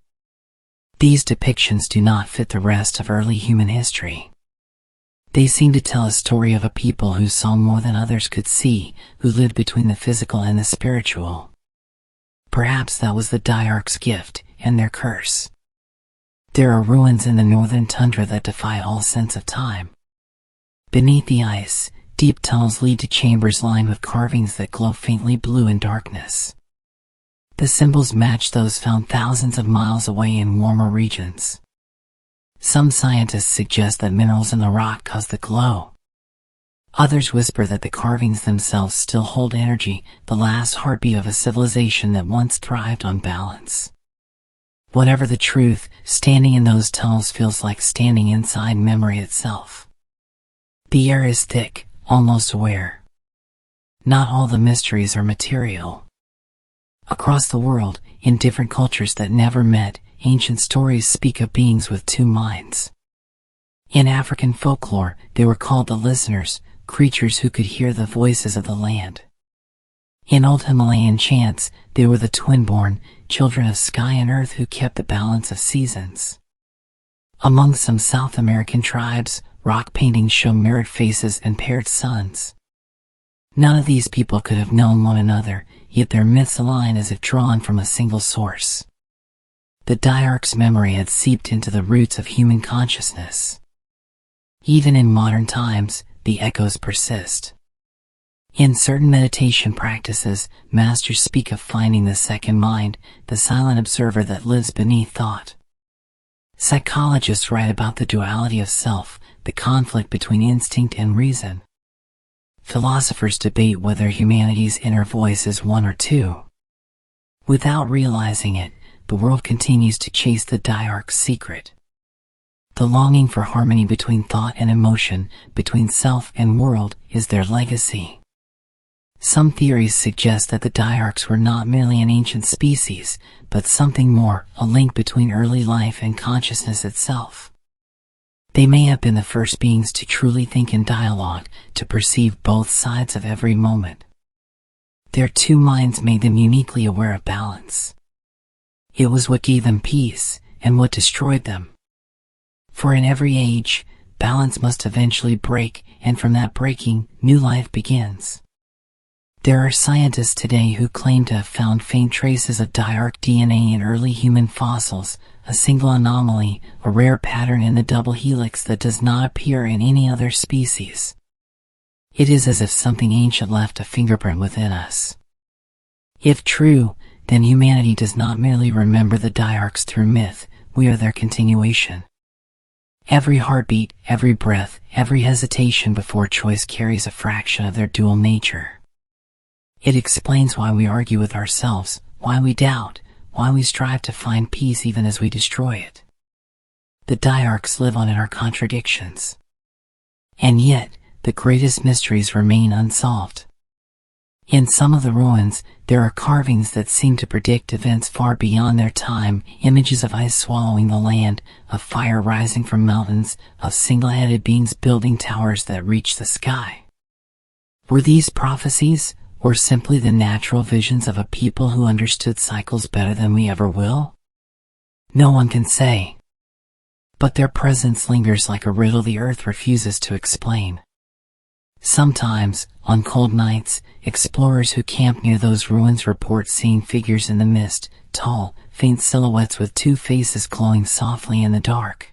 These depictions do not fit the rest of early human history. They seem to tell a story of a people who saw more than others could see, who lived between the physical and the spiritual. Perhaps that was the Dyarchs' gift, and their curse. There are ruins in the northern tundra that defy all sense of time. Beneath the ice, deep tunnels lead to chambers lined with carvings that glow faintly blue in darkness. The symbols match those found thousands of miles away in warmer regions. Some scientists suggest that minerals in the rock cause the glow. Others whisper that the carvings themselves still hold energy, the last heartbeat of a civilization that once thrived on balance. Whatever the truth, standing in those tunnels feels like standing inside memory itself. The air is thick, almost aware. Not all the mysteries are material. Across the world, in different cultures that never met, ancient stories speak of beings with two minds. In African folklore, they were called the listeners, creatures who could hear the voices of the land. In old Himalayan chants, they were the twin-born, children of sky and earth who kept the balance of seasons. Among some South American tribes, rock paintings show mirrored faces and paired suns. None of these people could have known one another, yet their myths align as if drawn from a single source. The Dyarchs' memory had seeped into the roots of human consciousness. Even in modern times, the echoes persist. In certain meditation practices, masters speak of finding the second mind, the silent observer that lives beneath thought. Psychologists write about the duality of self, the conflict between instinct and reason. Philosophers debate whether humanity's inner voice is one or two. Without realizing it, the world continues to chase the Dyarchs' secret. The longing for harmony between thought and emotion, between self and world, is their legacy. Some theories suggest that the Dyarchs were not merely an ancient species, but something more, a link between early life and consciousness itself. They may have been the first beings to truly think in dialogue, to perceive both sides of every moment. Their two minds made them uniquely aware of balance. It was what gave them peace, and what destroyed them. For in every age, balance must eventually break, and from that breaking, new life begins. There are scientists today who claim to have found faint traces of Dyarch DNA in early human fossils, a single anomaly, a rare pattern in the double helix that does not appear in any other species. It is as if something ancient left a fingerprint within us. If true, then humanity does not merely remember the Dyarchs through myth, we are their continuation. Every heartbeat, every breath, every hesitation before choice carries a fraction of their dual nature. It explains why we argue with ourselves, why we doubt, why we strive to find peace even as we destroy it. The Dyarchs live on in our contradictions. And yet, the greatest mysteries remain unsolved. In some of the ruins, there are carvings that seem to predict events far beyond their time, images of ice swallowing the land, of fire rising from mountains, of single-headed beings building towers that reach the sky. Were these prophecies, or simply the natural visions of a people who understood cycles better than we ever will? No one can say. But their presence lingers like a riddle the earth refuses to explain. Sometimes, on cold nights, explorers who camp near those ruins report seeing figures in the mist, tall, faint silhouettes with two faces glowing softly in the dark.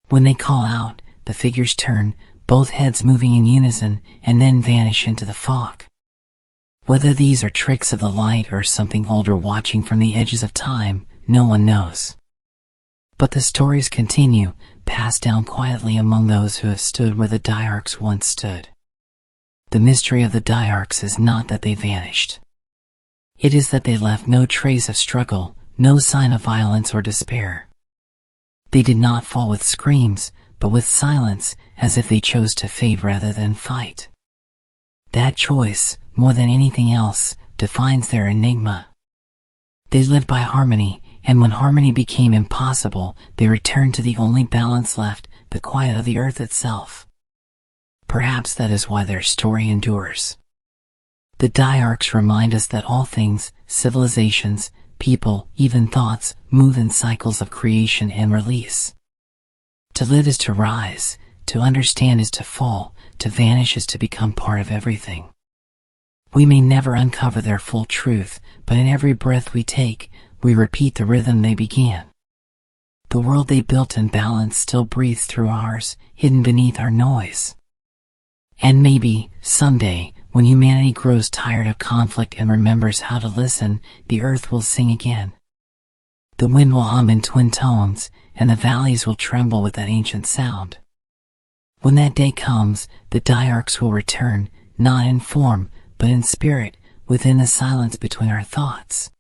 When they call out, the figures turn, both heads moving in unison, and then vanish into the fog. Whether these are tricks of the light or something older watching from the edges of time, no one knows. But the stories continue, passed down quietly among those who have stood where the Dyarchs once stood. The mystery of the Dyarchs is not that they vanished. It is that they left no trace of struggle, no sign of violence or despair. They did not fall with screams, but with silence, as if they chose to fade rather than fight. That choice, more than anything else, defines their enigma. They lived by harmony, and when harmony became impossible, they returned to the only balance left, the quiet of the earth itself. Perhaps that is why their story endures. The Dyarchs remind us that all things, civilizations, people, even thoughts, move in cycles of creation and release. To live is to rise, to understand is to fall, to vanish is to become part of everything. We may never uncover their full truth, but in every breath we take, we repeat the rhythm they began. The world they built in balance still breathes through ours, hidden beneath our noise. And maybe, someday, when humanity grows tired of conflict and remembers how to listen, the earth will sing again. The wind will hum in twin tones, and the valleys will tremble with that ancient sound. When that day comes, the Dyarchs will return, not in form, but in spirit, within the silence between our thoughts.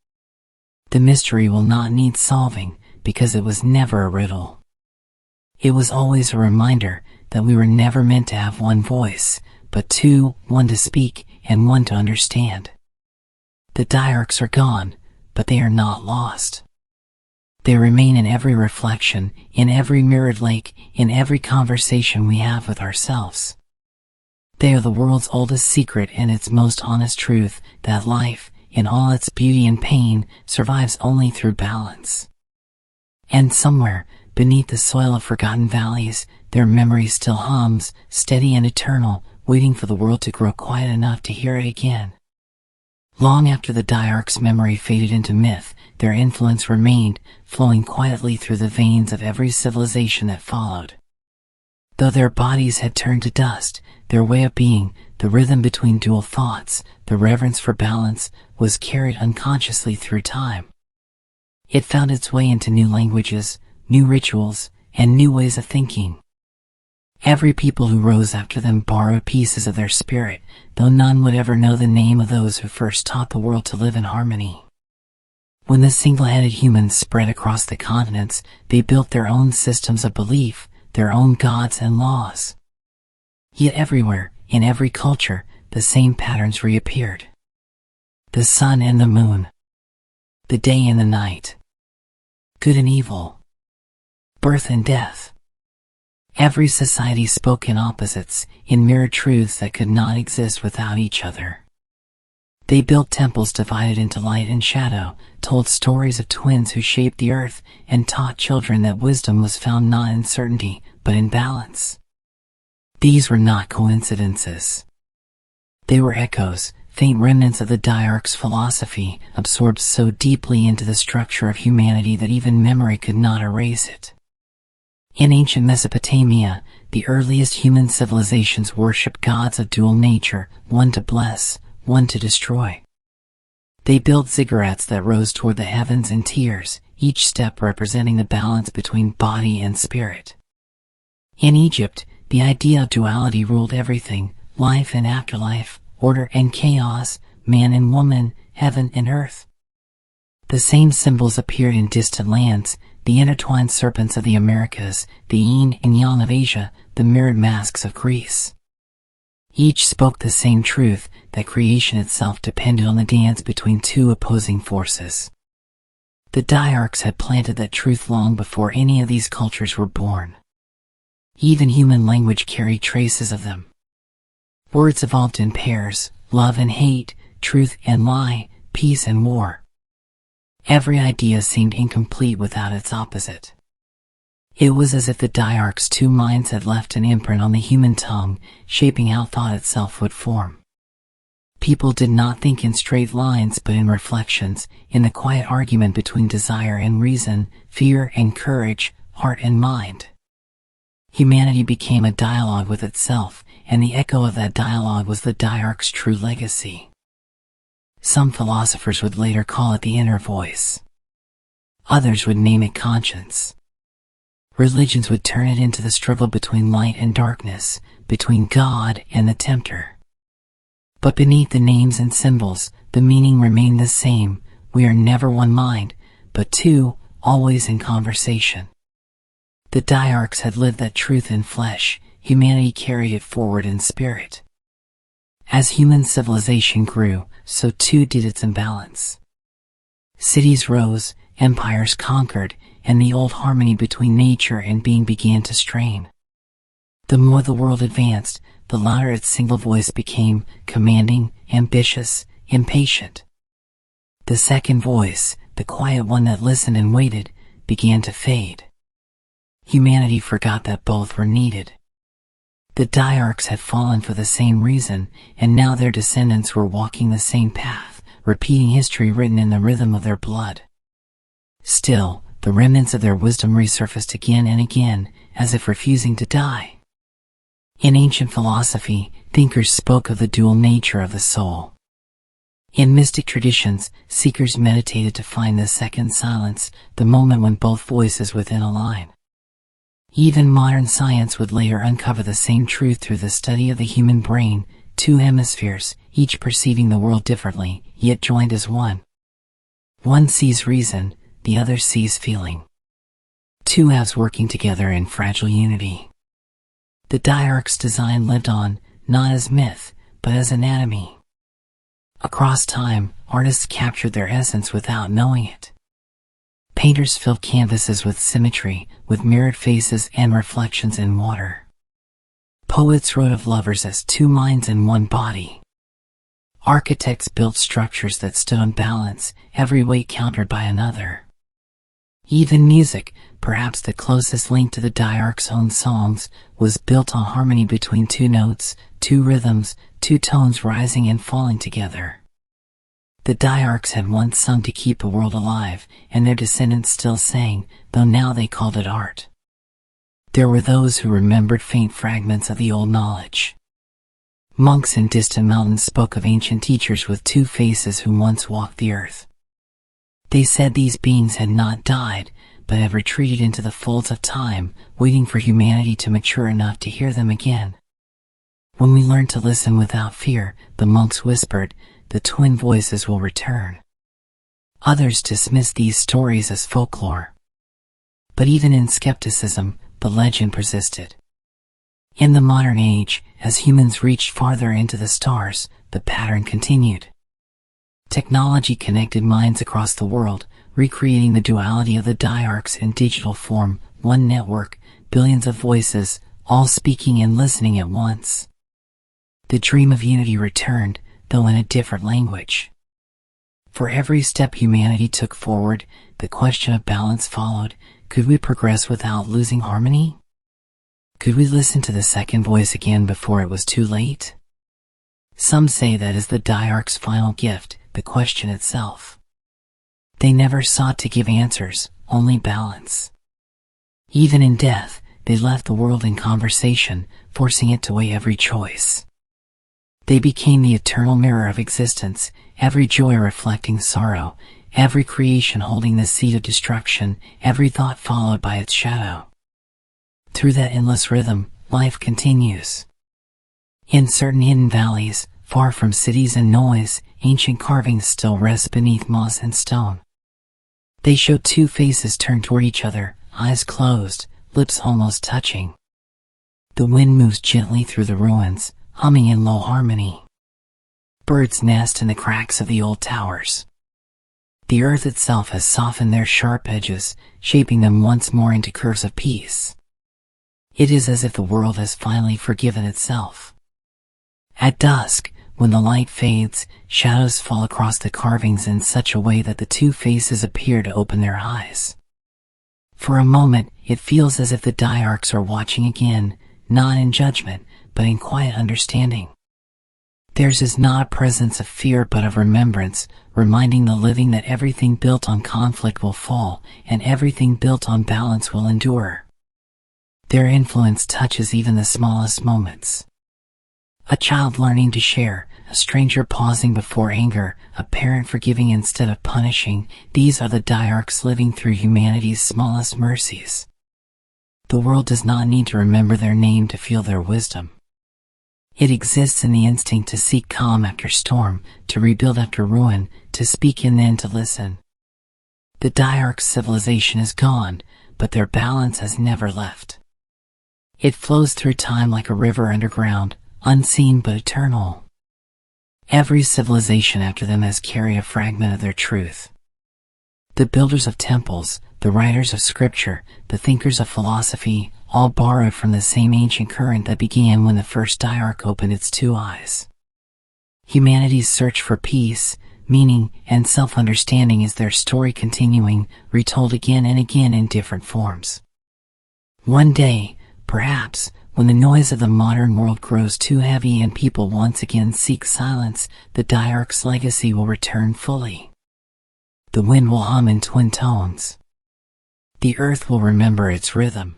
The mystery will not need solving, because it was never a riddle. It was always a reminder that we were never meant to have one voice, but two, one to speak and one to understand. The Dyarchs are gone, but they are not lost. They remain in every reflection, in every mirrored lake, in every conversation we have with ourselves. They are the world's oldest secret and its most honest truth, that life, in all its beauty and pain, survives only through balance. And somewhere, beneath the soil of forgotten valleys, their memory still hums, steady and eternal, waiting for the world to grow quiet enough to hear it again. Long after the Dyarchs' memory faded into myth, their influence remained, flowing quietly through the veins of every civilization that followed. Though their bodies had turned to dust, their way of being, the rhythm between dual thoughts, the reverence for balance, was carried unconsciously through time. It found its way into new languages, new rituals, and new ways of thinking. Every people who rose after them borrowed pieces of their spirit, though none would ever know the name of those who first taught the world to live in harmony. When the single-headed humans spread across the continents, they built their own systems of belief, their own gods and laws. Yet everywhere, in every culture, the same patterns reappeared. The sun and the moon. The day and the night. Good and evil. Birth and death. Every society spoke in opposites, in mirror truths that could not exist without each other. They built temples divided into light and shadow, told stories of twins who shaped the earth, and taught children that wisdom was found not in certainty, but in balance. These were not coincidences. They were echoes, faint remnants of the Dyarchs' philosophy, absorbed so deeply into the structure of humanity that even memory could not erase it. In ancient Mesopotamia, the earliest human civilizations worshipped gods of dual nature, one to bless, one to destroy. They built ziggurats that rose toward the heavens in tiers, each step representing the balance between body and spirit. In Egypt, the idea of duality ruled everything, life and afterlife, order and chaos, man and woman, heaven and earth. The same symbols appeared in distant lands, the intertwined serpents of the Americas, the yin and yang of Asia, the mirrored masks of Greece. Each spoke the same truth, that creation itself depended on the dance between two opposing forces. The Dyarchs had planted that truth long before any of these cultures were born. Even human language carried traces of them. Words evolved in pairs, love and hate, truth and lie, peace and war. Every idea seemed incomplete without its opposite. It was as if the Dyarchs' two minds had left an imprint on the human tongue, shaping how thought itself would form. People did not think in straight lines but in reflections, in the quiet argument between desire and reason, fear and courage, heart and mind. Humanity became a dialogue with itself, and the echo of that dialogue was the Dyarchs' true legacy. Some philosophers would later call it the inner voice. Others would name it conscience. Religions would turn it into the struggle between light and darkness, between God and the tempter. But beneath the names and symbols, the meaning remained the same. We are never one mind, but two, always in conversation. The Dyarchs had lived that truth in flesh, humanity carried it forward in spirit. As human civilization grew, so too did its imbalance. Cities rose, empires conquered, and the old harmony between nature and being began to strain. The more the world advanced, the louder its single voice became, commanding, ambitious, impatient. The second voice, the quiet one that listened and waited, began to fade. Humanity forgot that both were needed. The Dyarchs had fallen for the same reason, and now their descendants were walking the same path, repeating history written in the rhythm of their blood. Still, the remnants of their wisdom resurfaced again and again, as if refusing to die. In ancient philosophy, thinkers spoke of the dual nature of the soul. In mystic traditions, seekers meditated to find the second silence, the moment when both voices within align. Even modern science would later uncover the same truth through the study of the human brain, two hemispheres, each perceiving the world differently, yet joined as one. One sees reason, the other sees feeling. Two halves working together in fragile unity. The Dyarchs' design lived on, not as myth, but as anatomy. Across time, artists captured their essence without knowing it. Painters filled canvases with symmetry, with mirrored faces and reflections in water. Poets wrote of lovers as two minds in one body. Architects built structures that stood on balance, every weight countered by another. Even music, perhaps the closest link to the Dyarchs' own songs, was built on harmony between two notes, two rhythms, two tones rising and falling together. The Dyarchs had once sung to keep the world alive, and their descendants still sang, though now they called it art. There were those who remembered faint fragments of the old knowledge. Monks in distant mountains spoke of ancient teachers with two faces who once walked the earth. They said these beings had not died, but had retreated into the folds of time, waiting for humanity to mature enough to hear them again. When we learn to listen without fear, the monks whispered, the twin voices will return. Others dismissed these stories as folklore. But even in skepticism, the legend persisted. In the modern age, as humans reached farther into the stars, the pattern continued. Technology connected minds across the world, recreating the duality of the Dyarchs in digital form, one network, billions of voices, all speaking and listening at once. The dream of unity returned, though in a different language. For every step humanity took forward, the question of balance followed. Could we progress without losing harmony? Could we listen to the second voice again before it was too late? Some say that is the Dyarchs' final gift, the question itself. They never sought to give answers, only balance. Even in death, they left the world in conversation, forcing it to weigh every choice. They became the eternal mirror of existence, every joy reflecting sorrow, every creation holding the seed of destruction, every thought followed by its shadow. Through that endless rhythm, life continues. In certain hidden valleys, far from cities and noise, ancient carvings still rest beneath moss and stone. They show two faces turned toward each other, eyes closed, lips almost touching. The wind moves gently through the ruins, humming in low harmony. Birds nest in the cracks of the old towers. The earth itself has softened their sharp edges, shaping them once more into curves of peace. It is as if the world has finally forgiven itself. At dusk, when the light fades, shadows fall across the carvings in such a way that the two faces appear to open their eyes. For a moment, it feels as if the Dyarchs are watching again, not in judgment, but in quiet understanding. Theirs is not a presence of fear but of remembrance, reminding the living that everything built on conflict will fall, and everything built on balance will endure. Their influence touches even the smallest moments. A child learning to share, a stranger pausing before anger, a parent forgiving instead of punishing. These are the Dyarchs living through humanity's smallest mercies. The world does not need to remember their name to feel their wisdom. It exists in the instinct to seek calm after storm, to rebuild after ruin, to speak and then to listen. The Dyarchs' civilization is gone, but their balance has never left. It flows through time like a river underground, unseen but eternal. Every civilization after them has carried a fragment of their truth. The builders of temples, the writers of scripture, the thinkers of philosophy, all borrowed from the same ancient current that began when the first Dyarch opened its two eyes. Humanity's search for peace, meaning, and self-understanding is their story continuing, retold again and again in different forms. One day, perhaps, when the noise of the modern world grows too heavy and people once again seek silence, the Dyarchs' legacy will return fully. The wind will hum in twin tones. The earth will remember its rhythm.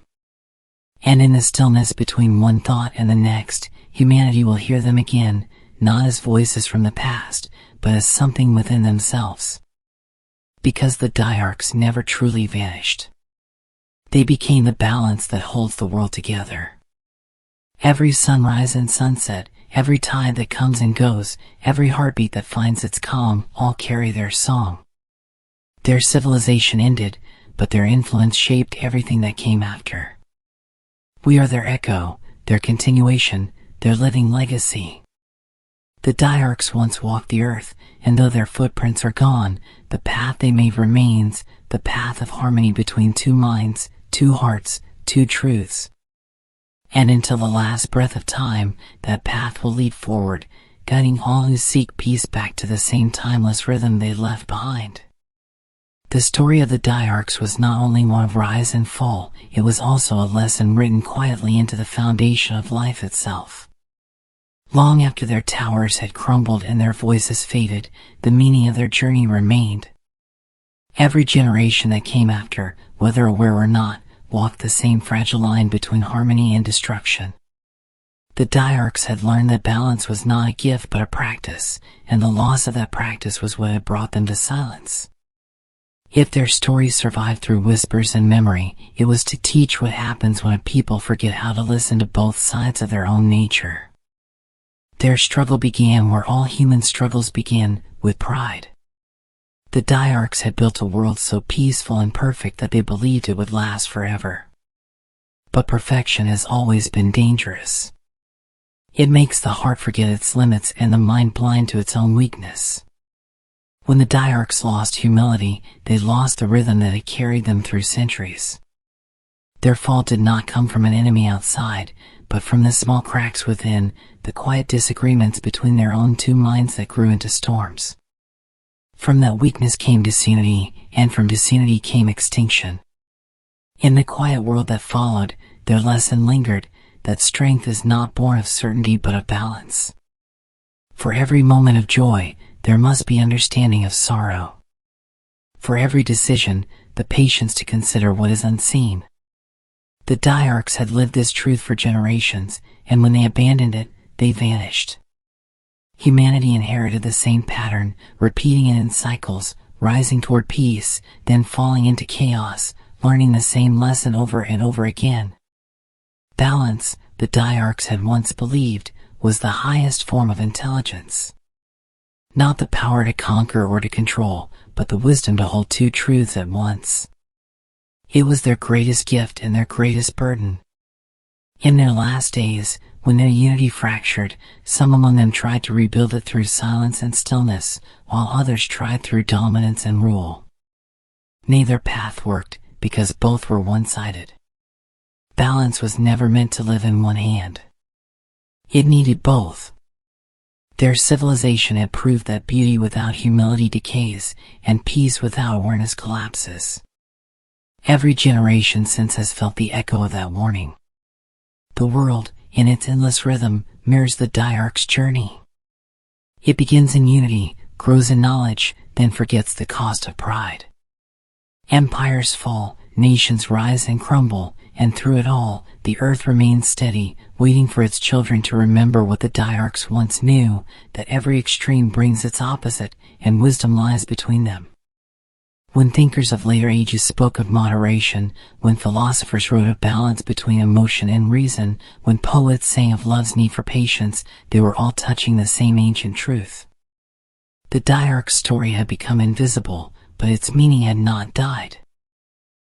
And in the stillness between one thought and the next, humanity will hear them again, not as voices from the past, but as something within themselves. Because the Dyarchs never truly vanished. They became the balance that holds the world together. Every sunrise and sunset, every tide that comes and goes, every heartbeat that finds its calm, all carry their song. Their civilization ended, but their influence shaped everything that came after. We are their echo, their continuation, their living legacy. The Dyarchs once walked the earth, and though their footprints are gone, the path they made remains, the path of harmony between two minds, two hearts, two truths. And until the last breath of time, that path will lead forward, guiding all who seek peace back to the same timeless rhythm they left behind. The story of the Dyarchs was not only one of rise and fall, it was also a lesson written quietly into the foundation of life itself. Long after their towers had crumbled and their voices faded, the meaning of their journey remained. Every generation that came after, whether aware or not, walked the same fragile line between harmony and destruction. The Dyarchs had learned that balance was not a gift but a practice, and the loss of that practice was what had brought them to silence. If their story survived through whispers and memory, it was to teach what happens when a people forget how to listen to both sides of their own nature. Their struggle began where all human struggles begin, with pride. The Dyarchs had built a world so peaceful and perfect that they believed it would last forever. But perfection has always been dangerous. It makes the heart forget its limits and the mind blind to its own weakness. When the Dyarchs lost humility, they lost the rhythm that had carried them through centuries. Their fall did not come from an enemy outside, but from the small cracks within, the quiet disagreements between their own two minds that grew into storms. From that weakness came disunity, and from disunity came extinction. In the quiet world that followed, their lesson lingered, that strength is not born of certainty but of balance. For every moment of joy, there must be understanding of sorrow. For every decision, the patience to consider what is unseen. The Dyarchs had lived this truth for generations, and when they abandoned it, they vanished. Humanity inherited the same pattern, repeating it in cycles, rising toward peace, then falling into chaos, learning the same lesson over and over again. Balance, the Dyarchs had once believed, was the highest form of intelligence. Not the power to conquer or to control, but the wisdom to hold two truths at once. It was their greatest gift and their greatest burden. In their last days, when their unity fractured, some among them tried to rebuild it through silence and stillness, while others tried through dominance and rule. Neither path worked, because both were one-sided. Balance was never meant to live in one hand. It needed both. Their civilization had proved that beauty without humility decays, and peace without awareness collapses. Every generation since has felt the echo of that warning. The world, in its endless rhythm, mirrors the Dyarchs' journey. It begins in unity, grows in knowledge, then forgets the cost of pride. Empires fall, nations rise and crumble, and through it all, the earth remains steady, waiting for its children to remember what the Dyarchs once knew, that every extreme brings its opposite, and wisdom lies between them. When thinkers of later ages spoke of moderation, when philosophers wrote of balance between emotion and reason, when poets sang of love's need for patience, they were all touching the same ancient truth. The Dyarch story had become invisible, but its meaning had not died.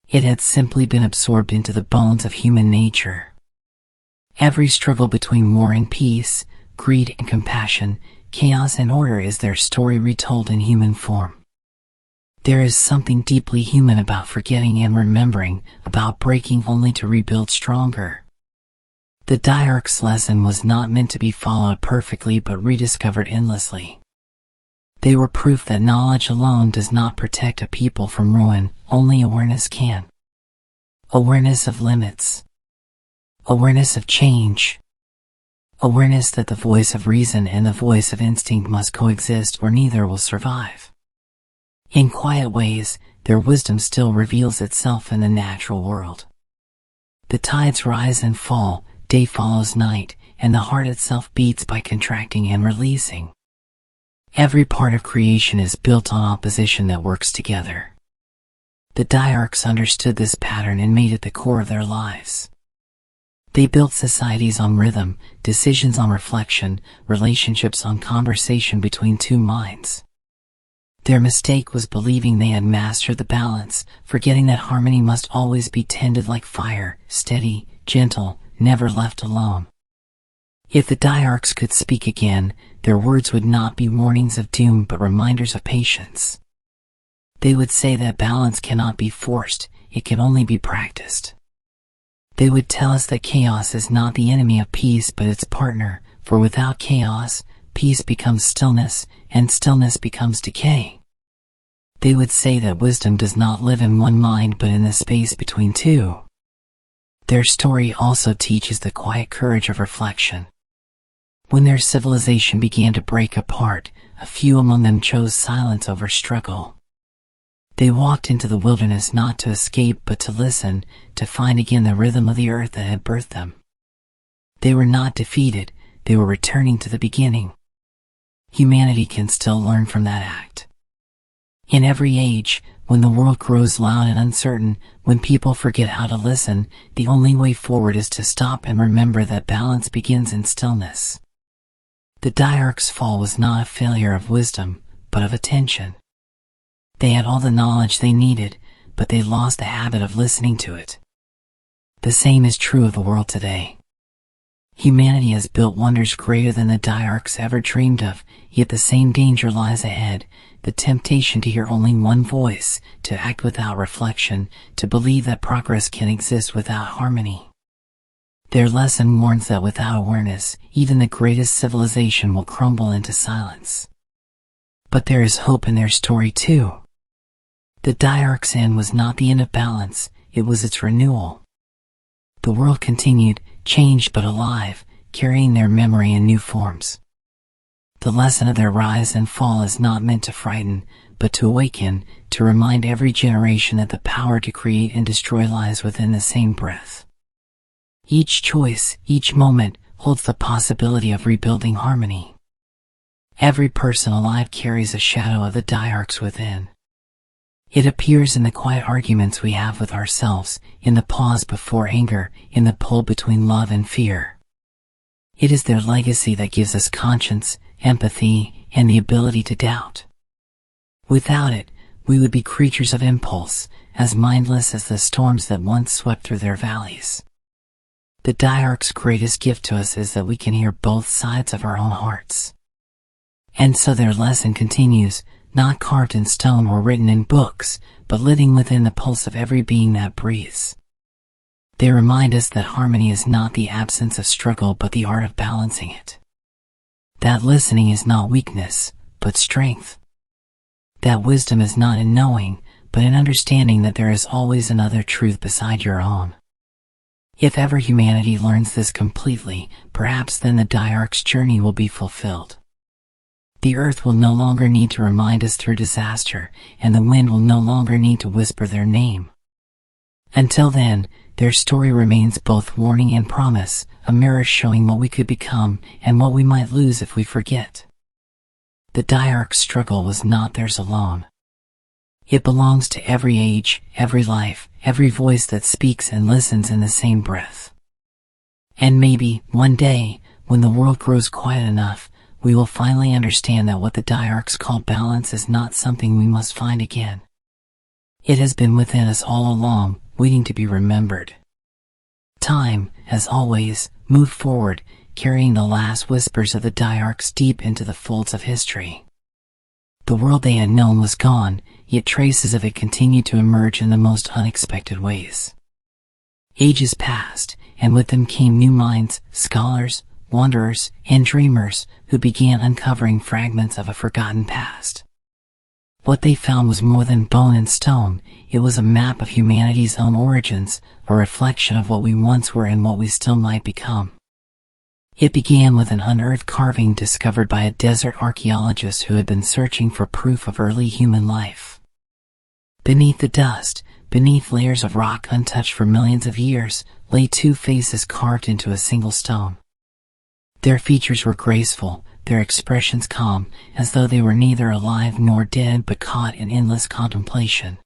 It had simply been absorbed into the bones of human nature. Every struggle between war and peace, greed and compassion, chaos and order is their story retold in human form. There is something deeply human about forgetting and remembering, about breaking only to rebuild stronger. The Dyarchs' lesson was not meant to be followed perfectly but rediscovered endlessly. They were proof that knowledge alone does not protect a people from ruin, only awareness can. Awareness of limits. Awareness of change. Awareness that the voice of reason and the voice of instinct must coexist or neither will survive. In quiet ways, their wisdom still reveals itself in the natural world. The tides rise and fall, day follows night, and the heart itself beats by contracting and releasing. Every part of creation is built on opposition that works together. The Dyarchs understood this pattern and made it the core of their lives. They built societies on rhythm, decisions on reflection, relationships on conversation between two minds. Their mistake was believing they had mastered the balance, forgetting that harmony must always be tended like fire, steady, gentle, never left alone. If the Dyarchs could speak again, their words would not be warnings of doom but reminders of patience. They would say that balance cannot be forced, it can only be practiced. They would tell us that chaos is not the enemy of peace but its partner, for without chaos, peace becomes stillness, and stillness becomes decay. They would say that wisdom does not live in one mind but in the space between two. Their story also teaches the quiet courage of reflection. When their civilization began to break apart, a few among them chose silence over struggle. They walked into the wilderness not to escape but to listen, to find again the rhythm of the earth that had birthed them. They were not defeated, they were returning to the beginning. Humanity can still learn from that act. In every age, when the world grows loud and uncertain, when people forget how to listen, the only way forward is to stop and remember that balance begins in stillness. The Dyarchs' fall was not a failure of wisdom, but of attention. They had all the knowledge they needed, but they lost the habit of listening to it. The same is true of the world today. Humanity has built wonders greater than the Dyarchs ever dreamed of, yet the same danger lies ahead, the temptation to hear only one voice, to act without reflection, to believe that progress can exist without harmony. Their lesson warns that without awareness, even the greatest civilization will crumble into silence. But there is hope in their story too. The Dyarchs' end was not the end of balance, it was its renewal. The world continued, changed but alive, carrying their memory in new forms. The lesson of their rise and fall is not meant to frighten, but to awaken, to remind every generation that the power to create and destroy lies within the same breath. Each choice, each moment, holds the possibility of rebuilding harmony. Every person alive carries a shadow of the Dyarchs within. It appears in the quiet arguments we have with ourselves, in the pause before anger, in the pull between love and fear. It is their legacy that gives us conscience, empathy, and the ability to doubt. Without it, we would be creatures of impulse, as mindless as the storms that once swept through their valleys. The Dyarchs' greatest gift to us is that we can hear both sides of our own hearts. And so their lesson continues, not carved in stone or written in books, but living within the pulse of every being that breathes. They remind us that harmony is not the absence of struggle but the art of balancing it. That listening is not weakness, but strength. That wisdom is not in knowing, but in understanding that there is always another truth beside your own. If ever humanity learns this completely, perhaps then the Dyarchs' journey will be fulfilled. The earth will no longer need to remind us through disaster, and the wind will no longer need to whisper their name. Until then, their story remains both warning and promise, a mirror showing what we could become and what we might lose if we forget. The Dyarchs' struggle was not theirs alone. It belongs to every age, every life, every voice that speaks and listens in the same breath. And maybe, one day, when the world grows quiet enough, we will finally understand that what the Dyarchs call balance is not something we must find again. It has been within us all along, waiting to be remembered. Time, as always, moved forward, carrying the last whispers of the Dyarchs deep into the folds of history. The world they had known was gone, yet traces of it continued to emerge in the most unexpected ways. Ages passed, and with them came new minds, scholars, wanderers, and dreamers, who began uncovering fragments of a forgotten past. What they found was more than bone and stone, it was a map of humanity's own origins, a reflection of what we once were and what we still might become. It began with an unearthed carving discovered by a desert archaeologist who had been searching for proof of early human life. Beneath the dust, beneath layers of rock untouched for millions of years, lay two faces carved into a single stone. Their features were graceful, their expressions calm, as though they were neither alive nor dead but caught in endless contemplation.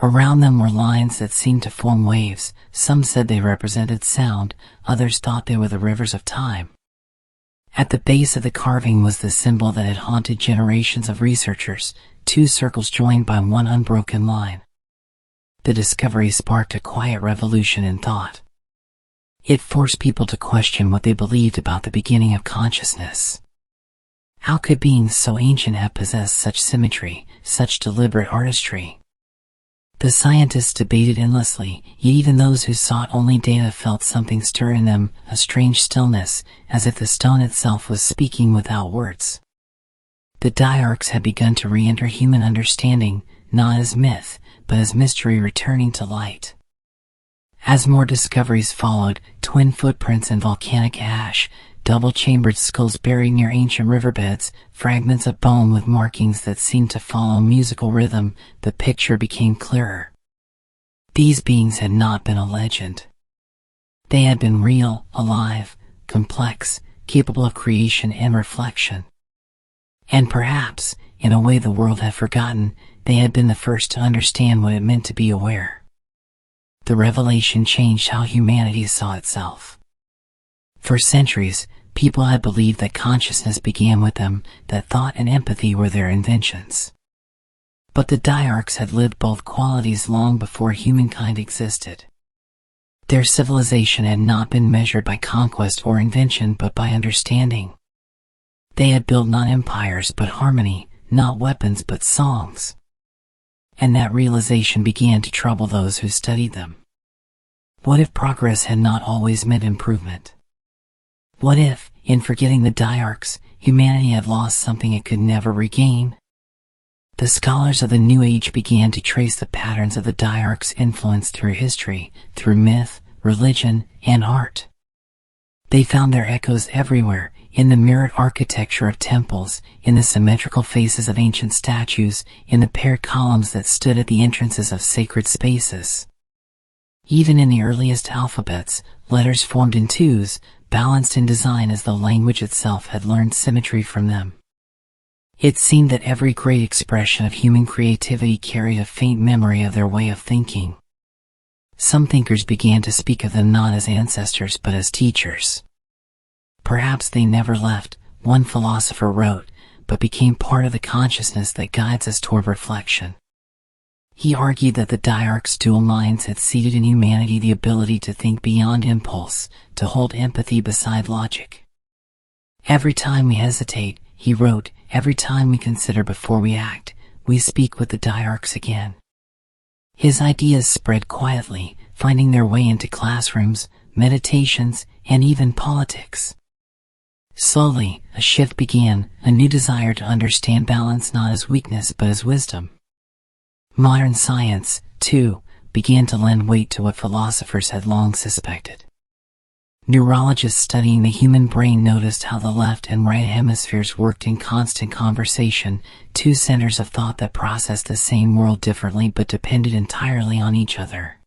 Around them were lines that seemed to form waves. Some said they represented sound, others thought they were the rivers of time. At the base of the carving was the symbol that had haunted generations of researchers, two circles joined by one unbroken line. The discovery sparked a quiet revolution in thought. It forced people to question what they believed about the beginning of consciousness. How could beings so ancient have possessed such symmetry, such deliberate artistry? The scientists debated endlessly, yet even those who sought only data felt something stir in them, a strange stillness, as if the stone itself was speaking without words. The Dyarchs had begun to re-enter human understanding, not as myth, but as mystery returning to light. As more discoveries followed, twin footprints in volcanic ash, double-chambered skulls buried near ancient riverbeds, fragments of bone with markings that seemed to follow musical rhythm, the picture became clearer. These beings had not been a legend. They had been real, alive, complex, capable of creation and reflection. And perhaps, in a way the world had forgotten, they had been the first to understand what it meant to be aware. The revelation changed how humanity saw itself. For centuries, people had believed that consciousness began with them, that thought and empathy were their inventions. But the Dyarchs had lived both qualities long before humankind existed. Their civilization had not been measured by conquest or invention but by understanding. They had built not empires but harmony, not weapons but songs. And that realization began to trouble those who studied them. What if progress had not always meant improvement? What if, in forgetting the Dyarchs, humanity had lost something it could never regain? The scholars of the New Age began to trace the patterns of the Dyarchs' influence through history, through myth, religion, and art. They found their echoes everywhere, in the mirrored architecture of temples, in the symmetrical faces of ancient statues, in the paired columns that stood at the entrances of sacred spaces. Even in the earliest alphabets, letters formed in twos, balanced in design as though language itself had learned symmetry from them. It seemed that every great expression of human creativity carried a faint memory of their way of thinking. Some thinkers began to speak of them not as ancestors but as teachers. Perhaps they never left, one philosopher wrote, but became part of the consciousness that guides us toward reflection. He argued that the Dyarchs' dual minds had seeded in humanity the ability to think beyond impulse, to hold empathy beside logic. Every time we hesitate, he wrote, every time we consider before we act, we speak with the Dyarchs again. His ideas spread quietly, finding their way into classrooms, meditations, and even politics. Slowly, a shift began, a new desire to understand balance not as weakness but as wisdom. Modern science, too, began to lend weight to what philosophers had long suspected. Neurologists studying the human brain noticed how the left and right hemispheres worked in constant conversation, two centers of thought that processed the same world differently but depended entirely on each other.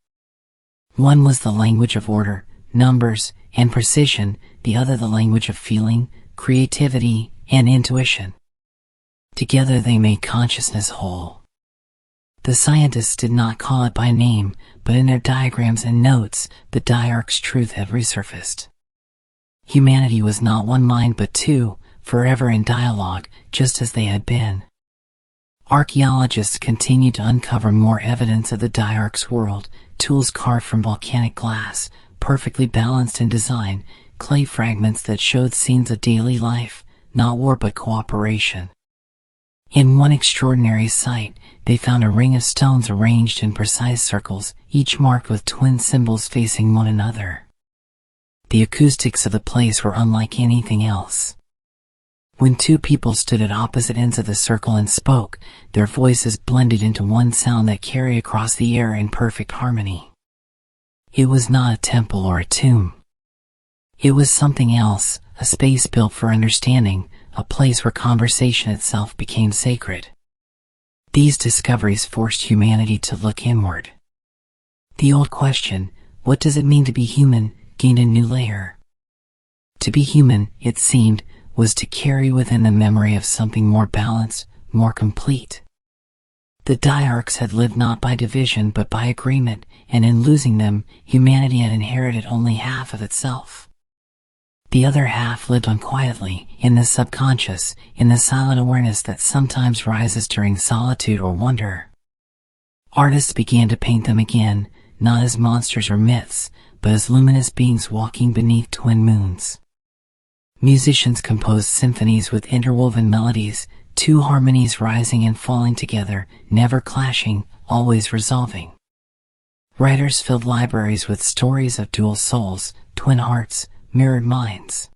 One was the language of order, numbers, and precision, the other the language of feeling, creativity, and intuition. Together they made consciousness whole. The scientists did not call it by name, but in their diagrams and notes, the Dyarchs' truth had resurfaced. Humanity was not one mind but two, forever in dialogue, just as they had been. Archaeologists continued to uncover more evidence of the Dyarchs' world, tools carved from volcanic glass, perfectly balanced in design, clay fragments that showed scenes of daily life, not war but cooperation. In one extraordinary site, they found a ring of stones arranged in precise circles, each marked with twin symbols facing one another. The acoustics of the place were unlike anything else. When two people stood at opposite ends of the circle and spoke, their voices blended into one sound that carried across the air in perfect harmony. It was not a temple or a tomb. It was something else, a space built for understanding, a place where conversation itself became sacred. These discoveries forced humanity to look inward. The old question, what does it mean to be human, gained a new layer. To be human, it seemed, was to carry within the memory of something more balanced, more complete. The Dyarchs had lived not by division but by agreement, and in losing them, humanity had inherited only half of itself. The other half lived on quietly, in the subconscious, in the silent awareness that sometimes rises during solitude or wonder. Artists began to paint them again, not as monsters or myths, but as luminous beings walking beneath twin moons. Musicians composed symphonies with interwoven melodies, two harmonies rising and falling together, never clashing, always resolving. Writers filled libraries with stories of dual souls, twin hearts, mirrored minds.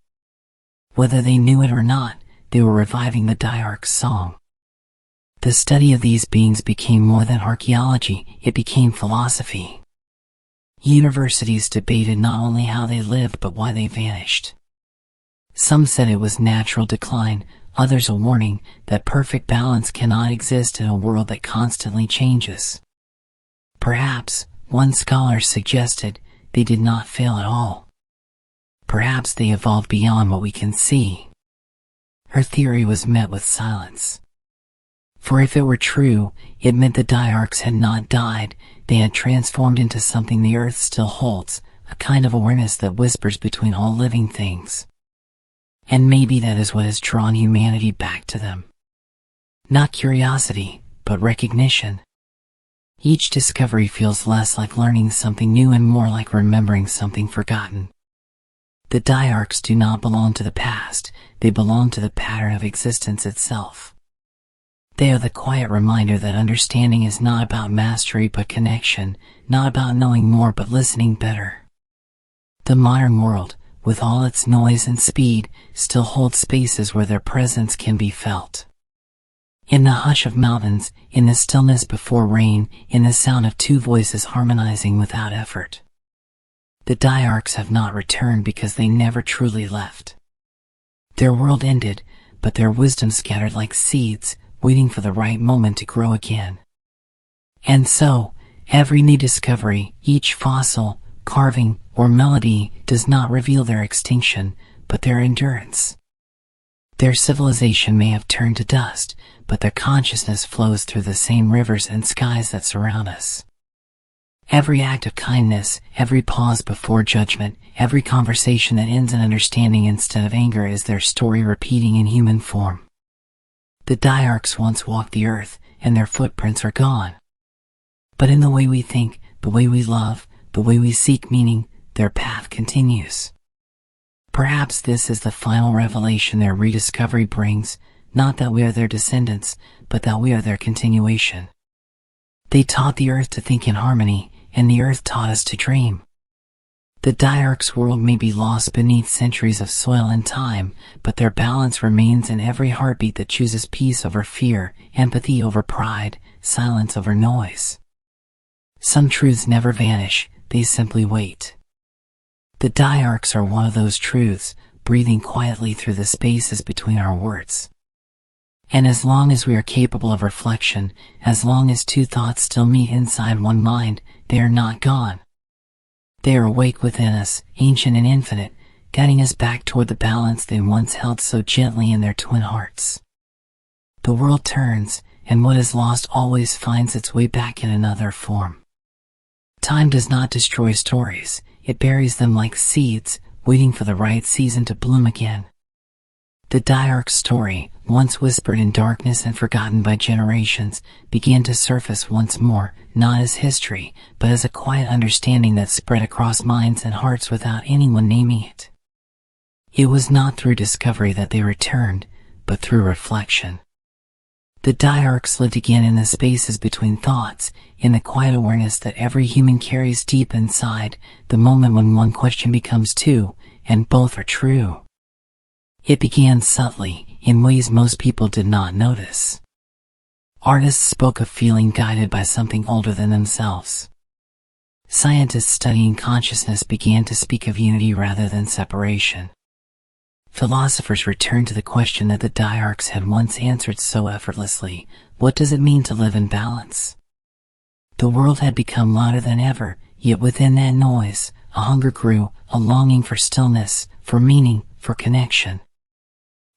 Whether they knew it or not, they were reviving the Dyarchs' song. The study of these beings became more than archaeology, it became philosophy. Universities debated not only how they lived but why they vanished. Some said it was natural decline, others a warning that perfect balance cannot exist in a world that constantly changes. Perhaps, one scholar suggested, they did not fail at all. Perhaps they evolved beyond what we can see. Her theory was met with silence. For if it were true, it meant the Dyarchs had not died, they had transformed into something the earth still holds, a kind of awareness that whispers between all living things. And maybe that is what has drawn humanity back to them. Not curiosity, but recognition. Each discovery feels less like learning something new and more like remembering something forgotten. The Dyarchs do not belong to the past, they belong to the pattern of existence itself. They are the quiet reminder that understanding is not about mastery but connection, not about knowing more but listening better. The modern world, with all its noise and speed, still holds spaces where their presence can be felt. In the hush of mountains, in the stillness before rain, in the sound of two voices harmonizing without effort. The Dyarchs have not returned because they never truly left. Their world ended, but their wisdom scattered like seeds, waiting for the right moment to grow again. And so, every new discovery, each fossil, carving, or melody, does not reveal their extinction, but their endurance. Their civilization may have turned to dust, but their consciousness flows through the same rivers and skies that surround us. Every act of kindness, every pause before judgment, every conversation that ends in understanding instead of anger is their story repeating in human form. The Dyarchs once walked the earth, and their footprints are gone. But in the way we think, the way we love, the way we seek meaning, their path continues. Perhaps this is the final revelation their rediscovery brings, not that we are their descendants, but that we are their continuation. They taught the earth to think in harmony, and the earth taught us to dream. The Dyarchs' world may be lost beneath centuries of soil and time, but their balance remains in every heartbeat that chooses peace over fear, empathy over pride, silence over noise. Some truths never vanish, they simply wait. The Dyarchs are one of those truths, breathing quietly through the spaces between our words. And as long as we are capable of reflection, as long as two thoughts still meet inside one mind, they are not gone. They are awake within us, ancient and infinite, guiding us back toward the balance they once held so gently in their twin hearts. The world turns, and what is lost always finds its way back in another form. Time does not destroy stories, it buries them like seeds, waiting for the right season to bloom again. The Dyarchs story, once whispered in darkness and forgotten by generations, began to surface once more, not as history, but as a quiet understanding that spread across minds and hearts without anyone naming it. It was not through discovery that they returned, but through reflection. The Dyarchs lived again in the spaces between thoughts, in the quiet awareness that every human carries deep inside, the moment when one question becomes two, and both are true. It began subtly, in ways most people did not notice. Artists spoke of feeling guided by something older than themselves. Scientists studying consciousness began to speak of unity rather than separation. Philosophers returned to the question that the Dyarchs had once answered so effortlessly: what does it mean to live in balance? The world had become louder than ever, yet within that noise, a hunger grew, a longing for stillness, for meaning, for connection.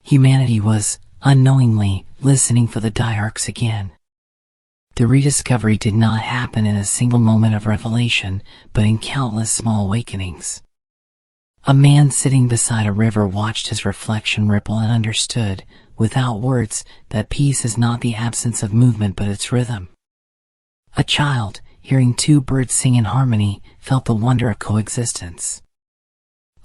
Humanity was, unknowingly, listening for the Dyarchs again. The rediscovery did not happen in a single moment of revelation, but in countless small awakenings. A man sitting beside a river watched his reflection ripple and understood, without words, that peace is not the absence of movement but its rhythm. A child, hearing two birds sing in harmony, felt the wonder of coexistence.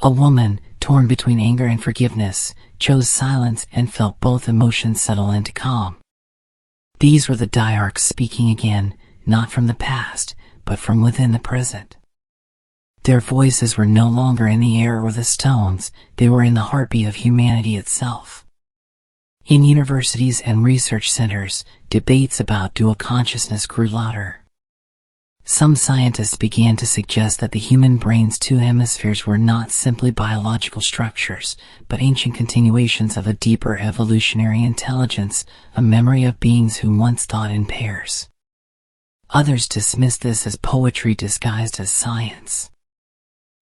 A woman, torn between anger and forgiveness, chose silence and felt both emotions settle into calm. These were the Dyarchs speaking again, not from the past, but from within the present. Their voices were no longer in the air or the stones, they were in the heartbeat of humanity itself. In universities and research centers, debates about dual consciousness grew louder. Some scientists began to suggest that the human brain's two hemispheres were not simply biological structures, but ancient continuations of a deeper evolutionary intelligence, a memory of beings who once thought in pairs. Others dismissed this as poetry disguised as science.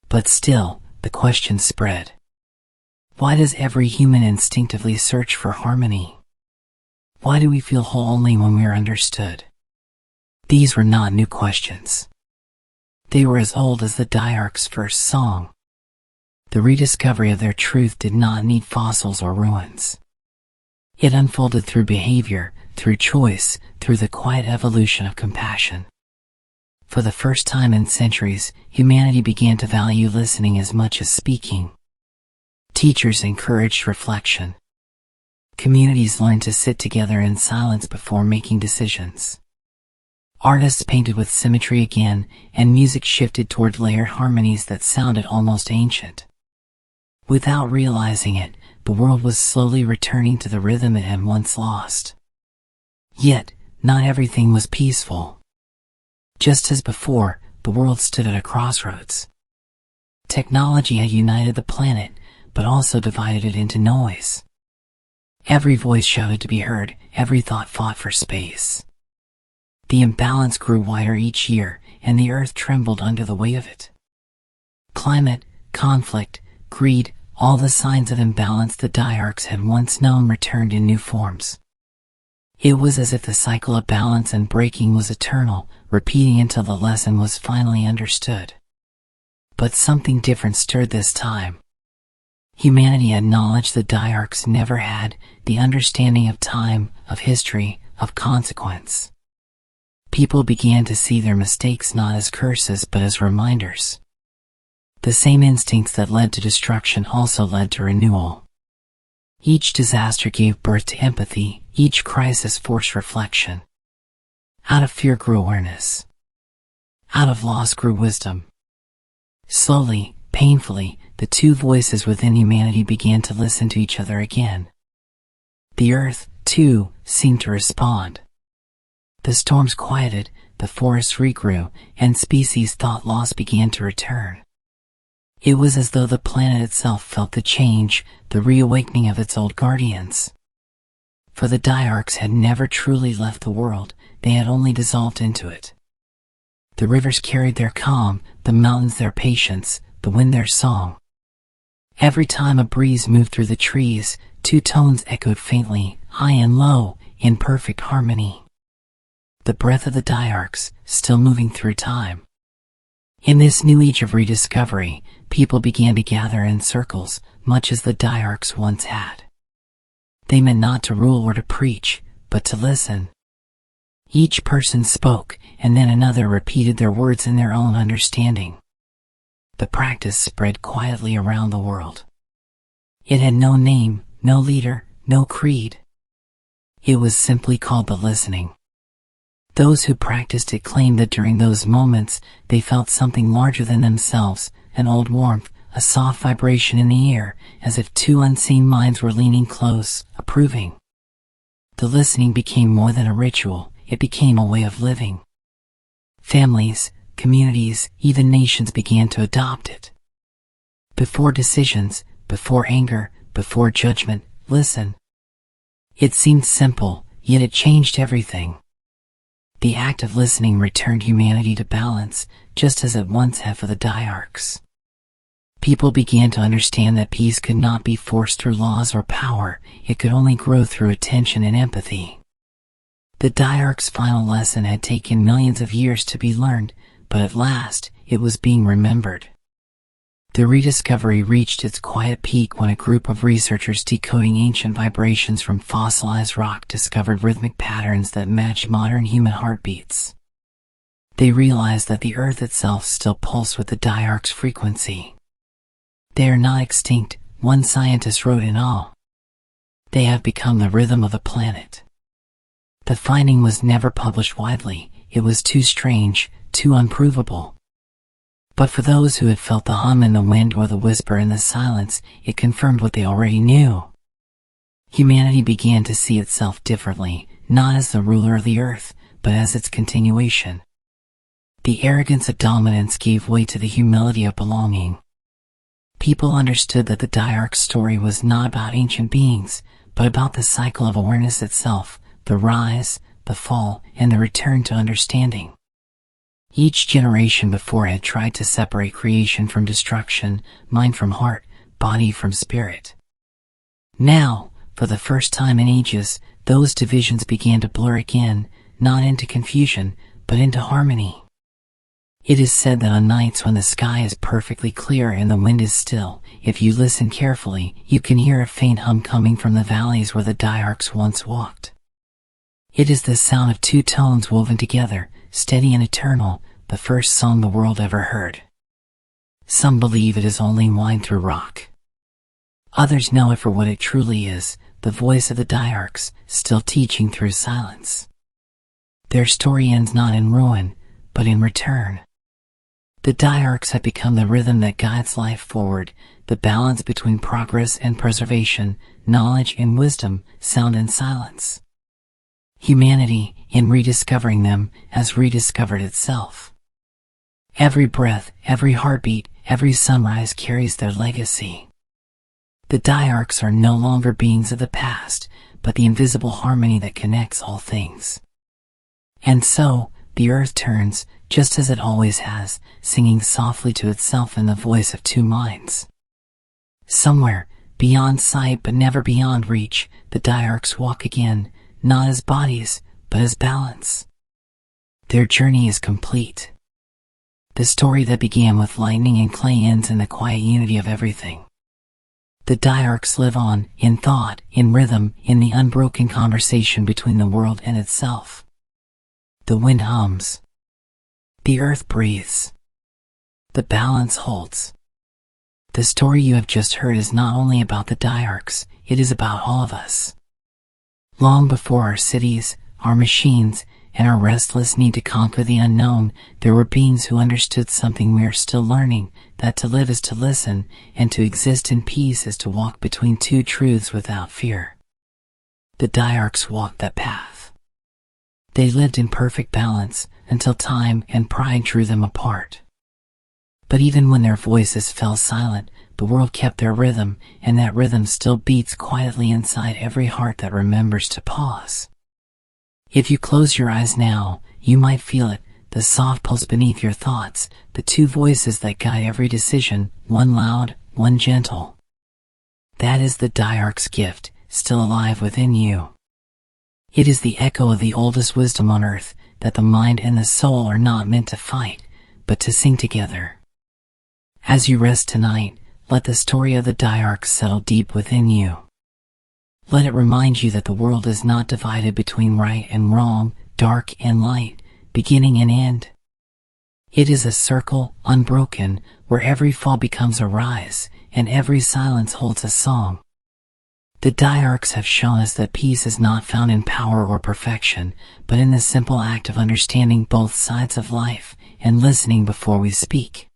But still, the question spread. Why does every human instinctively search for harmony? Why do we feel whole only when we are understood? These were not new questions. They were as old as the Dyarchs' first song. The rediscovery of their truth did not need fossils or ruins. It unfolded through behavior, through choice, through the quiet evolution of compassion. For the first time in centuries, humanity began to value listening as much as speaking. Teachers encouraged reflection. Communities learned to sit together in silence before making decisions. Artists painted with symmetry again, and music shifted toward layered harmonies that sounded almost ancient. Without realizing it, the world was slowly returning to the rhythm it had once lost. Yet, not everything was peaceful. Just as before, the world stood at a crossroads. Technology had united the planet, but also divided it into noise. Every voice shouted to be heard, every thought fought for space. The imbalance grew wider each year, and the earth trembled under the weight of it. Climate, conflict, greed, all the signs of imbalance the Dyarchs had once known returned in new forms. It was as if the cycle of balance and breaking was eternal, repeating until the lesson was finally understood. But something different stirred this time. Humanity had knowledge the Dyarchs never had, the understanding of time, of history, of consequence. People began to see their mistakes not as curses but as reminders. The same instincts that led to destruction also led to renewal. Each disaster gave birth to empathy, each crisis forced reflection. Out of fear grew awareness. Out of loss grew wisdom. Slowly, painfully, the two voices within humanity began to listen to each other again. The earth, too, seemed to respond. The storms quieted, the forests regrew, and species thought lost began to return. It was as though the planet itself felt the change, the reawakening of its old guardians. For the Dyarchs had never truly left the world, they had only dissolved into it. The rivers carried their calm, the mountains their patience, the wind their song. Every time a breeze moved through the trees, two tones echoed faintly, high and low, in perfect harmony. The breath of the Dyarchs, still moving through time. In this new age of rediscovery, people began to gather in circles, much as the Dyarchs once had. They meant not to rule or to preach, but to listen. Each person spoke, and then another repeated their words in their own understanding. The practice spread quietly around the world. It had no name, no leader, no creed. It was simply called the listening. Those who practiced it claimed that during those moments, they felt something larger than themselves, an old warmth, a soft vibration in the air, as if two unseen minds were leaning close, approving. The listening became more than a ritual, it became a way of living. Families, communities, even nations began to adopt it. Before decisions, before anger, before judgment, listen. It seemed simple, yet it changed everything. The act of listening returned humanity to balance, just as it once had for the Dyarchs. People began to understand that peace could not be forced through laws or power, it could only grow through attention and empathy. The Dyarchs' final lesson had taken millions of years to be learned, but at last, it was being remembered. The rediscovery reached its quiet peak when a group of researchers decoding ancient vibrations from fossilized rock discovered rhythmic patterns that matched modern human heartbeats. They realized that the Earth itself still pulsed with the Dyarchs' frequency. They are not extinct, one scientist wrote in awe. They have become the rhythm of the planet. The finding was never published widely, it was too strange, too unprovable. But for those who had felt the hum in the wind or the whisper in the silence, it confirmed what they already knew. Humanity began to see itself differently, not as the ruler of the earth, but as its continuation. The arrogance of dominance gave way to the humility of belonging. People understood that the Dyarchs' story was not about ancient beings, but about the cycle of awareness itself, the rise, the fall, and the return to understanding. Each generation before had tried to separate creation from destruction, mind from heart, body from spirit. Now, for the first time in ages, those divisions began to blur again, not into confusion, but into harmony. It is said that on nights when the sky is perfectly clear and the wind is still, if you listen carefully, you can hear a faint hum coming from the valleys where the Dyarchs once walked. It is the sound of two tones woven together, steady and eternal, the first song the world ever heard. Some believe it is only wine through rock. Others know it for what it truly is, the voice of the Dyarchs, still teaching through silence. Their story ends not in ruin, but in return. The Dyarchs have become the rhythm that guides life forward, the balance between progress and preservation, knowledge and wisdom, sound and silence. Humanity, in rediscovering them, has rediscovered itself. Every breath, every heartbeat, every sunrise carries their legacy. The Dyarchs are no longer beings of the past, but the invisible harmony that connects all things. And so, the earth turns, just as it always has, singing softly to itself in the voice of two minds. Somewhere, beyond sight but never beyond reach, the Dyarchs walk again, not as bodies, but as balance. Their journey is complete. The story that began with lightning and clay ends in the quiet unity of everything. The Dyarchs live on, in thought, in rhythm, in the unbroken conversation between the world and itself. The wind hums. The earth breathes. The balance holds. The story you have just heard is not only about the Dyarchs, it is about all of us. Long before our cities, our machines, and our restless need to conquer the unknown, there were beings who understood something we are still learning, that to live is to listen, and to exist in peace is to walk between two truths without fear. The Dyarchs walked that path. They lived in perfect balance, until time and pride drew them apart. But even when their voices fell silent, the world kept their rhythm, and that rhythm still beats quietly inside every heart that remembers to pause. If you close your eyes now, you might feel it, the soft pulse beneath your thoughts, the two voices that guide every decision, one loud, one gentle. That is the Dyarchs' gift, still alive within you. It is the echo of the oldest wisdom on earth, that the mind and the soul are not meant to fight, but to sing together. As you rest tonight, let the story of the Dyarchs settle deep within you. Let it remind you that the world is not divided between right and wrong, dark and light, beginning and end. It is a circle, unbroken, where every fall becomes a rise, and every silence holds a song. The Dyarchs have shown us that peace is not found in power or perfection, but in the simple act of understanding both sides of life, and listening before we speak.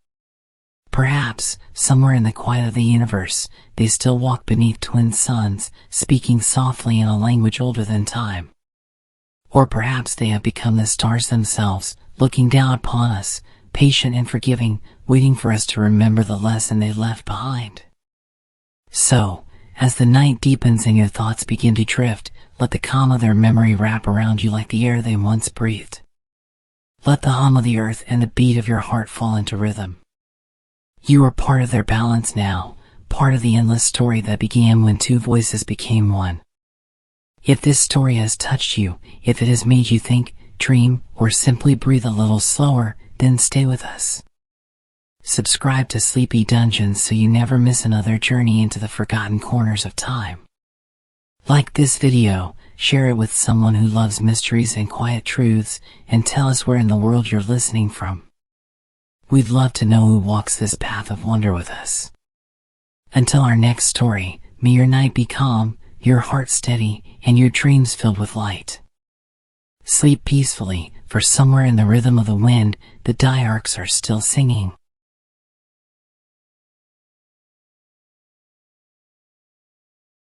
Perhaps, somewhere in the quiet of the universe, they still walk beneath twin suns, speaking softly in a language older than time. Or perhaps they have become the stars themselves, looking down upon us, patient and forgiving, waiting for us to remember the lesson they left behind. So, as the night deepens and your thoughts begin to drift, let the calm of their memory wrap around you like the air they once breathed. Let the hum of the earth and the beat of your heart fall into rhythm. You are part of their balance now, part of the endless story that began when two voices became one. If this story has touched you, if it has made you think, dream, or simply breathe a little slower, then stay with us. Subscribe to Sleepy Dungeons so you never miss another journey into the forgotten corners of time. Like this video, share it with someone who loves mysteries and quiet truths, and tell us where in the world you're listening from. We'd love to know who walks this path of wonder with us. Until our next story, may your night be calm, your heart steady, and your dreams filled with light. Sleep peacefully, for somewhere in the rhythm of the wind, the Dyarchs are still singing.